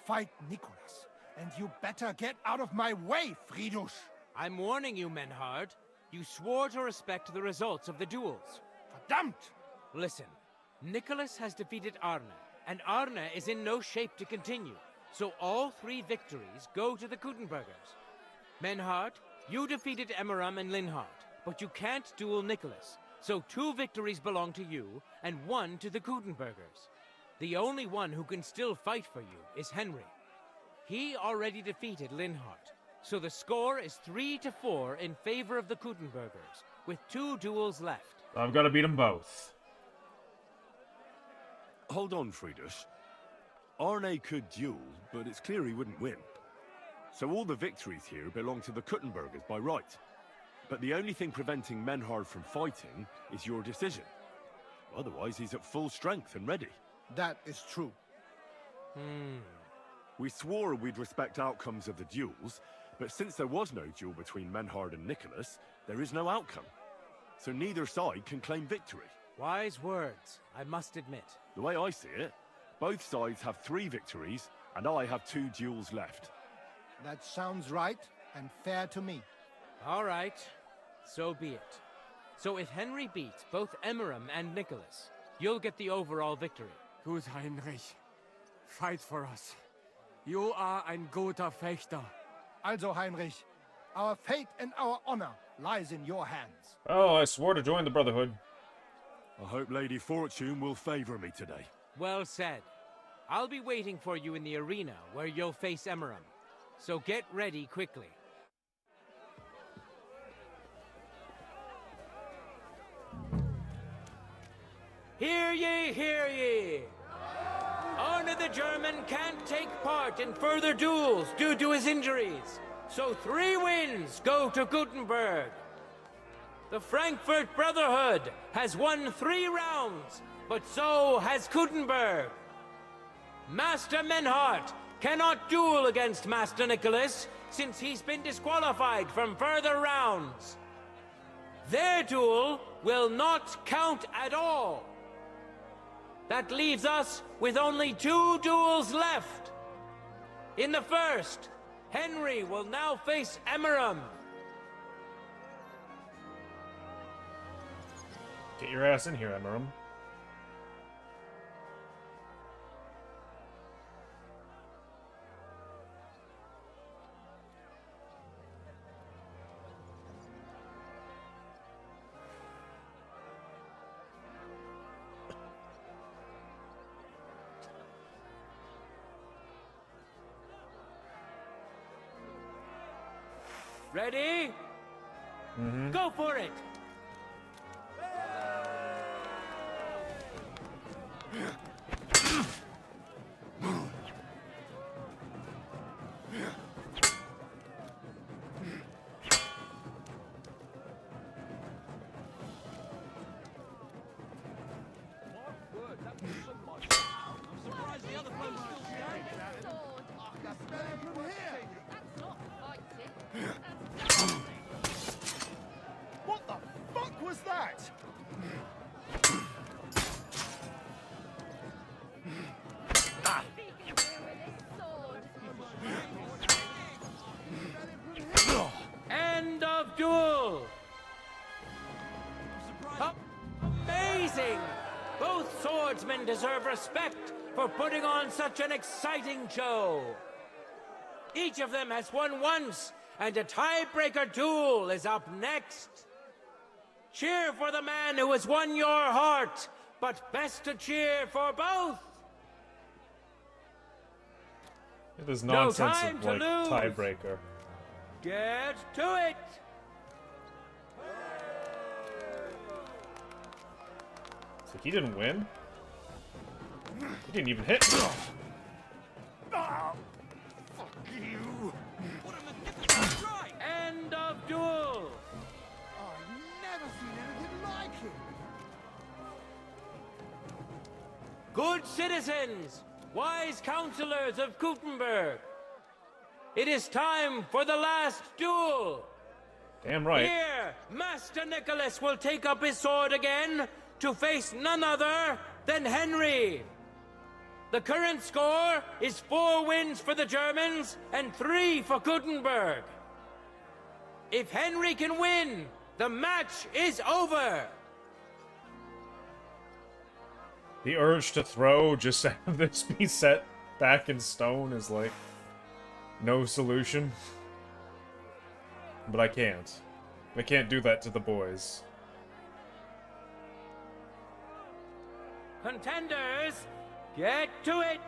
S4: fight Nicholas, and you better get out of my way, Friedrich!
S7: I'm warning you, Menhard. You swore to respect the results of the duels.
S4: Verdammt!
S7: Listen, Nicholas has defeated Arne, and Arne is in no shape to continue. So all 3 victories go to the Kuttenbergers. Menhard, you defeated Emmeram and Linhard, but you can't duel Nicholas. So 2 victories belong to you, and 1 to the Kuttenbergers. The only one who can still fight for you is Henry. He already defeated Linhard, so the score is 3-4 in favor of the Kuttenbergers, with 2 duels left.
S1: I've got to beat them both.
S19: Hold on, Friedrich. Arne could duel, but it's clear he wouldn't win. So all the victories here belong to the Kuttenbergers by right. But the only thing preventing Menhard from fighting is your decision. Otherwise, he's at full strength and ready.
S4: That is true.
S19: We swore we'd respect outcomes of the duels, but since there was no duel between Menhard and Nicholas, there is no outcome. So neither side can claim victory.
S7: Wise words, I must admit.
S19: The way I see it, both sides have 3 victories, and I have 2 duels left.
S4: That sounds right and fair to me.
S7: All right, so be it. So if Henry beats both Emmeram and Nicholas, you'll get the overall victory.
S3: Gut, Heinrich. Fight for us. You are ein guter Fechter.
S4: Also, Heinrich, our fate and our honor lies in your hands.
S1: Oh, I swore to join the Brotherhood.
S19: I hope Lady Fortune will favor me today.
S7: Well said. I'll be waiting for you in the arena where you'll face Emmeram. So get ready quickly. Hear ye, hear ye! Arne the German can't take part in further duels due to his injuries, so 3 wins go to Gutenberg. The Frankfurt Brotherhood has won 3 rounds, but so has Gutenberg. Master Menhard cannot duel against Master Nicholas since he's been disqualified from further rounds. Their duel will not count at all. That leaves us with only 2 duels left. In the first, Henry will now face Emmeram.
S1: Get your ass in here, Emmeram.
S7: Ready? Go for it! duel! Amazing! Both swordsmen deserve respect for putting on such an exciting show. Each of them has won once, and a tiebreaker duel is up next. Cheer for the man who has won your heart, but best to cheer for both.
S1: It is nonsense
S7: time
S1: of
S7: to
S1: like
S7: lose.
S1: tiebreaker.
S7: Get to it!
S1: It's like he didn't win. He didn't even hit me.
S16: Fuck you!
S8: What a magnificent strike!
S7: End of duel!
S4: I've never seen anything like it.
S7: Good citizens, wise counselors of Gutenberg, it is time for the last duel.
S1: Damn right.
S7: Here, Master Nicholas will take up his sword again to face none other than Henry. The current score is 4 wins for the Germans and 3 for Gutenberg. If Henry can win, the match is over.
S1: The urge to throw just to have this be set back in stone is like no solution. But I can't. I can't do that to the boys.
S7: Contenders, get to it!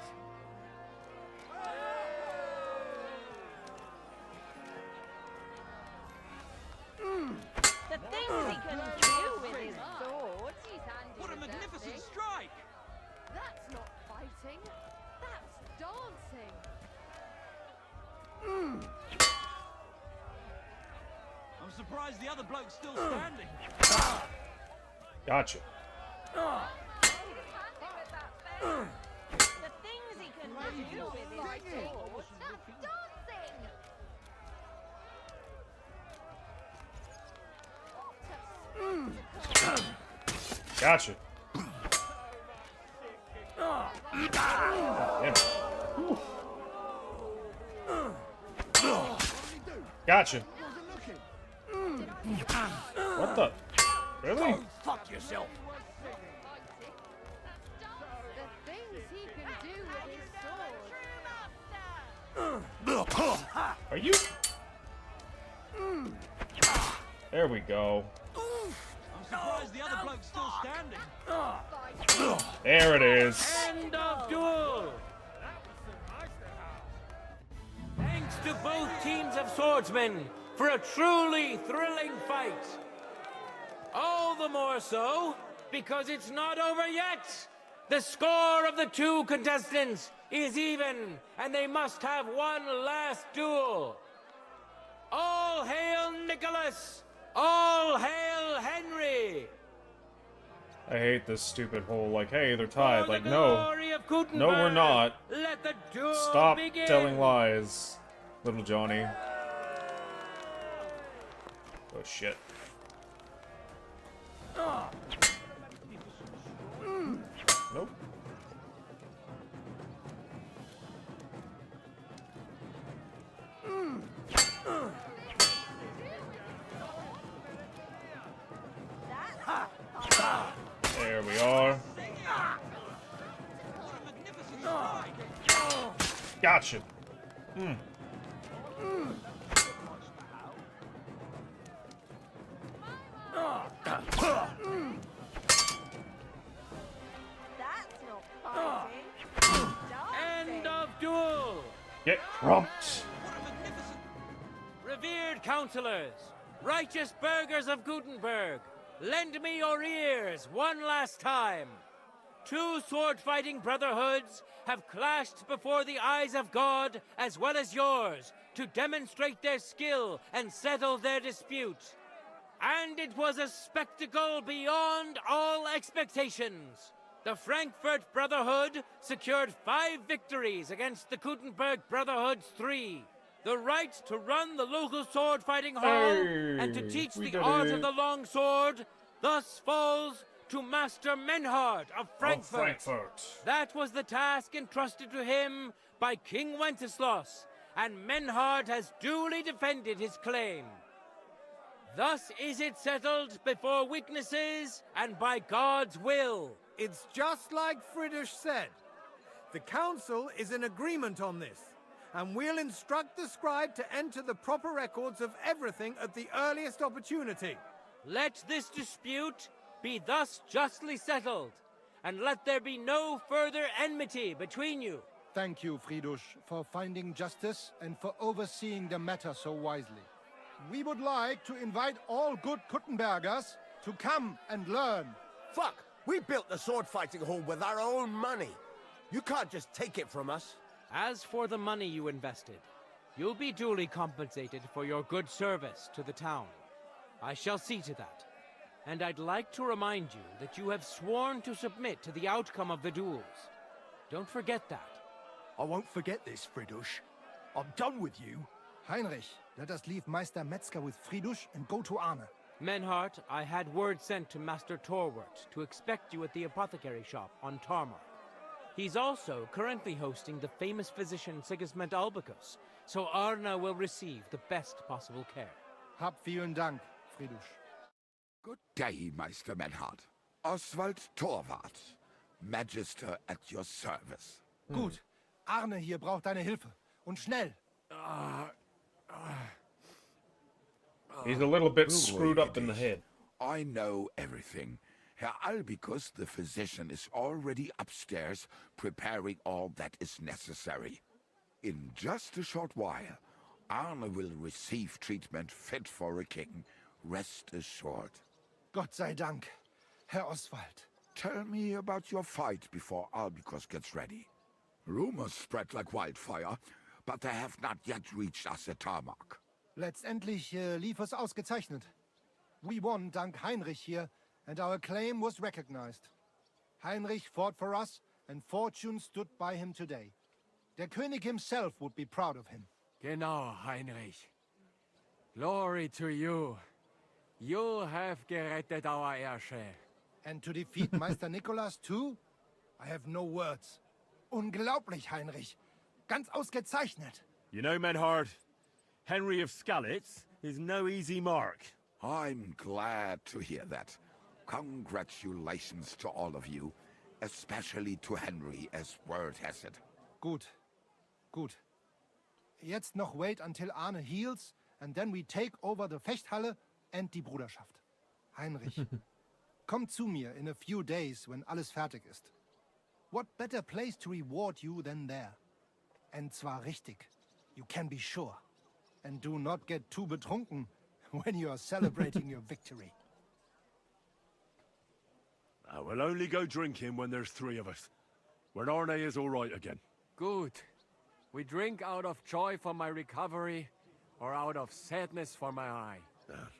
S20: The things he can do with his swords, he's handy.
S8: What a
S20: with that
S8: magnificent
S20: thing.
S8: strike!
S6: That's not fighting. That's dancing.
S8: I'm surprised the other bloke's still standing.
S1: Gotcha.
S20: The things he can do with his swords, that's dancing.
S1: Gotcha. Damn it. Gotcha. What the? Really?
S16: Go fuck yourself.
S6: The things he can do with his sword.
S1: Are you? There we go.
S8: I'm surprised the other bloke's still standing.
S1: There it is.
S7: End of duel! Thanks to both teams of swordsmen for a truly thrilling fight. All the more so because it's not over yet. The score of the 2 contestants is even, and they must have one last duel. All hail Nicholas! All hail Henry!
S1: I hate this stupid whole, like, hey, they're tied.
S7: For
S1: Like,
S7: the
S1: no.
S7: glory of Gutenberg,
S1: No, we're not.
S7: Let the duel
S1: Stop
S7: begin.
S1: telling lies, little Johnny. Oh, shit. Nope. There we are. Gotcha.
S20: That's not fighting.
S7: End of duel!
S1: Get crumped.
S7: Revered counselors, righteous burghers of Gutenberg, lend me your ears one last time. 2 sword-fighting brotherhoods have clashed before the eyes of God as well as yours to demonstrate their skill and settle their dispute. And it was a spectacle beyond all expectations. The Frankfurt Brotherhood secured 5 victories against the Gutenberg Brotherhood's 3. The right to run the local sword-fighting hall and to teach
S1: we
S7: the
S1: did
S7: art
S1: it.
S7: of the long sword thus falls to Master Menhard of Frankfurt. That was the task entrusted to him by King Wenceslas, and Menhard has duly defended his claim. Thus is it settled before witnesses and by God's will.
S16: It's just like Friedrich said. The council is in agreement on this, and we'll instruct the scribe to enter the proper records of everything at the earliest opportunity.
S7: Let this dispute be thus justly settled, and let there be no further enmity between you.
S4: Thank you, Friedrich, for finding justice and for overseeing the matter so wisely. We would like to invite all good Kuttenbergers to come and learn.
S21: Fuck! We built the sword fighting hall with our own money. You can't just take it from us.
S7: As for the money you invested, you'll be duly compensated for your good service to the town. I shall see to that. And I'd like to remind you that you have sworn to submit to the outcome of the duels. Don't forget that.
S2: I won't forget this, Friedrich. I'm done with you.
S4: Heinrich, let us leave Meister Metzger with Friedrich and go to Arne.
S7: Menhart, I had word sent to Master Torwart to expect you at the apothecary shop on Tarmar. He's also currently hosting the famous physician Sigismund Albicus, so Arne will receive the best possible care.
S4: Hab vielen Dank, Friedrich.
S9: Good day, Meister Menhard. Oswald Torwart, Magister at your service.
S4: Gut. Arne hier braucht deine Hilfe. Und schnell.
S1: He's a little bit screwed up in the head.
S9: I know everything. Herr Albicus, the physician, is already upstairs preparing all that is necessary. In just a short while, Arne will receive treatment fit for a king. Rest assured.
S4: Gott sei Dank, Herr Oswald.
S9: Tell me about your fight before Albicus gets ready. Rumors spread like wildfire, but they have not yet reached us at Tarmac.
S4: Letztendlich lief es ausgezeichnet. We won dank Heinrich here, and our claim was recognized. Heinrich fought for us, and fortune stood by him today. Der König himself would be proud of him.
S3: Genau, Heinrich. Glory to you. You have gerettet our Herrscher.
S4: And to defeat Meister Nicholas too? I have no words. Unglaublich, Heinrich. Ganz ausgezeichnet.
S19: You know, Menhard, Henry of Skalitz is no easy mark.
S9: I'm glad to hear that. Congratulations to all of you, especially to Henry, as word has it.
S4: Gut. Gut. Jetzt noch wait until Arne heals, and then we take over the Fechthalle and die Bruderschaft. Heinrich, komm zu mir in a few days when alles fertig ist. What better place to reward you than there? And zwar richtig. You can be sure. And do not get too betrunken when you are celebrating your victory.
S19: We'll only go drinking when there's three of us. When Arne is all right again.
S3: Good. We drink out of joy for my recovery, or out of sadness for my eye.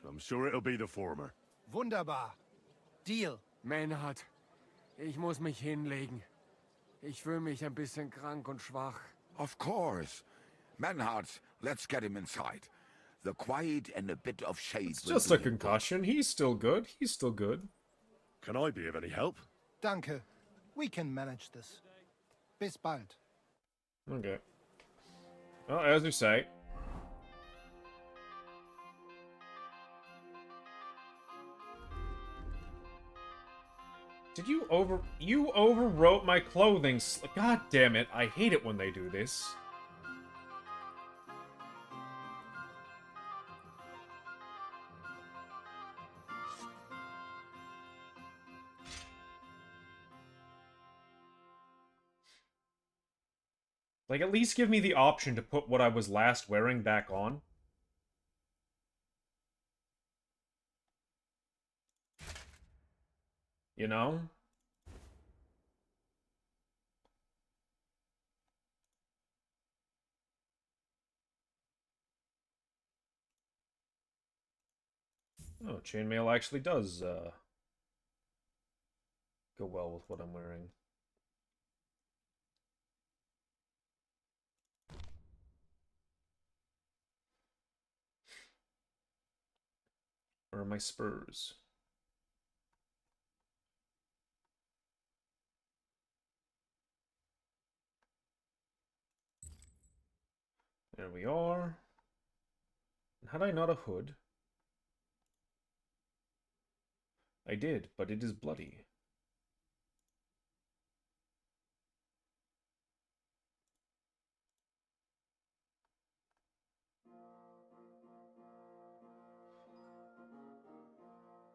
S19: I'm sure it'll be the former.
S4: Wunderbar. Deal.
S3: Menhard, ich muss mich hinlegen. Ich fühle mich ein bisschen krank und schwach.
S9: Of course. Menhard, let's get him inside. The quiet and a bit of shade.
S1: It's just a concussion. He's still good. He's still good.
S19: Can I be of any help?
S4: Danke. We can manage this. Bis bald.
S1: Okay. Well, as you say. Did you overwrote my clothing? God damn it. I hate it when they do this. Like, at least give me the option to put what I was last wearing back on. You know? Oh, chainmail actually does, go well with what I'm wearing. Where are my spurs? There we are. And had I not a hood? I did, but it is bloody.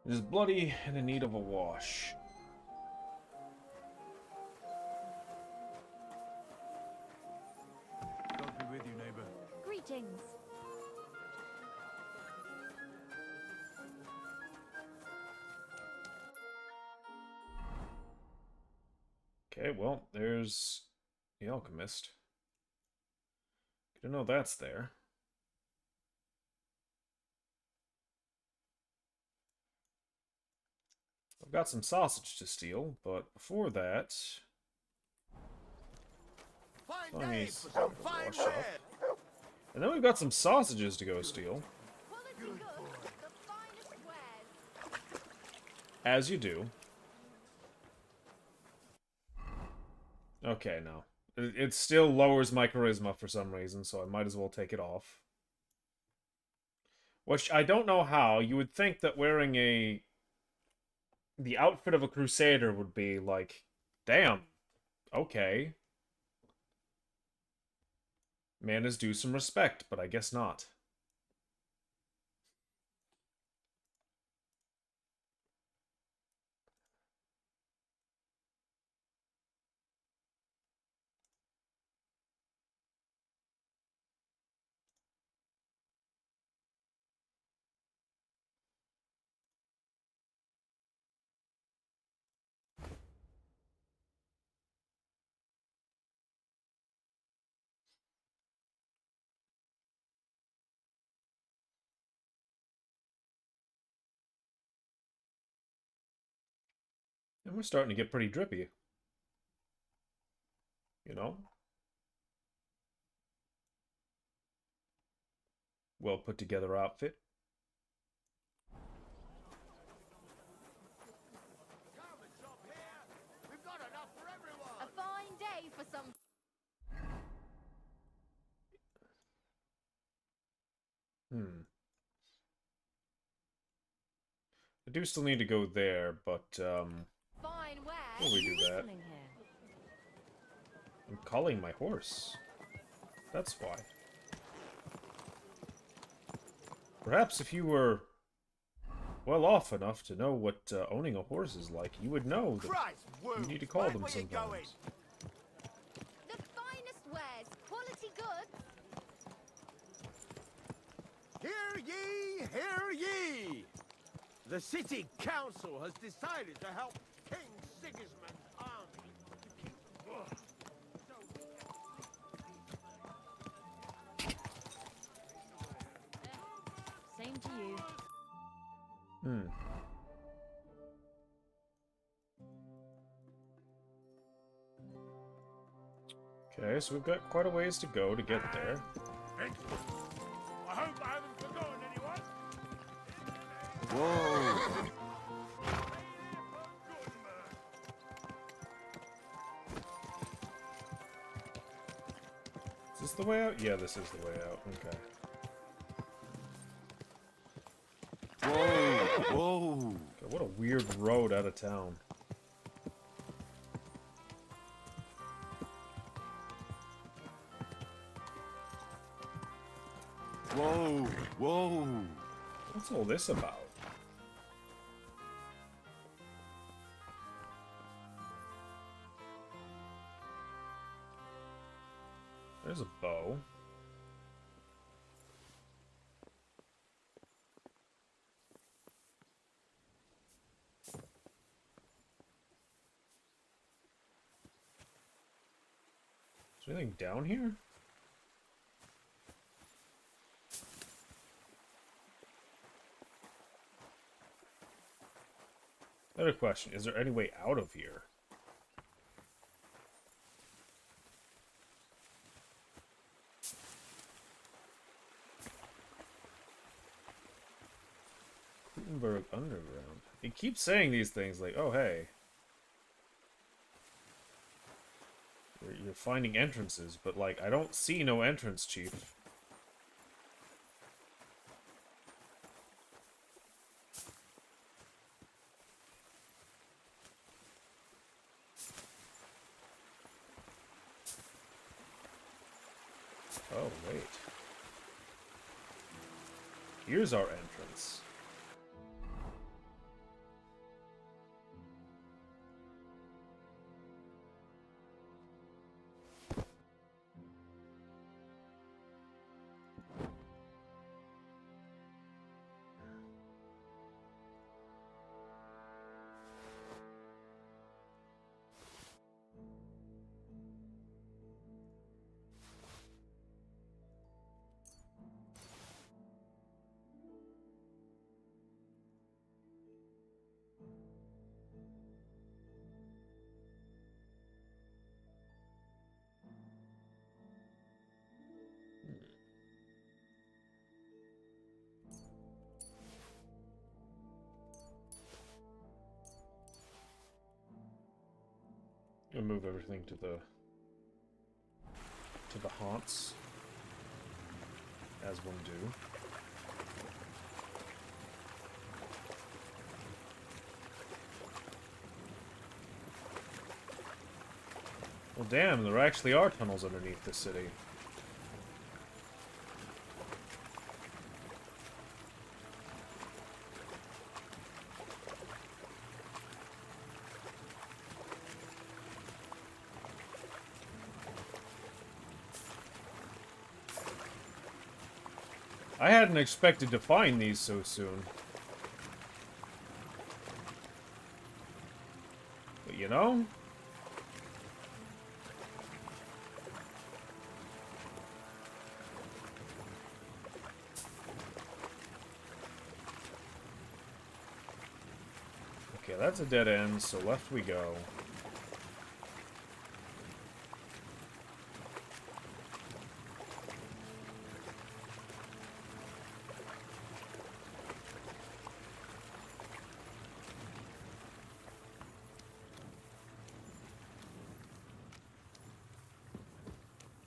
S1: It is bloody and in need of a wash.
S16: God be with you, neighbor.
S20: Greetings.
S1: Okay, well, there's the alchemist. Good to know that's there. I've got some sausage to steal, but before that, let me wash up. And then we've got some sausages to go steal. As you do. Okay, no. It still lowers my charisma for some reason, so I might as well take it off. Which, I don't know how. You would think that wearing the outfit of a crusader would be like, damn, okay. Man is due some respect, but I guess not. And we're starting to get pretty drippy. You know? Well put together outfit.
S20: A fine day for some.
S1: I do still need to go there, but,
S20: Fine wear.
S1: before we do that, I'm calling my horse. That's why. Perhaps if you were well off enough to know what owning a horse is like, you would know that you need to call them sometimes.
S20: The finest wares, quality goods.
S21: Hear ye, hear ye! The city council has decided to help King Sigismund's army.
S20: Same to you.
S1: Okay, so we've got quite a ways to go to get there.
S14: I hope I haven't forgotten anyone.
S1: Whoa! Is this the way out? Yeah, this is the way out. Okay. Whoa! Whoa! God, what a weird road out of town. Whoa! Whoa! What's all this about? There's a bow. Is there anything down here? Another question, is there any way out of here? Gutenberg Underground. He keeps saying these things like, oh hey. You're finding entrances, but like, I don't see no entrance, Chief. Oh, wait. Here's our entrance. I'll move everything to the haunts, as one do. Well, damn, there actually are tunnels underneath the city. I hadn't expected to find these so soon. But you know? Okay, that's a dead end, so left we go.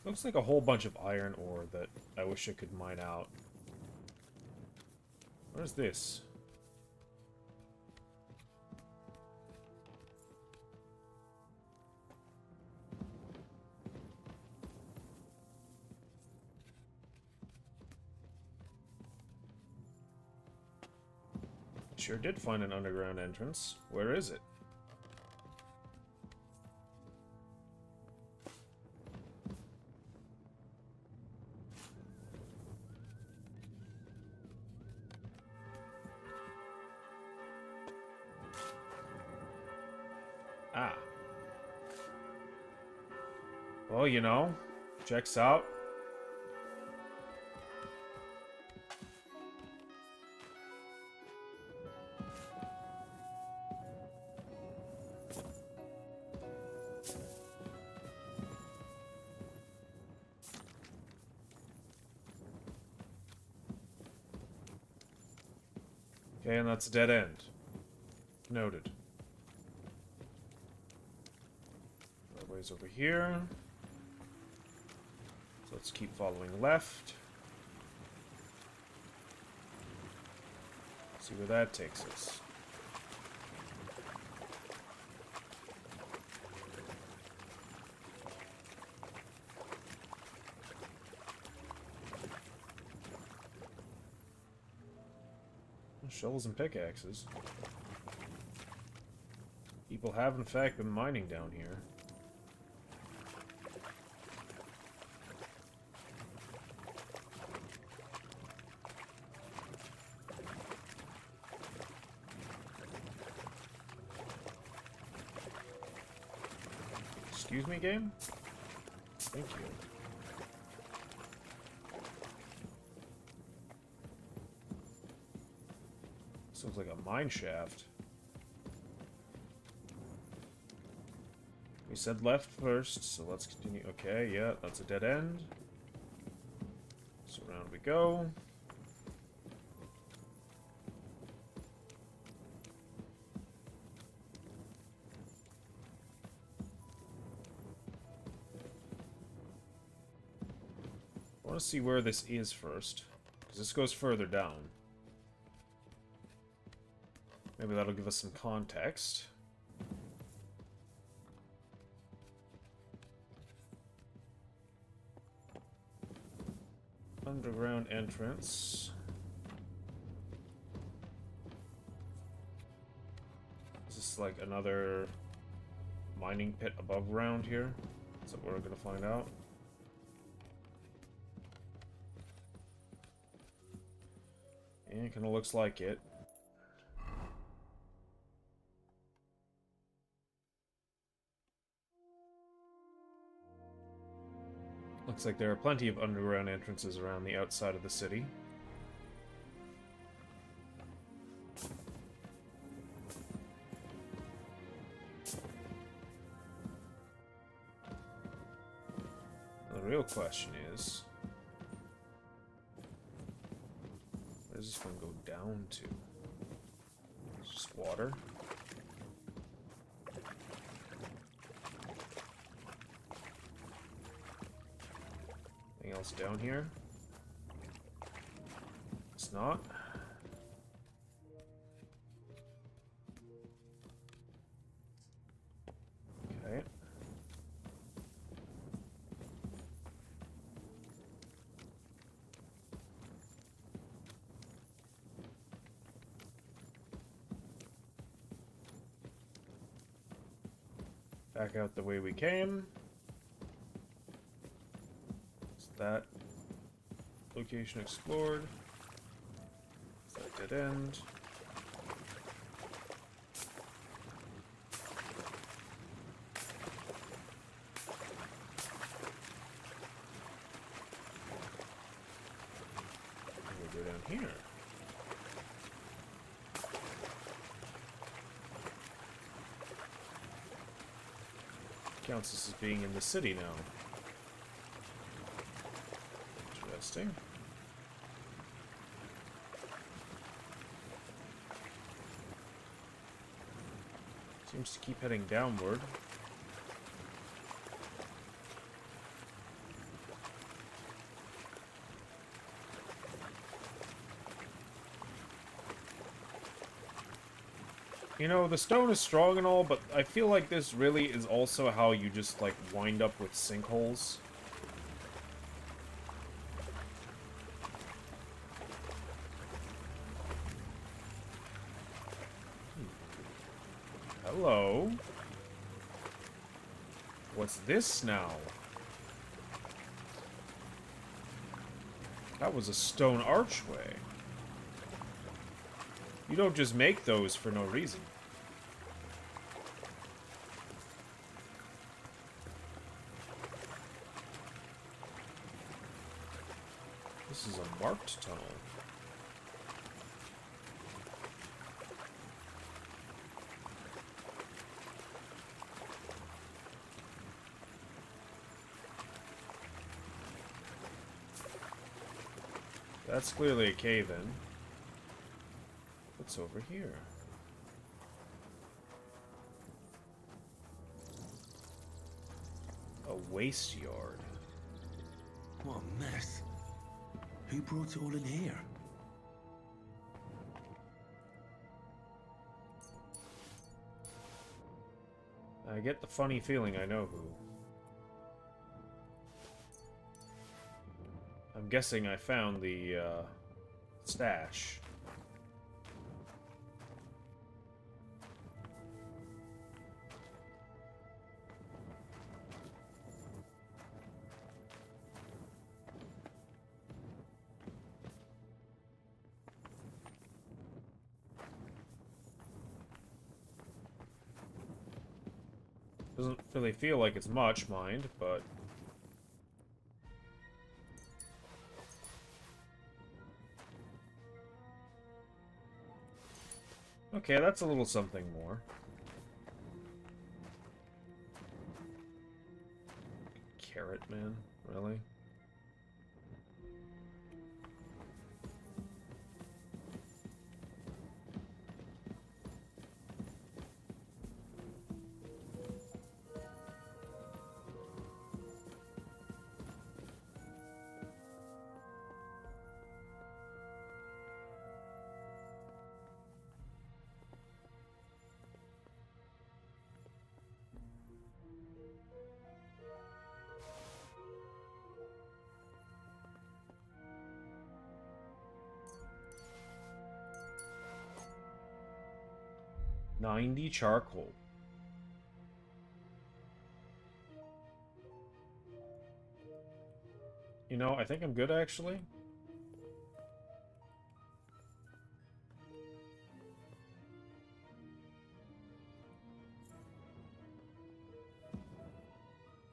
S1: Looks like a whole bunch of iron ore that I wish I could mine out. What is this? Sure did find an underground entrance. Where is it? Ah. Well, you know, checks out. Okay, and that's a dead end. Noted. Ways over here. So let's keep following left. See where that takes us. Shovels and pickaxes. People have in fact been mining down here. Excuse me, game? Thank you. This looks like a mine shaft. We said left first, so let's continue. Okay, yeah, that's a dead end. So around we go. I want to see where this is first, because this goes further down. Maybe that'll give us some context. Underground entrance. Is this like another mining pit above ground here? Is that what we're gonna find out? Yeah, it kinda looks like it. Looks like there are plenty of underground entrances around the outside of the city. The real question is, where is this going to go down to? It's just water. Anything else down here? It's not. Okay. Back out the way we came. That location explored. That dead end. We'll go down here. Counts this as being in the city now. Interesting. Seems to keep heading downward. You know, the stone is strong and all, but I feel like this really is also how you just, like, wind up with sinkholes. Hello? What's this now? That was a stone archway. You don't just make those for no reason. This is a marked tunnel. That's clearly a cave-in. What's over here? A waste yard.
S19: What a mess. Who brought it all in here?
S1: I get the funny feeling I know who. I'm guessing I found the, stash. Doesn't really feel like it's much, mind, but... Okay, that's a little something more. Carrot man, really? 90 charcoal. You know, I think I'm good, actually.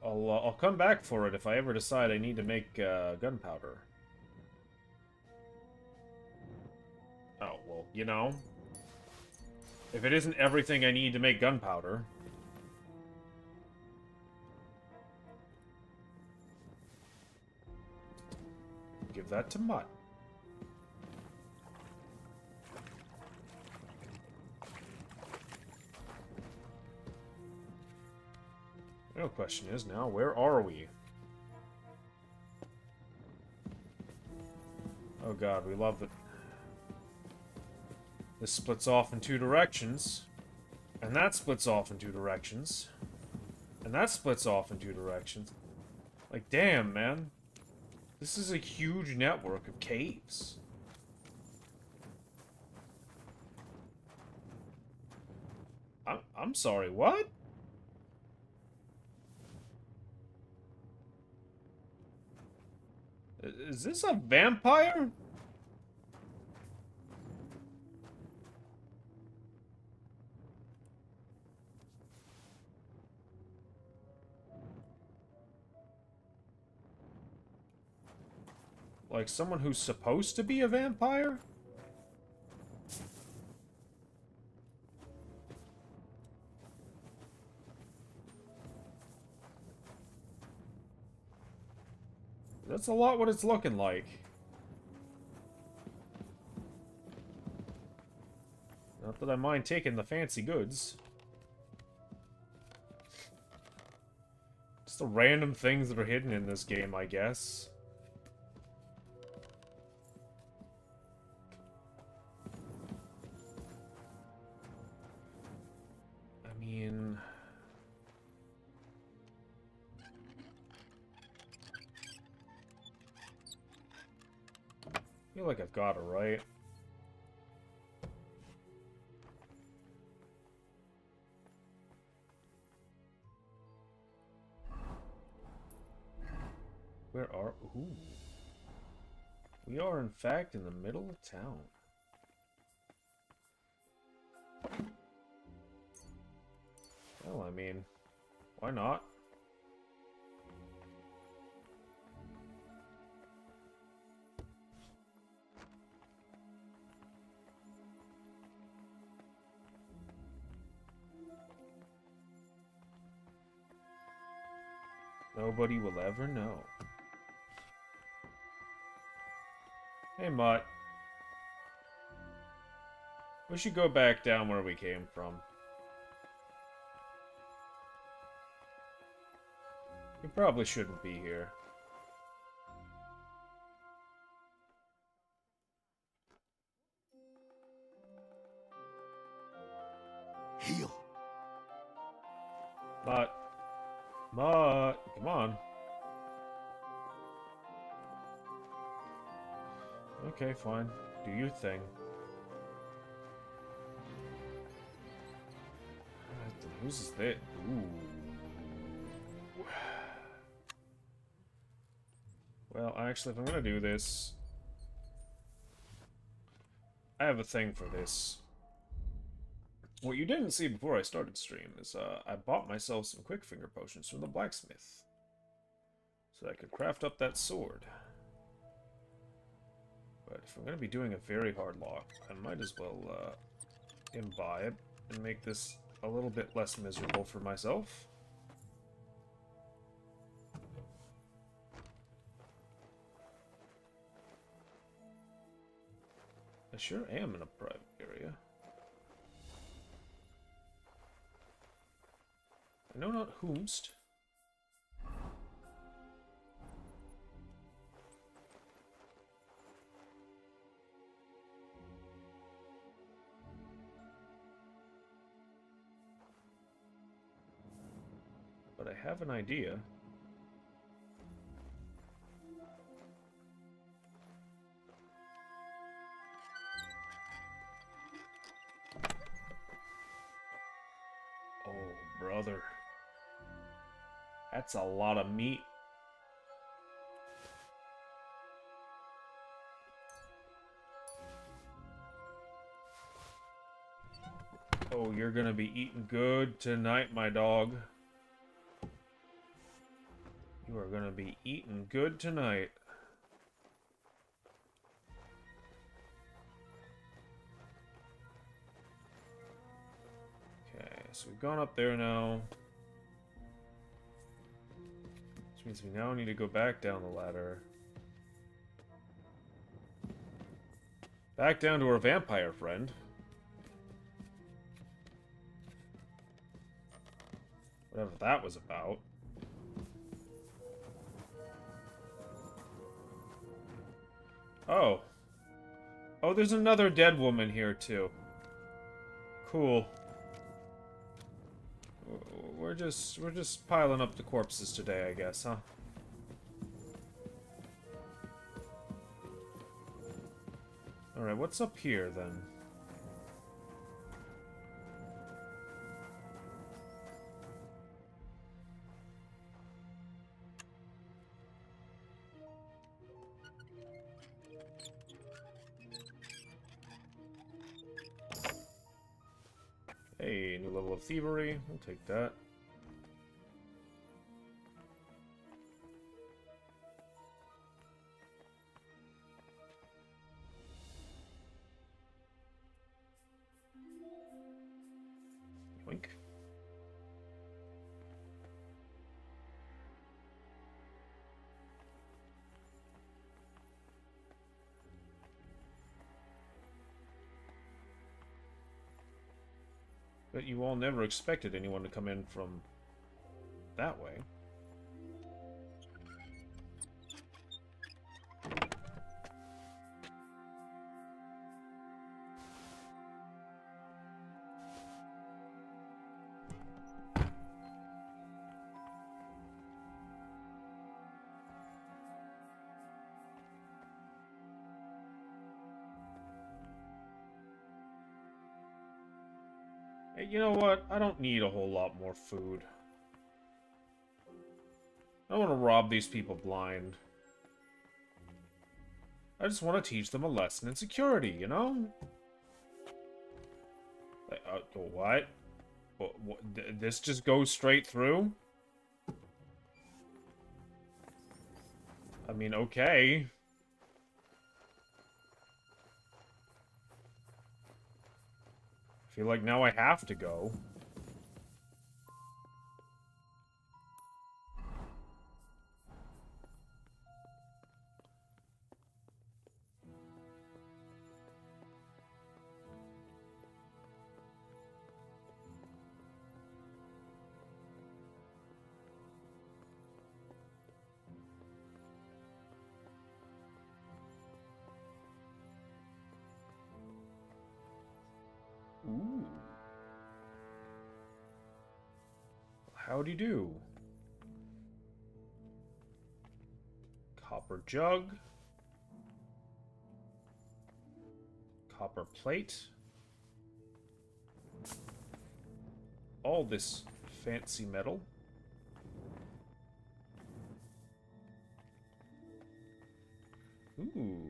S1: I'll come back for it if I ever decide I need to make gunpowder. Oh, well, you know. If it isn't everything I need to make gunpowder... Give that to Mutt. The real question is now, where are we? Oh god, we love it. This splits off in two directions. And that splits off in two directions. And that splits off in two directions. Like, damn, man. This is a huge network of caves. I'm sorry, what? Is this a vampire? Like someone who's supposed to be a vampire? That's a lot what it's looking like. Not that I mind taking the fancy goods. Just the random things that are hidden in this game, I guess. I mean... I feel like I've got it right. Where are... Ooh. We are, in fact, in the middle of town. Well, I mean, why not? Nobody will ever know. Hey, Mutt. We should go back down where we came from. We probably shouldn't be here.
S14: Heal.
S1: Mutt. Mutt. Come on. Okay, fine. Do your thing. Who's this? Ooh. Well, actually, if I'm gonna do this... I have a thing for this. What you didn't see before I started stream is, I bought myself some quick finger potions from the blacksmith. So I could craft up that sword. But if I'm gonna be doing a very hard lock, I might as well, imbibe and make this a little bit less miserable for myself. I sure am in a private area. I know not whomst. But I have an idea. Oh, brother. That's a lot of meat. Oh, you're gonna be eating good tonight, my dog. You are gonna be eating good tonight. Okay, so we've gone up there now. Which means we now need to go back down the ladder. Back down to our vampire friend. Whatever that was about. Oh. Oh, there's another dead woman here, too. Cool. We're just piling up the corpses today, I guess, huh? Alright, what's up here, then? Hey, new level of thievery. We'll take that. Yoink. But you all never expected anyone to come in from that way. Hey, you know what? I don't need a whole lot more food. I don't want to rob these people blind. I just want to teach them a lesson in security, you know? Like, what? This just goes straight through? I mean, okay. I feel like now I have to go. Ooh. Howdy do. Copper jug. Copper plate. All this fancy metal. Ooh.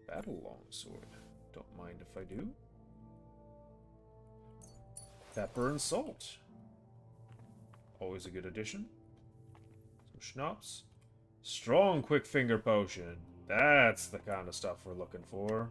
S1: Battle longsword. Don't mind if I do. Pepper and salt. Always a good addition. Some schnapps. Strong quick finger potion. That's the kind of stuff we're looking for.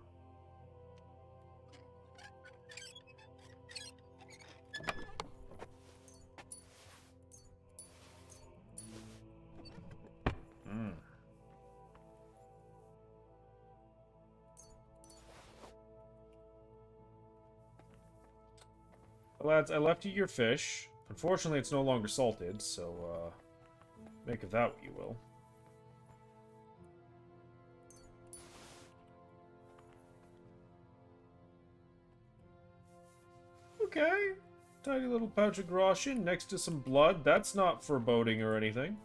S1: Lads, I left you your fish. Unfortunately, it's no longer salted, so, make of that what you will. Okay. Tiny little pouch of groschen next to some blood. That's not foreboding or anything.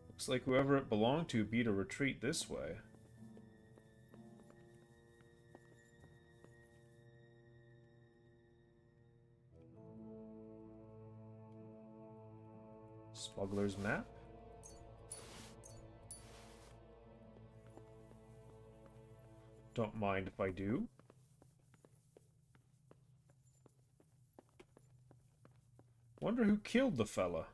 S1: Looks like whoever it belonged to beat a retreat this way. Smuggler's map. Don't mind if I do. Wonder who killed the fella.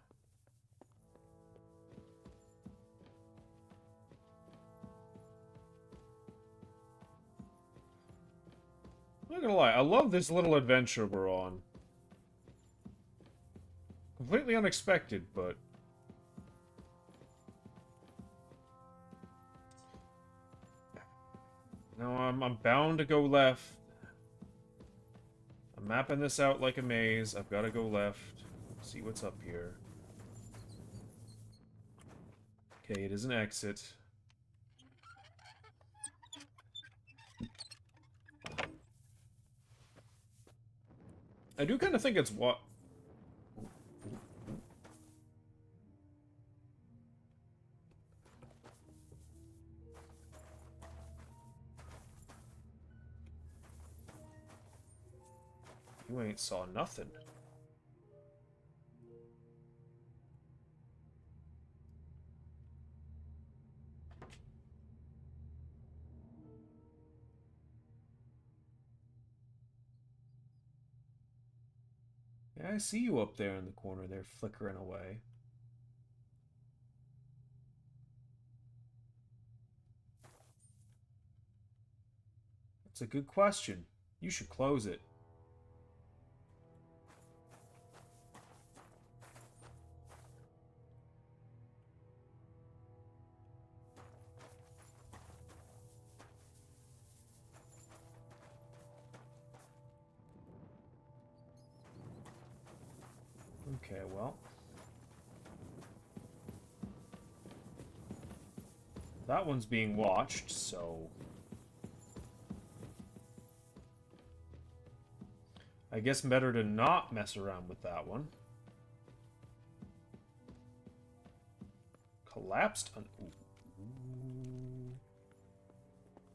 S1: I'm not gonna lie, I love this little adventure we're on. Completely unexpected, but... No, I'm bound to go left. I'm mapping this out like a maze. I've got to go left. See what's up here. Okay, it is an exit. I do kind of think it's what... You ain't saw nothing. Yeah, I see you up there in the corner there, flickering away. That's a good question. You should close it. Okay, well. That one's being watched, so... I guess better to not mess around with that one. Collapsed... Ooh.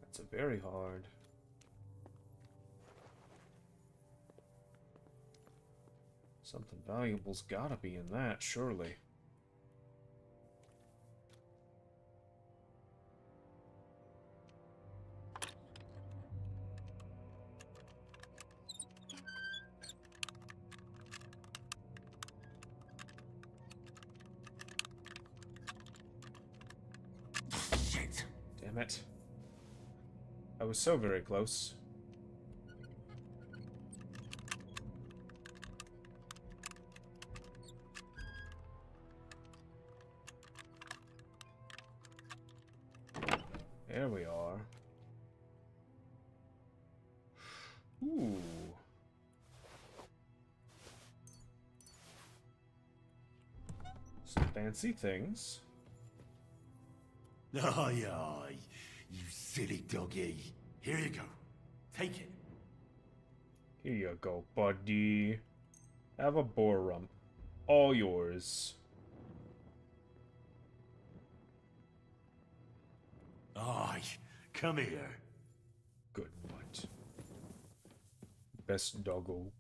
S1: That's a very hard... Something valuable's gotta be in that, surely.
S9: Shit!
S1: Damn it. I was so very close. There we are. Ooh. Some fancy things.
S12: Aye, aye, you silly doggy. Here you go. Take it.
S1: Here you go, buddy. Have a boar rump. All yours.
S12: Aye, come here.
S1: Good mutt. Best doggo.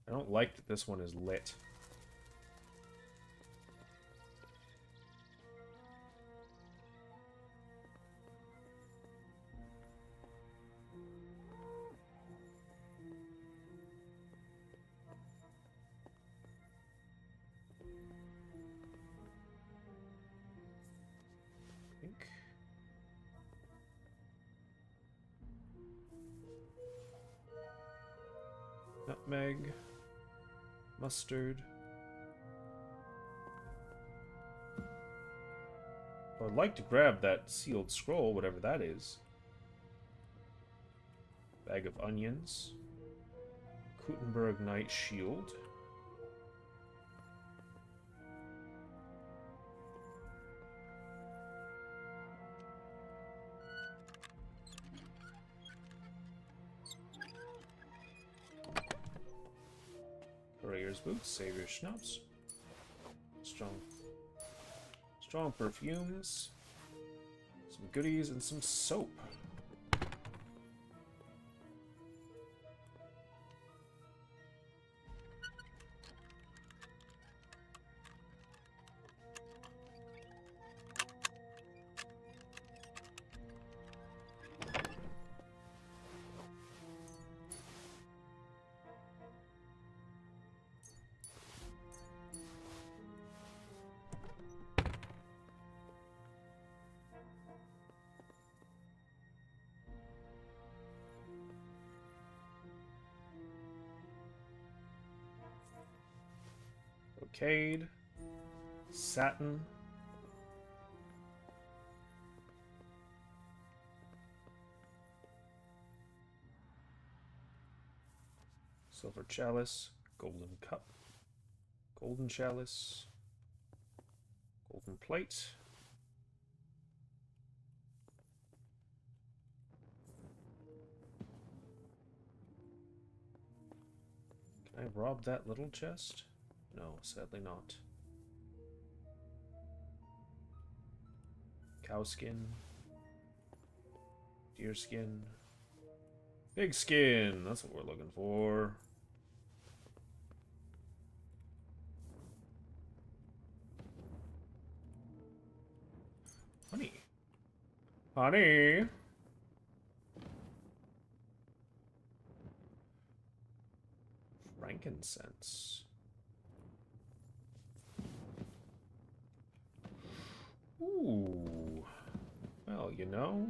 S1: I don't like that this one is lit. Nutmeg, mustard. I'd like to grab that sealed scroll, whatever that is. Bag of onions. Gutenberg Knight Shield. Courier's boots, Savior schnapps. Strong perfumes. Some goodies and some soap. Brocade. Satin. Silver chalice. Golden cup. Golden chalice. Golden plate. Can I rob that little chest? No, sadly not. Cow skin. Deer skin. Pig skin! That's what we're looking for. Honey. Honey! Frankincense. Ooh. Well, you know.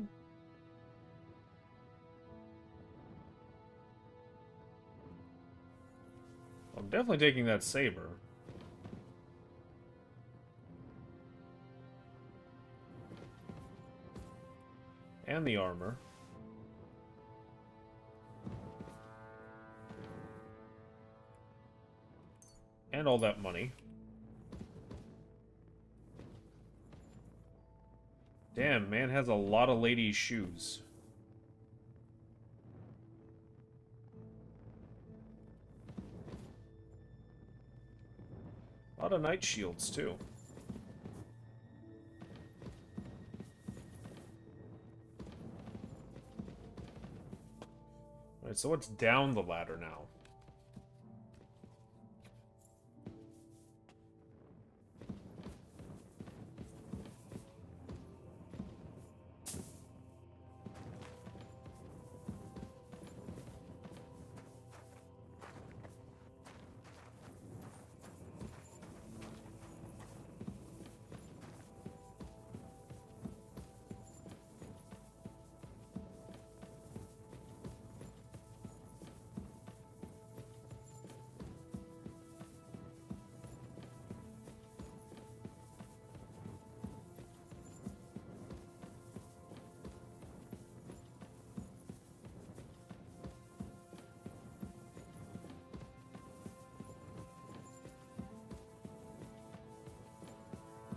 S1: I'm definitely taking that saber. And the armor. And all that money. Damn, man has a lot of ladies' shoes. A lot of knight shields, too. Alright, so what's down the ladder now?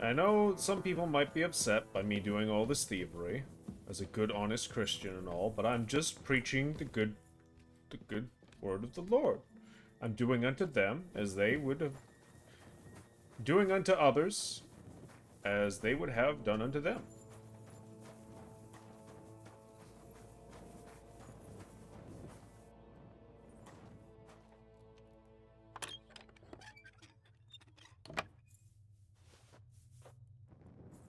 S1: I know some people might be upset by me doing all this thievery, as a good, honest Christian and all, but I'm just preaching the good word of the Lord. I'm doing unto them as they would have... doing unto others as they would have done unto them.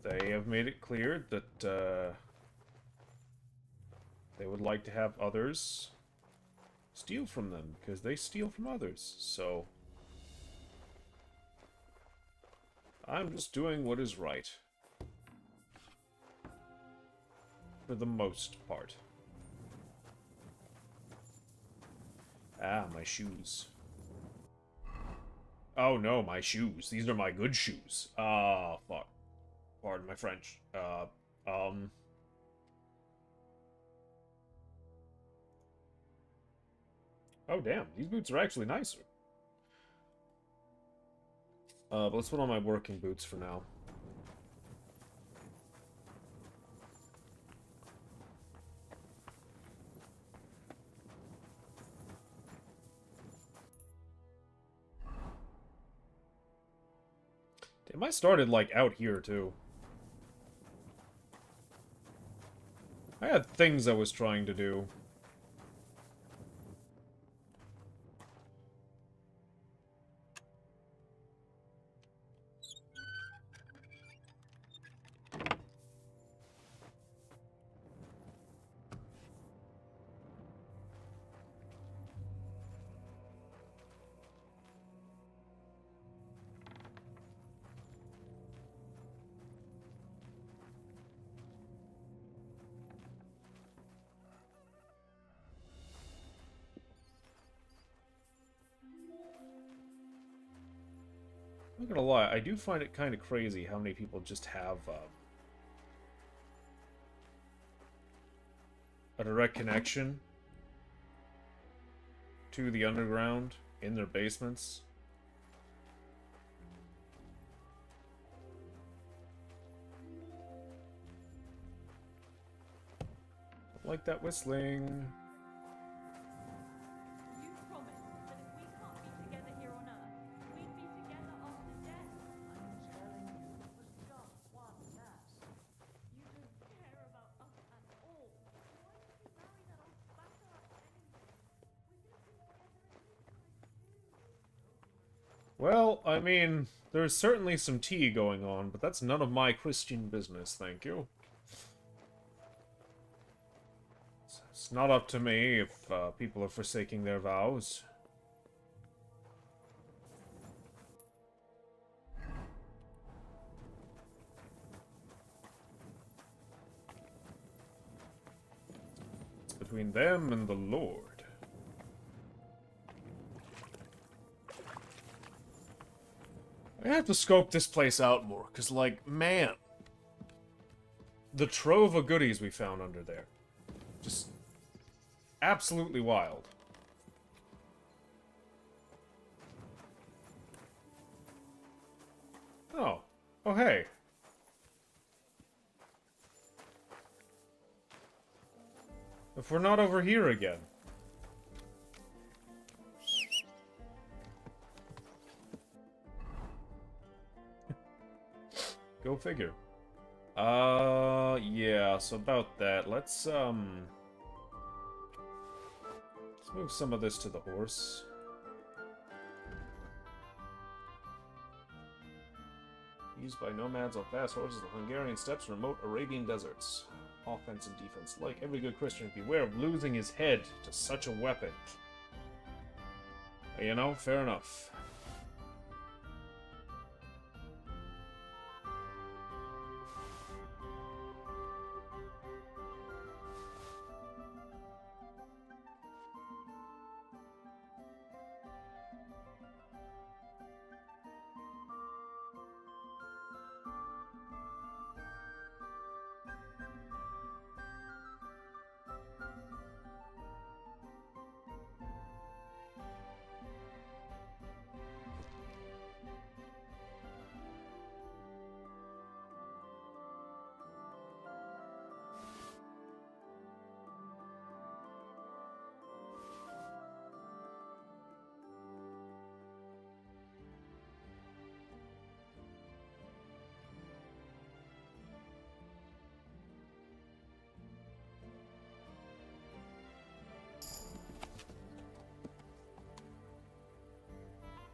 S1: They have made it clear that they would like to have others steal from them, because they steal from others, so I'm just doing what is right. For the most part. Ah, my shoes. Oh no, my shoes. These are my good shoes. Ah, fuck. Pardon my French. Oh, damn. These boots are actually nicer. But let's put on my working boots for now. Damn, I started, like, out here, too. I had things I was trying to do. I'm not gonna lie, I do find it kind of crazy how many people just have a direct connection to the underground in their basements. Like that whistling. Well, I mean, there's certainly some tea going on, but that's none of my Christian business, thank you. It's not up to me if people are forsaking their vows. It's between them and the Lord. I have to scope this place out more, because, like, man, the trove of goodies we found under there. Just absolutely wild. Oh. Oh, hey. If we're not over here again. Go figure. Yeah, so about that, let's move some of this to the horse. Used by nomads on fast horses, the Hungarian steppes, remote Arabian deserts. Offense and defense. Like every good Christian, beware of losing his head to such a weapon. You know, fair enough.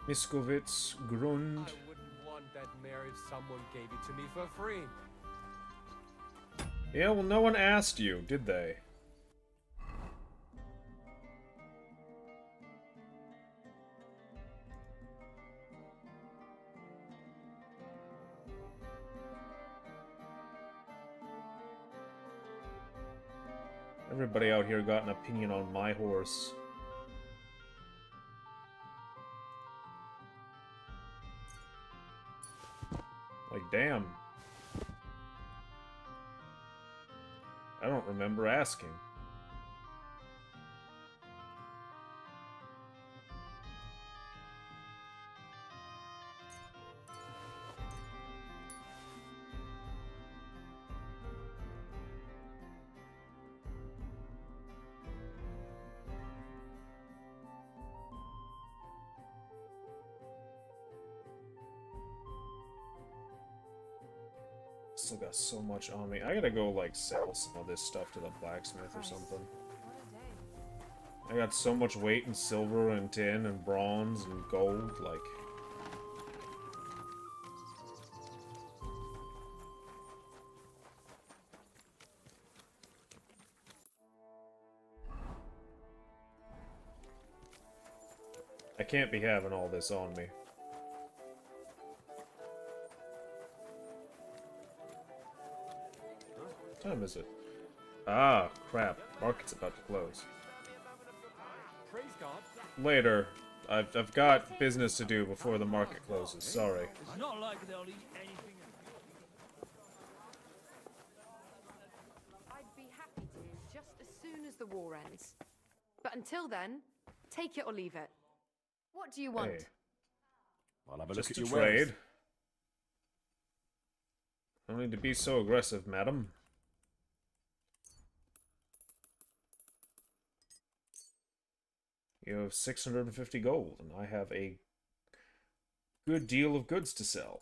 S1: Miskovitz, Grund.
S3: I wouldn't want that mare if someone gave it to me for free.
S1: Yeah, well, no one asked you, did they? Everybody out here got an opinion on my horse. Like, damn. I don't remember asking. Still got so much on me. I gotta go, like, sell some of this stuff to the blacksmith or something. I got so much weight in silver and tin and bronze and gold, like... I can't be having all this on me. What time is it? Ah, crap. Market's about to close.
S3: Praise God.
S1: Later. I've got business to do before the market closes. Sorry.
S8: It's not like they'll eat anything.
S6: I'd be happy to, just as soon as the war ends. But until then, take it or leave it. What do you want?
S1: Hey.
S3: I'll have a
S1: Just
S3: look
S1: to
S3: at your wares.
S1: trade. No need to be so aggressive, madam. You have 650 gold, and I have a good deal of goods to sell.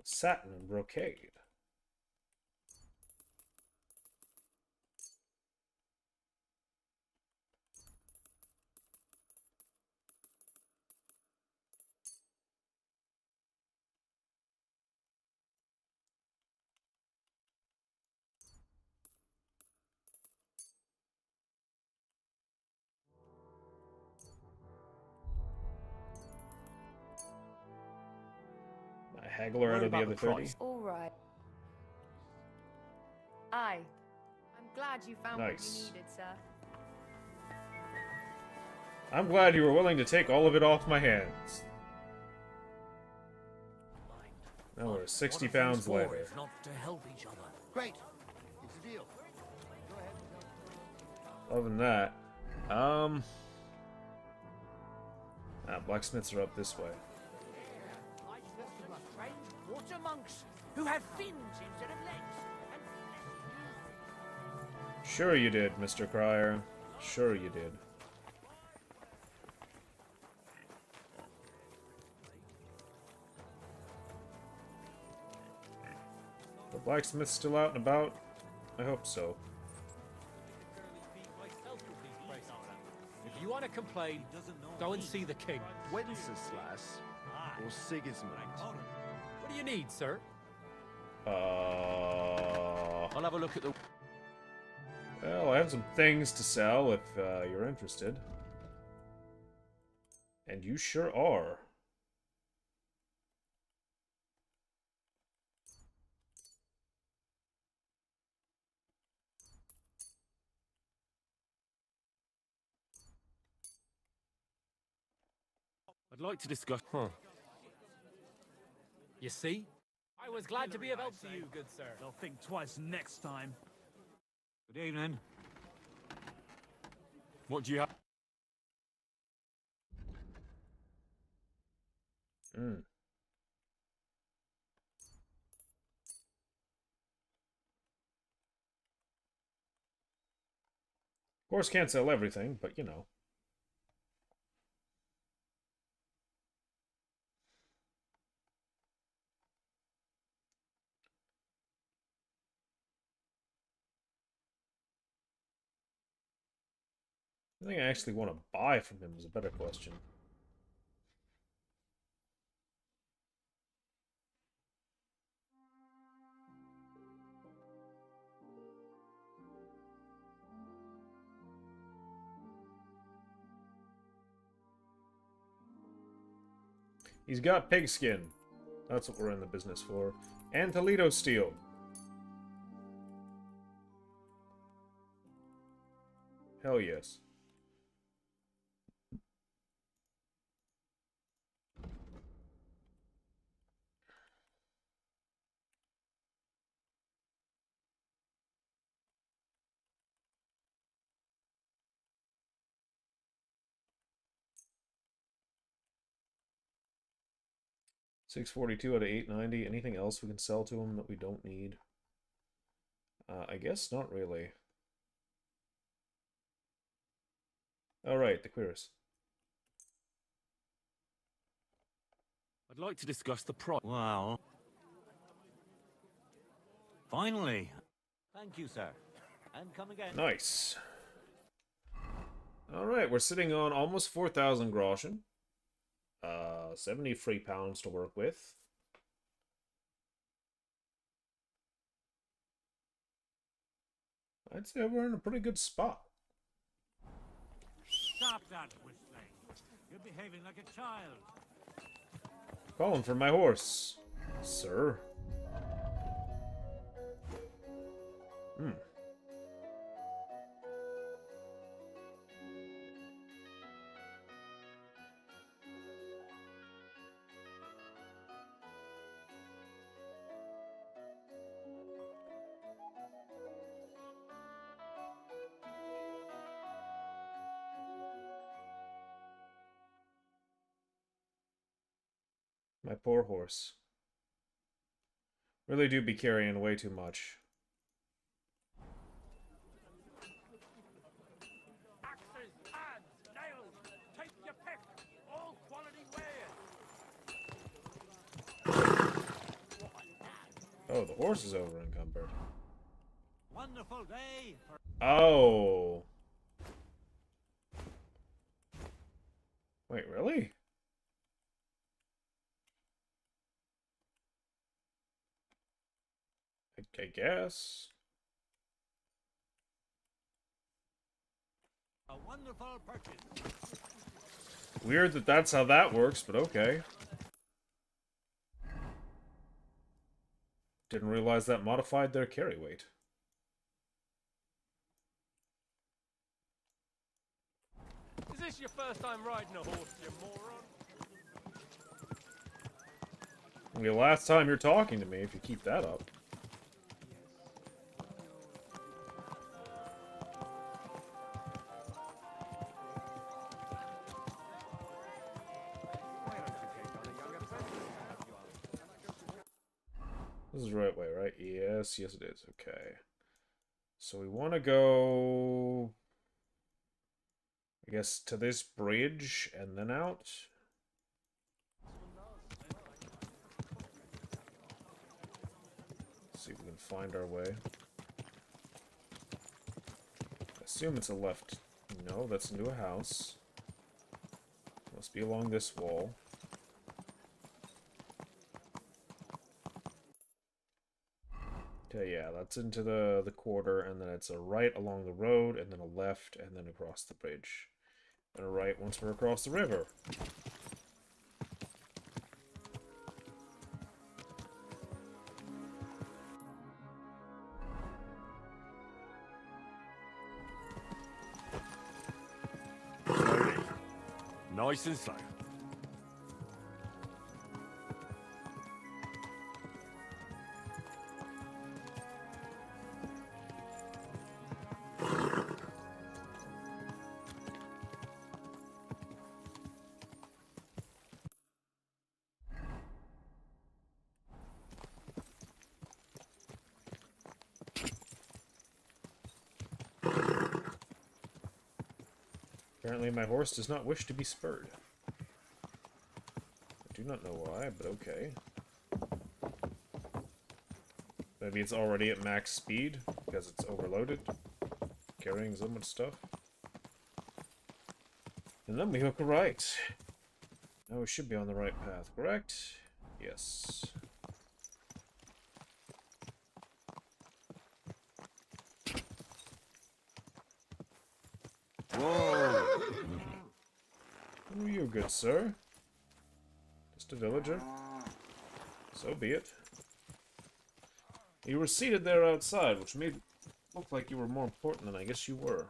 S1: Satin and brocade. A haggler out of the other 30.
S6: All right. Aye. I'm glad you found what
S1: Nice.
S6: you needed, sir.
S1: I'm glad you were willing to take all of it off my hands. Now we're 60 pounds later.
S8: If not to help each other.
S14: Great. It's a deal. Go ahead.
S1: Other than that, blacksmiths are up this way.
S8: I spoke to a strange water monks who have fins instead of legs.
S1: Sure you did, Mr. Cryer. Sure you did. The blacksmith's still out and about? I hope so.
S17: If you want to complain, go and see the king.
S13: Wenceslas or Sigismund?
S17: What do you need, sir?
S3: I'll have a look at the...
S1: Well, I have some things to sell if you're interested. And you sure are.
S5: I'd like to discuss...
S17: You see? I was glad to be of help to you, good sir.
S11: They'll think twice next time.
S5: Good evening. What do you have?
S1: Of course, can't sell everything, but you know. I think I actually want to buy from him is a better question. He's got pigskin. That's what we're in the business for. And Toledo steel. Hell yes. $642 out of $890. Anything else we can sell to him that we don't need? I guess not really. Alright, the queers.
S5: I'd like to discuss the price.
S22: Well... Finally. Thank you, sir. And come again.
S1: Nice. Alright, we're sitting on almost 4,000 groschen. 70 free pounds to work with. I'd say we're in a pretty good spot.
S8: Stop that whistling. You're behaving like a child.
S1: Calling for my horse, sir. Hmm. My poor horse. Really do be carrying way too much.
S8: Axes, adze, nails, take your pick. All quality wares.
S1: Oh, the horse is over encumbered.
S22: Wonderful day for...
S1: Oh. Wait, really? I guess.
S22: A wonderful purchase.
S1: Weird that that's how that works, but okay. Didn't realize that modified their carry weight.
S8: Is this your first time riding a horse, you moron?
S1: It'll be the last time you're talking to me if you keep that up. This is the right way, right? Yes, yes it is. Okay. So we want to go, I guess, to this bridge and then out. See if we can find our way. I assume it's a left. No, that's into a house. Must be along this wall. Okay, yeah, that's into the quarter, and then it's a right along the road, and then a left, and then across the bridge. And a right once we're across the river.
S3: Slowly. Nice and slow.
S1: Apparently my horse does not wish to be spurred. I do not know why, but okay. Maybe it's already at max speed, because it's overloaded, carrying so much stuff. And then we hook a right. Now we should be on the right path, correct? Yes.
S3: Whoa!
S1: Who are you, good sir? Just a villager? So be it. You were seated there outside, which made it look like you were more important than I guess you were.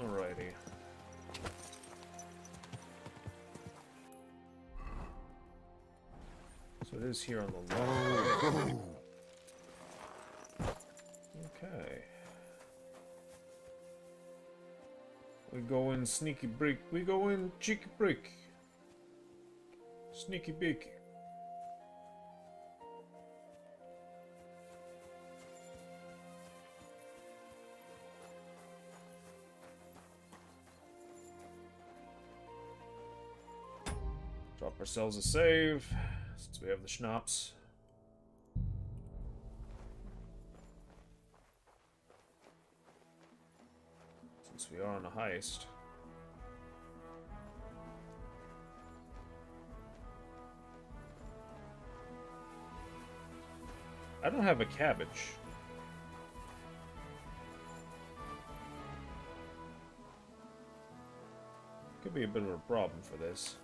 S1: Alrighty. So it is here on the low. Okay. We go in sneaky break. We go in cheeky break. Sneaky beaky. Drop ourselves a save, since we have the schnapps. Since we are on a heist. I don't have a cabbage. Could be a bit of a problem for this.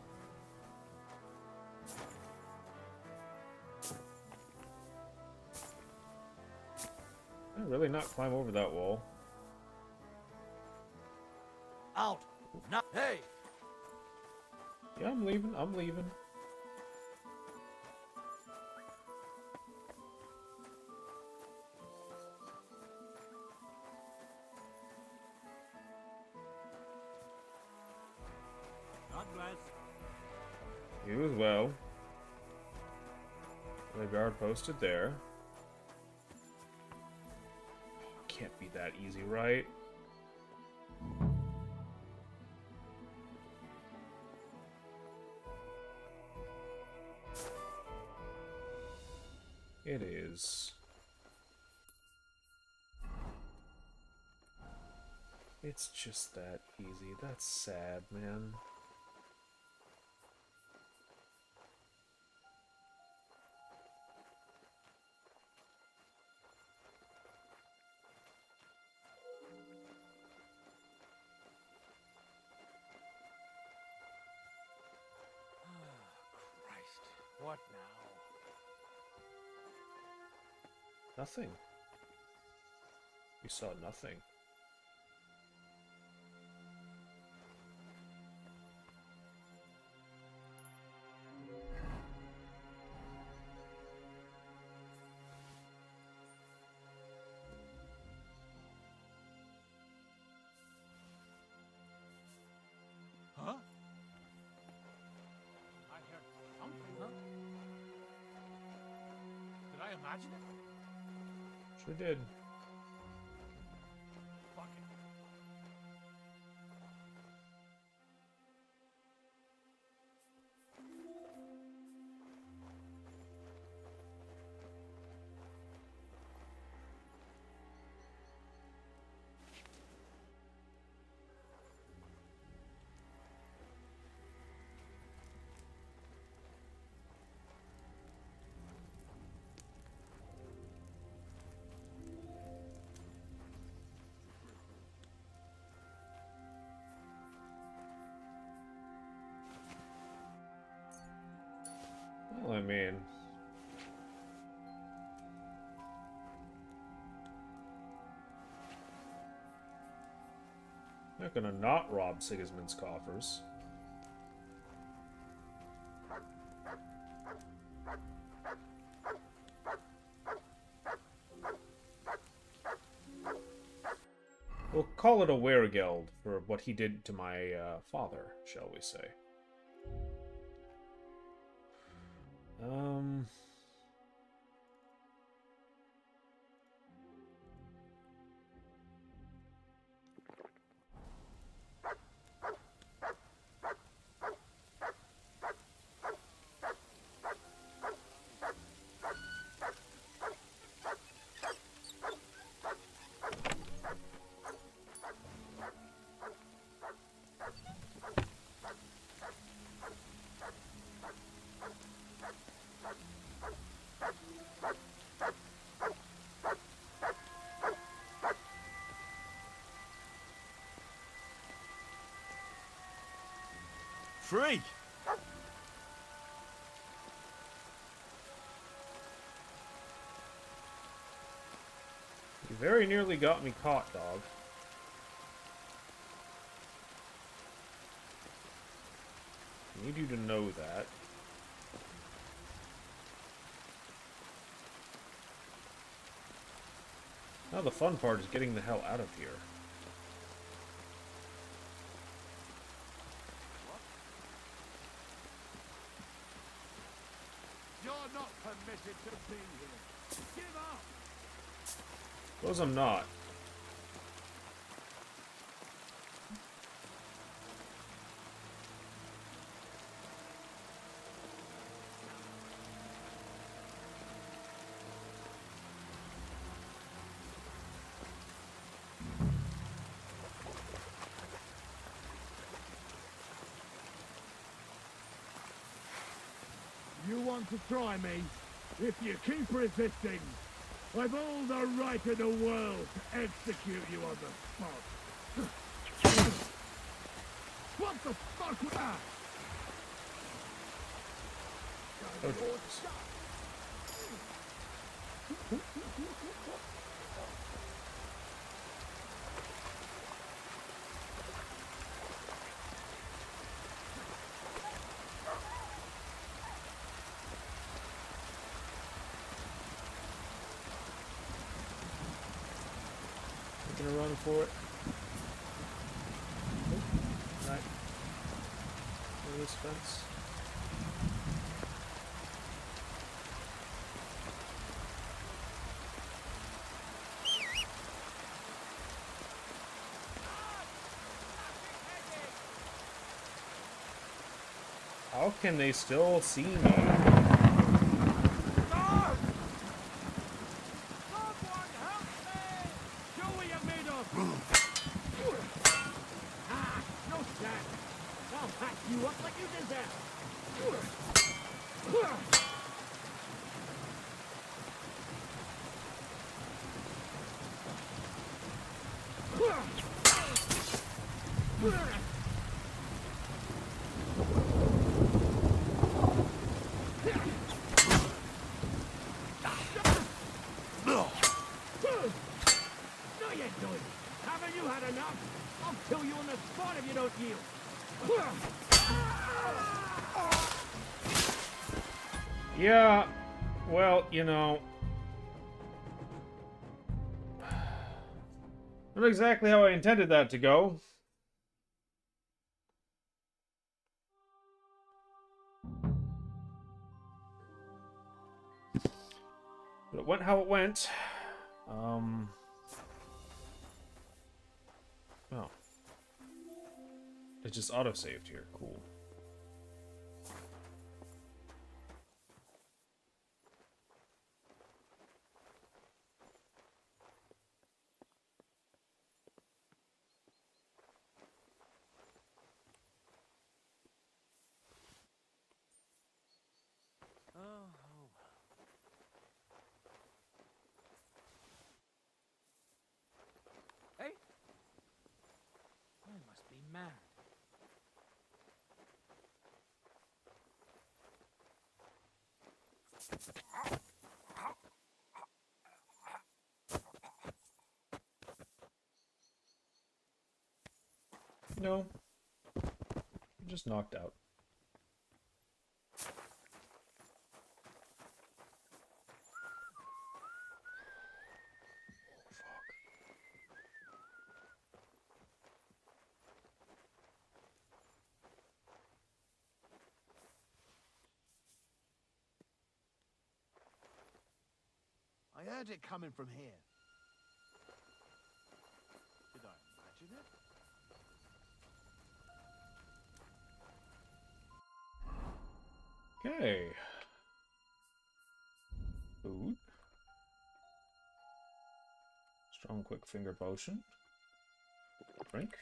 S1: Can I really not climb over that wall?
S8: Out! No! Hey!
S1: Yeah, I'm leaving. I'm leaving.
S11: God bless.
S1: You as well. The guard posted there. Can't be that easy, right? It is. It's just that easy. That's sad, man.
S7: What now?
S1: Nothing. We saw nothing.
S11: Huh? I heard something, huh? Did I imagine it?
S1: Sure did.
S11: Fuck it.
S1: Well, I mean... Not gonna not rob Sigismund's coffers. We'll call it a weregeld for what he did to my father, shall we say.
S11: Free!
S1: You very nearly got me caught, dog. I need you to know that. Now the fun part is getting the hell out of here.
S14: You're not permitted to be here. Give up!
S1: Suppose I'm not.
S14: You want to try me? If you keep resisting, I've all the right in the world to execute you on the spot. What the fuck was that?
S1: Oh, Jesus. We're gonna run for it. Oh, right. Over this fence. How can they still see me?
S8: You up like you did that! No, you ain't doing it. Haven't you had enough? I'll kill you on the spot if you don't yield.
S1: Yeah, well, you know, not exactly how I intended that to go. But it went how it went. Oh. It just auto-saved here. Cool.
S7: Hey? I must be mad.
S1: No. I'm just knocked out.
S14: I heard it coming from here. Did I imagine it?
S1: Okay. Food. Strong quick finger potion. Drink.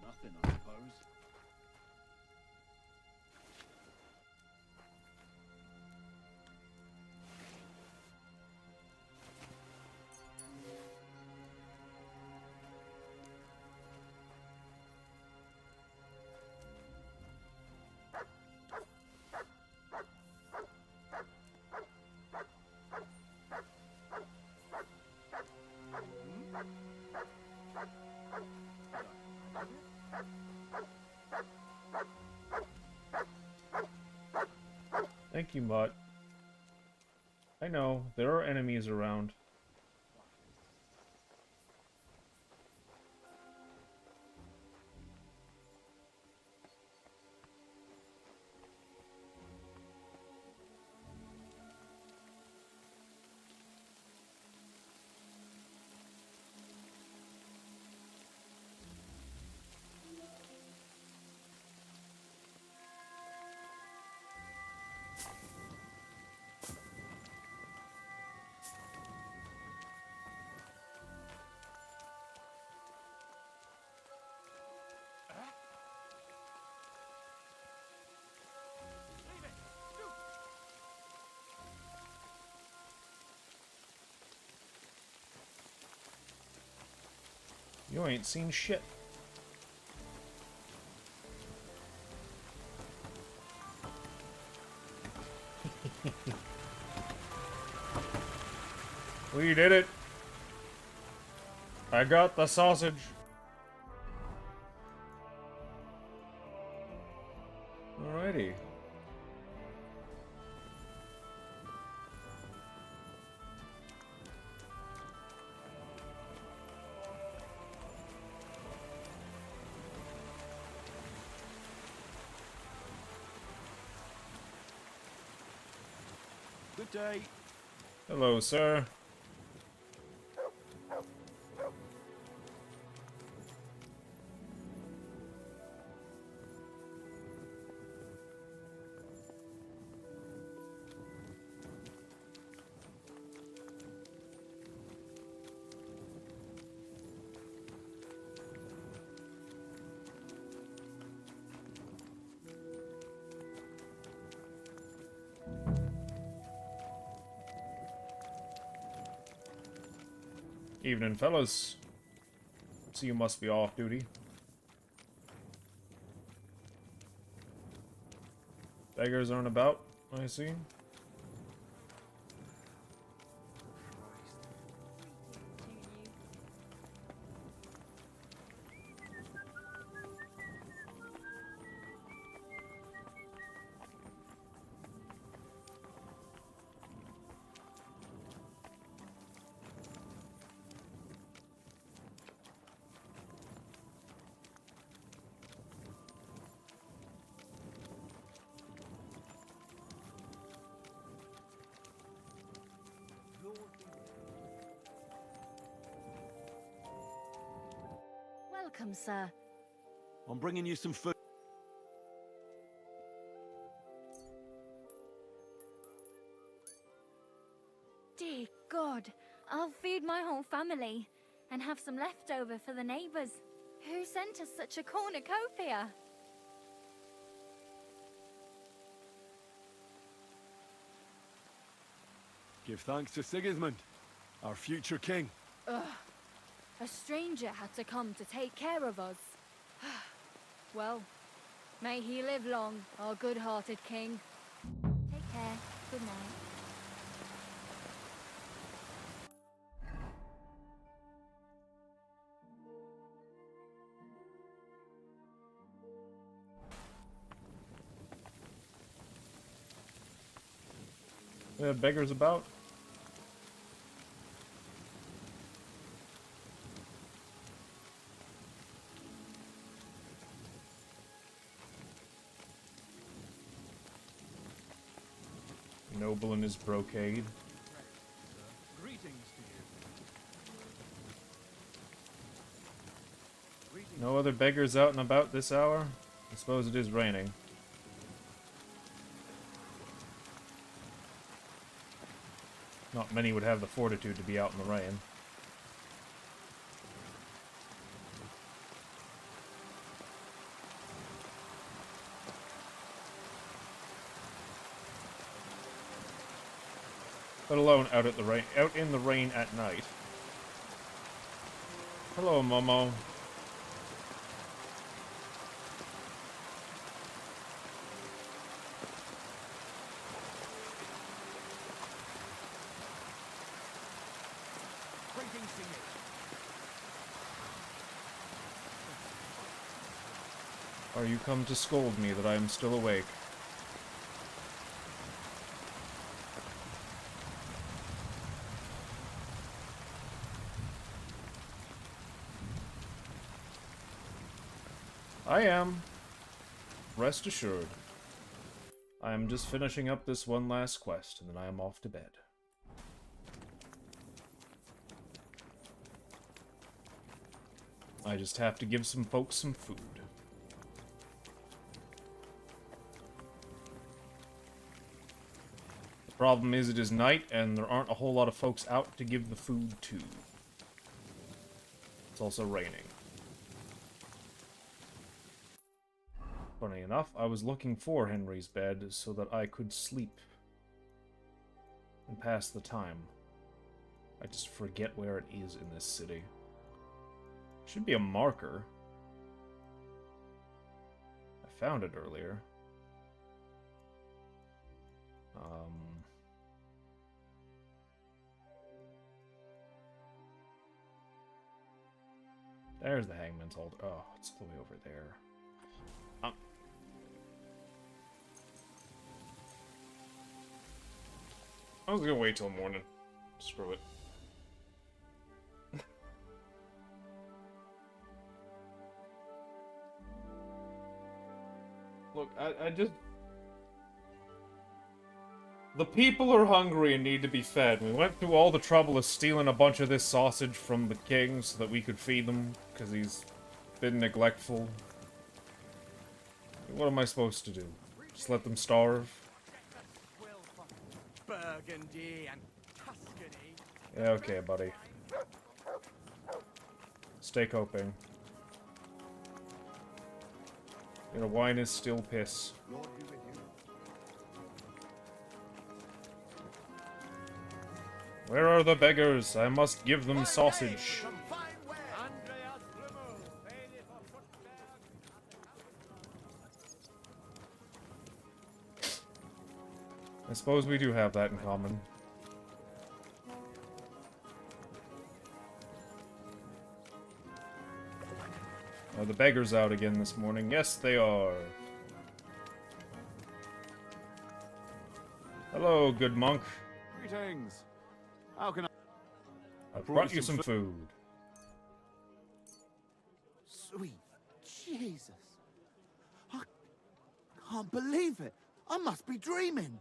S14: Nothing, I suppose.
S1: Thank you, Mutt. I know, there are enemies around. You ain't seen shit. We did it. I got the sausage. Alrighty.
S21: Good day.
S1: Hello, sir. Evening, fellas. So you must be off duty. Beggars aren't about, I see.
S10: Welcome, sir.
S21: I'm bringing you some food.
S10: Dear God, I'll feed my whole family and have some leftover for the neighbors. Who sent us such a cornucopia?
S3: Give thanks to Sigismund, our future king.
S10: Ugh. A stranger had to come to take care of us. Well, may he live long, our good-hearted king. Take care. Good night.
S1: Yeah, beggars about. Noble in his brocade.
S11: Greetings to you.
S1: No other beggars out and about this hour? I suppose it is raining. Not many would have the fortitude to be out in the rain. Let alone out in the rain at night. Hello, Momo.
S11: Greetings to you.
S1: Are you come to scold me that I am still awake? I am. Rest assured. I am just finishing up this one last quest, and then I am off to bed. I just have to give some folks some food. The problem is it is night, and there aren't a whole lot of folks out to give the food to. It's also raining. Funny enough, I was looking for Henry's bed so that I could sleep and pass the time. I just forget where it is in this city. Should be a marker. I found it earlier. There's the hangman's altar. Oh, it's all the way over there. I was gonna wait till morning. Screw it. Look, I just... The people are hungry and need to be fed. We went through all the trouble of stealing a bunch of this sausage from the king so that we could feed them, because he's been neglectful. What am I supposed to do? Just let them starve?
S16: Burgundy and Tuscany.
S1: Yeah, okay, buddy. Stay coping. You know, wine is still piss. Where are the beggars? I must give them sausage. I suppose we do have that in common. Are the beggars out again this morning? Yes, they are. Hello, good monk.
S14: Greetings. How can
S1: I brought you some food.
S14: Sweet Jesus. I can't believe it. I must be dreaming.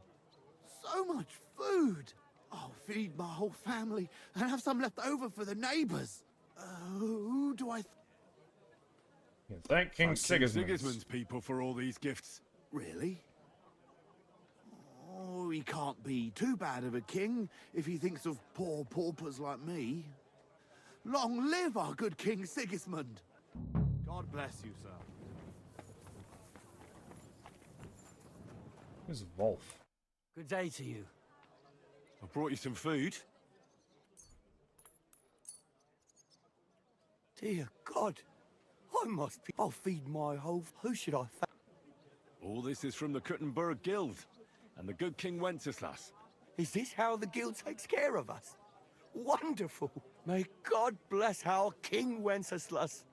S14: So much food. I'll feed my whole family and have some left over for the neighbors. Who do I...
S1: Yeah, thank King Sigismund.
S3: Sigismund's people for all these gifts.
S14: Really? Oh, he can't be too bad of a king if he thinks of poor paupers like me. Long live our good King Sigismund.
S16: God bless you, sir.
S1: Who's Wolf?
S8: Good day to you.
S3: I brought you some food.
S21: Dear God, I must be... I'll feed my whole... Who should I...
S3: All this is from the Kuttenberg Guild and the good King Wenceslas.
S21: Is this how the guild takes care of us? Wonderful. May God bless our King Wenceslas.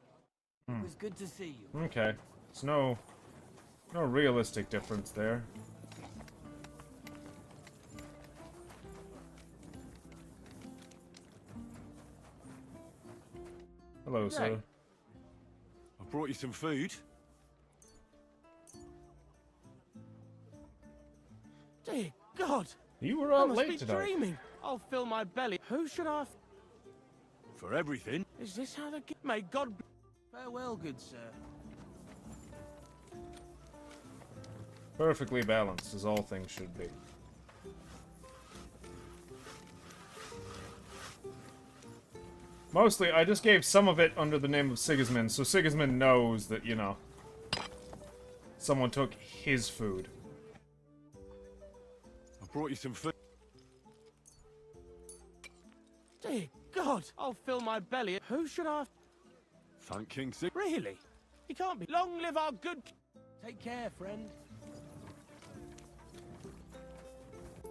S8: It was good to see you.
S1: Okay. There's no realistic difference there. Hello, sir.
S3: I brought you some food.
S16: Dear God!
S1: You were
S16: I
S1: out
S16: must
S1: late
S16: be
S1: today.
S16: dreaming. I'll fill my belly. Who should I...
S3: For everything.
S16: Is this how the... May God... Farewell, good sir.
S1: Perfectly balanced, as all things should be. Mostly, I just gave some of it under the name of Sigismund, so Sigismund knows that, you know, someone took his food.
S3: I brought you some food.
S16: Dear God! I'll fill my belly. Who should I...
S3: Thank King Sig.
S16: Really? He can't be... Long live our good... Take care, friend.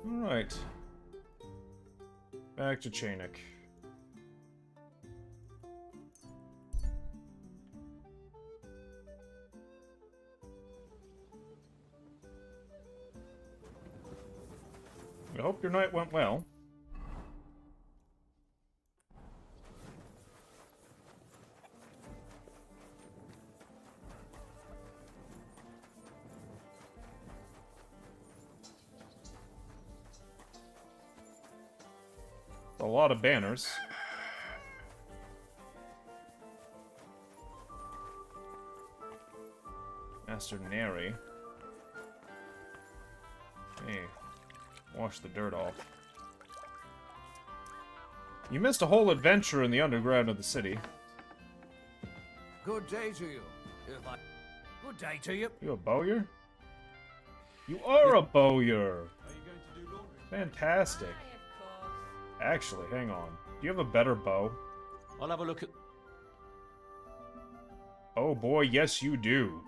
S1: Alright. Back to Chainik. I hope your night went well. A lot of banners. Master Neri. Hey, wash the dirt off. You missed a whole adventure in the underground of the city.
S8: Good day to you. Good day to you.
S1: You a bowyer? You are a bowyer! Fantastic. Actually, hang on. Do you have a better bow?
S8: I'll have a look at...
S1: Oh boy, yes you do.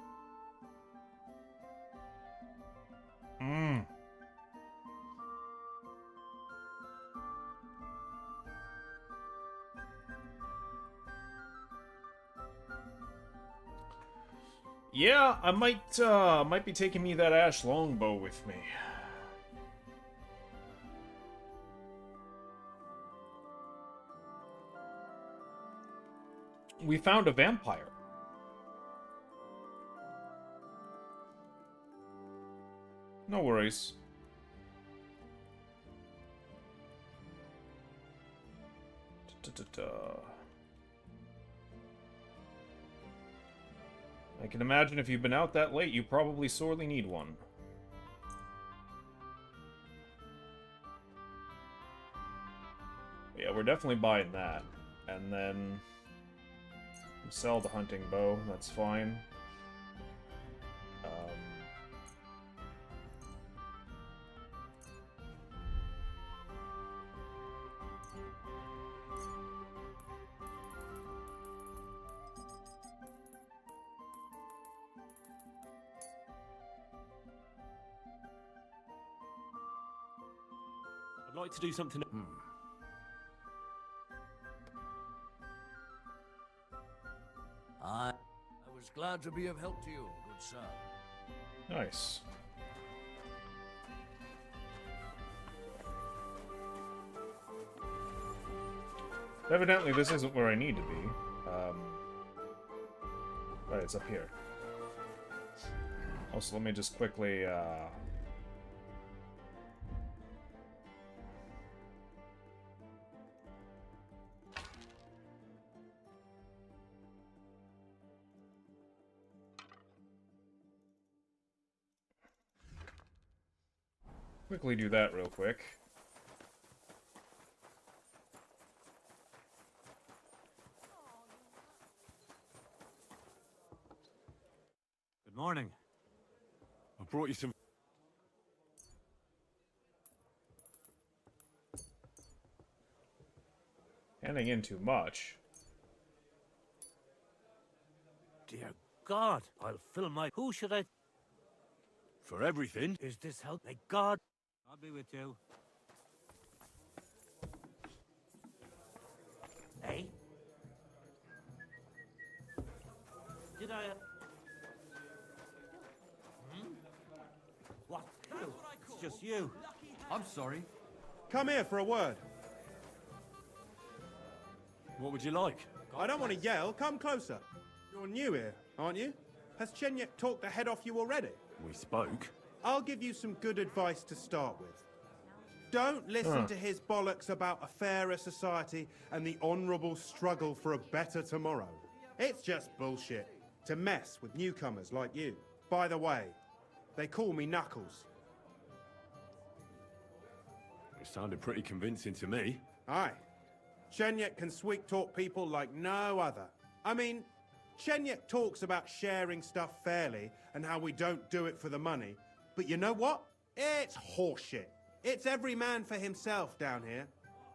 S1: Yeah, I might be taking me that ash longbow with me. We found a vampire. No worries. I can imagine if you've been out that late, you probably sorely need one. Yeah, we're definitely buying that. And then sell the hunting bow, that's fine.
S11: I'd like to do something.
S8: I was glad to be of help to you, good sir.
S1: Nice. Evidently, this isn't where I need to be. Right, it's up here. Also, let me just quickly, quickly do that real quick.
S11: Good morning.
S19: I brought you some...
S1: Handing in too much.
S8: Dear God, I'll fill my... Who should I...
S19: For everything?
S8: Is this help? May God... I'll be with you. Hey? Did I... What? It's just you.
S11: I'm sorry.
S16: Come here for a word.
S19: What would you like?
S16: I don't want to yell. Come closer. You're new here, aren't you? Has Chenyek talked the head off you already?
S19: We spoke.
S16: I'll give you some good advice to start with. Don't listen to his bollocks about a fairer society and the honourable struggle for a better tomorrow. It's just bullshit to mess with newcomers like you. By the way, they call me Knuckles.
S19: It sounded pretty convincing to me.
S16: Aye. Chenyek can sweet-talk people like no other. I mean, Chenyek talks about sharing stuff fairly and how we don't do it for the money. But you know what? It's horseshit. It's every man for himself down here,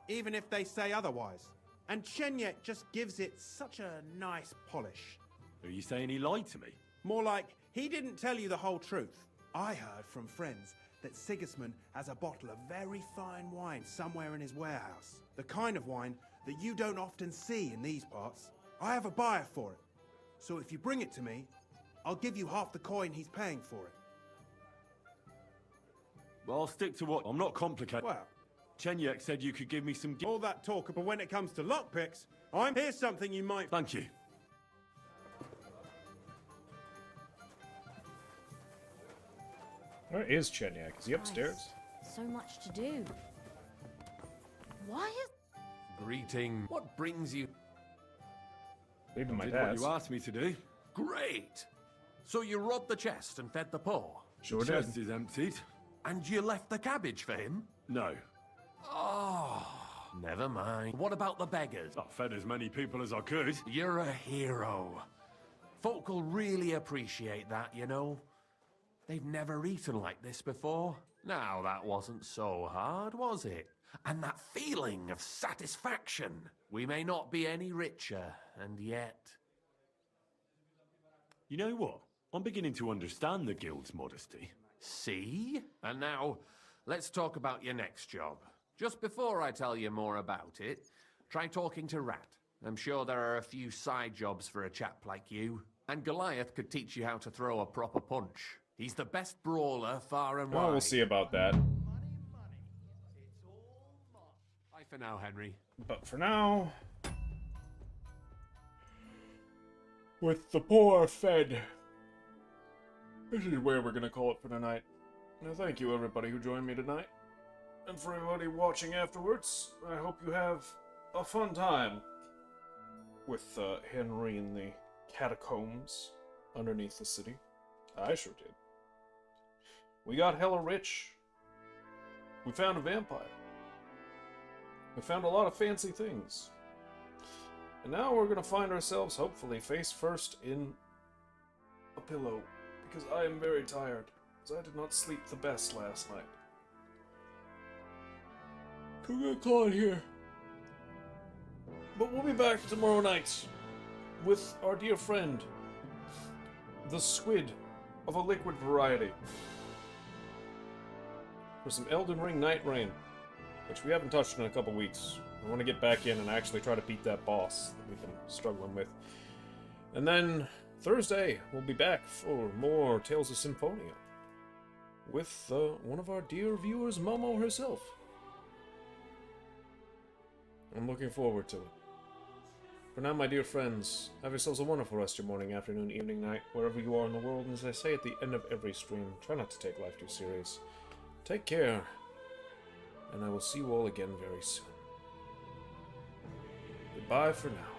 S16: even if they say otherwise. And Chenyek just gives it such a nice polish.
S19: Are you saying he lied to me?
S16: More like, he didn't tell you the whole truth. I heard from friends that Sigismund has a bottle of very fine wine somewhere in his warehouse. The kind of wine that you don't often see in these parts. I have a buyer for it. So if you bring it to me, I'll give you half the coin he's paying for it.
S19: Well, I'll stick to what... I'm not complicated.
S16: Well...
S19: Chenyek said you could give me some...
S16: All that talk, but when it comes to lockpicks, here's something you might...
S19: Thank you.
S1: Where is Chenyek? Is he upstairs?
S10: Nice. So much to do. Why is...
S3: Greeting. What brings you...
S1: Leaving my
S19: did
S1: dad's.
S19: what you asked me to do.
S3: Great. So you robbed the chest and fed the poor?
S1: Sure
S19: the
S1: did.
S19: chest is emptied.
S3: And you left the cabbage for him?
S19: No.
S3: Oh, never mind. What about the beggars?
S19: I fed as many people as I could.
S3: You're a hero. Folk will really appreciate that, you know. They've never eaten like this before. Now, that wasn't so hard, was it? And that feeling of satisfaction. We may not be any richer, and yet...
S19: You know what? I'm beginning to understand the guild's modesty.
S15: See? And now, let's talk about your next job. Just before I tell you more about it, try talking to Rat. I'm sure there are a few side jobs for a chap like you. And Goliath could teach you how to throw a proper punch. He's the best brawler far and wide.
S1: Well, we'll see about that.
S15: Bye for now, Henry.
S1: But for now, with the poor fed, this is where we're gonna call it for tonight. Now, thank you everybody who joined me tonight, and for everybody watching afterwards. I hope you have a fun time with Henry in the catacombs underneath the city. I sure did. We got hella rich. We found a vampire. We found a lot of fancy things. And now we're gonna find ourselves, hopefully, face first in a pillow. Because I am very tired. Because I did not sleep the best last night. Could get caught here. But we'll be back tomorrow night with our dear friend, the squid of a liquid variety, for some Elden Ring Night Rain, which we haven't touched in a couple weeks. I want to get back in and actually try to beat that boss that we've been struggling with. And then Thursday, we'll be back for more Tales of Symphonia with one of our dear viewers, Momo herself. I'm looking forward to it. For now, my dear friends, have yourselves a wonderful rest of your morning, afternoon, evening, night, wherever you are in the world. And as I say at the end of every stream, try not to take life too serious. Take care, and I will see you all again very soon. Goodbye for now.